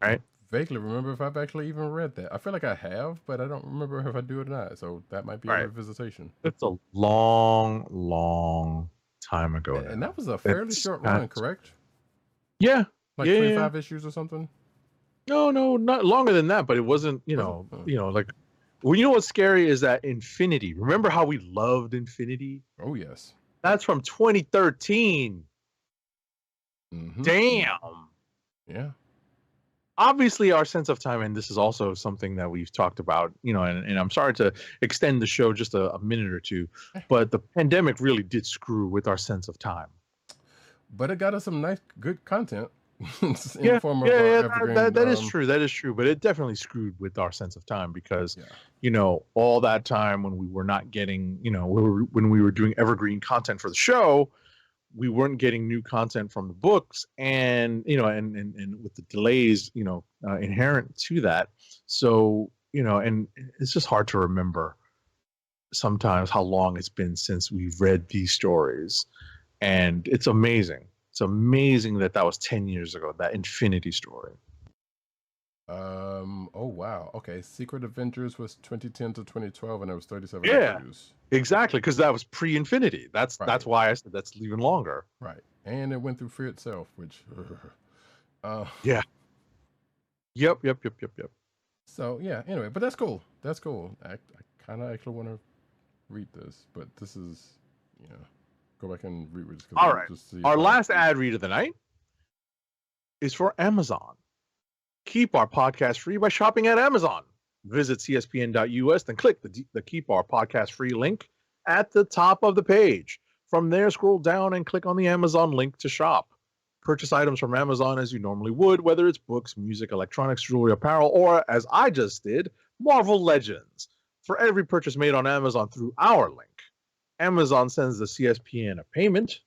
I vaguely remember if I've actually even read that. I feel like I have, but I don't remember if I do it or not. So that might be a revisitation. It's a long time ago. And that was a fairly short run, correct? Yeah. Like 25 issues or something? No, not longer than that, but it wasn't, like, well, you know what's scary is that Infinity. Remember how we loved Infinity? Oh, yes. That's from 2013. Mm-hmm. Damn. Yeah. Obviously, our sense of time, and this is also something that we've talked about, and I'm sorry to extend the show just a minute or two, but the pandemic really did screw with our sense of time. But it got us some nice, good content. That is true. That is true. But it definitely screwed with our sense of time because, all that time when we were not getting, when we were doing evergreen content for the show, we weren't getting new content from the books, and and with the delays, inherent to that. So, and it's just hard to remember sometimes how long it's been since we've read these stories, and it's amazing. It's amazing that was 10 years ago, that Infinity story. Oh wow. Okay. Secret Avengers was 2010 to 2012, and it was 37 issues. Exactly, because that was pre-Infinity. That's why I said that's even longer. Right. And it went through Fear itself, which yeah. Yep. So yeah, anyway, but that's cool. That's cool. I kind of actually want to read this, but this is, you know, go back and read it. All right. Just see Our last ad read of the night is for Amazon. Keep our podcast free by shopping at Amazon. Visit cspn.us, then click the Keep Our Podcast Free link at the top of the page. From there, scroll down and click on the Amazon link to shop. Purchase items from Amazon as you normally would, whether it's books, music, electronics, jewelry, apparel, or, as I just did, Marvel Legends. For every purchase made on Amazon through our link, Amazon sends the CSPN a payment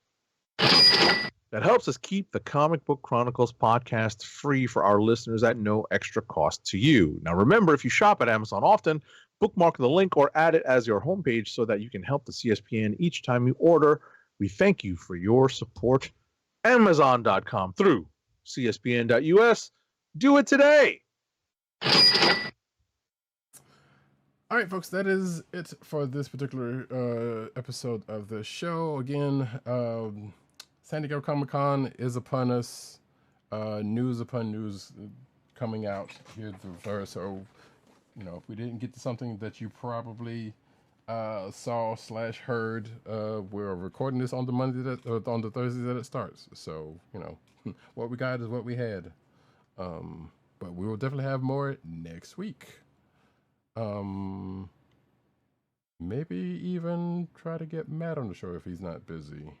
that helps us keep the Comic Book Chronicles podcast free for our listeners at no extra cost to you. Now, remember, if you shop at Amazon often, bookmark the link or add it as your homepage so that you can help the CSPN each time you order. We thank you for your support. Amazon.com through cspn.us. Do it today. All right, folks, that is it for this particular episode of the show. Again, San Diego Comic-Con is upon us. News upon news coming out here through. So, you know, if we didn't get to something that you probably saw/heard, we're recording this on the on the Thursday that it starts. So, you know, what we got is what we had. But we will definitely have more next week. Maybe even try to get Matt on the show if he's not busy.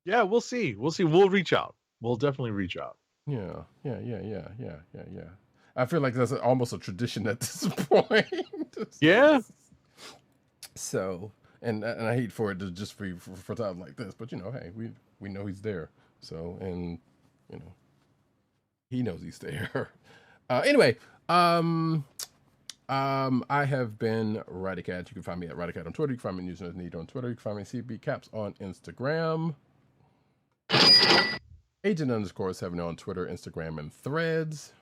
Yeah, we'll see. We'll reach out. We'll definitely reach out. Yeah. I feel like that's almost a tradition at this point. Yeah. So, and I hate for it to just be for times like this, but you know, hey, we know he's there. So, and you know, he knows he's there. Anyway, I have been Roddykat. You can find me at Roddykat on Twitter. You can find me at NewsNerd on Twitter. You can find me at CB Caps on Instagram. Agent_70 on Twitter, Instagram, and Threads.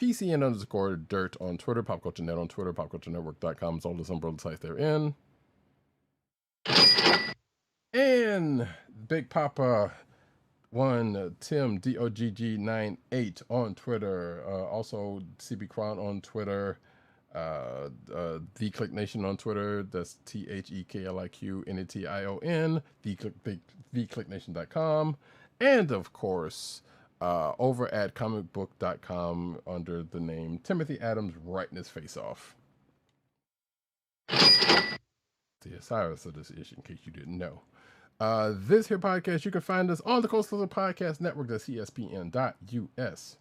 PCN_dirt on Twitter, PopCultureNet on Twitter, PopCultureNetwork.com is all the umbrella sites they're in. And Big Papa Tim DOGG98 on Twitter. Also CB Cron on Twitter. The Kliq Nation on Twitter. That's TheKliqNation. TheKliqNation.com. And of course, over at comicbook.com under the name Timothy Adams writing his face off. The Osiris of this issue, in case you didn't know. This here podcast, you can find us on the Coastal Podcast Network, that's CSPN.us.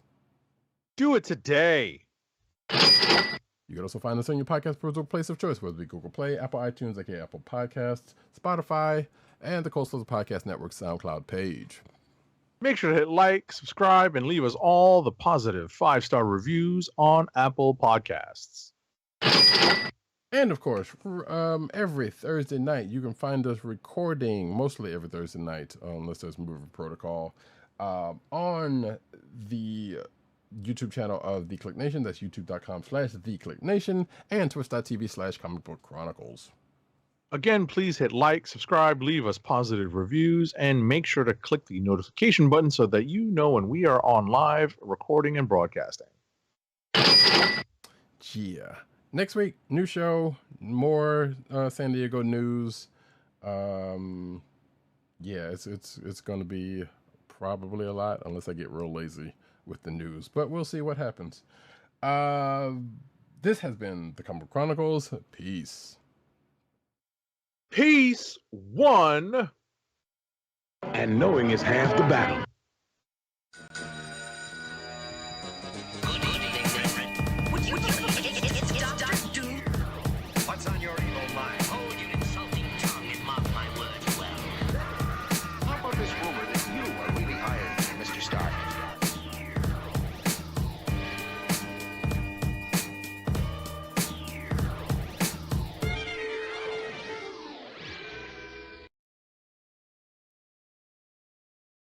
Do it today. You can also find us on your podcast place of choice, whether it be Google Play, Apple iTunes, aka Apple Podcasts, Spotify, and the Coastal Podcast Network SoundCloud page. Make sure to hit like, subscribe, and leave us all the positive 5-star reviews on Apple Podcasts. And of course, every Thursday night, you can find us recording, mostly every Thursday night, unless there's movie protocol, on the YouTube channel of The Kliq Nation. That's youtube.com/TheKliqNation and twitch.tv/Comic Book Chronicles. Again, please hit like, subscribe, leave us positive reviews, and make sure to click the notification button so that you know when we are on live recording and broadcasting. Yeah. Next week, new show, more San Diego news. Yeah, it's going to be probably a lot unless I get real lazy with the news, but we'll see what happens. This has been the Comic Book Chronicles. Peace. Peace, one. And knowing is half the battle.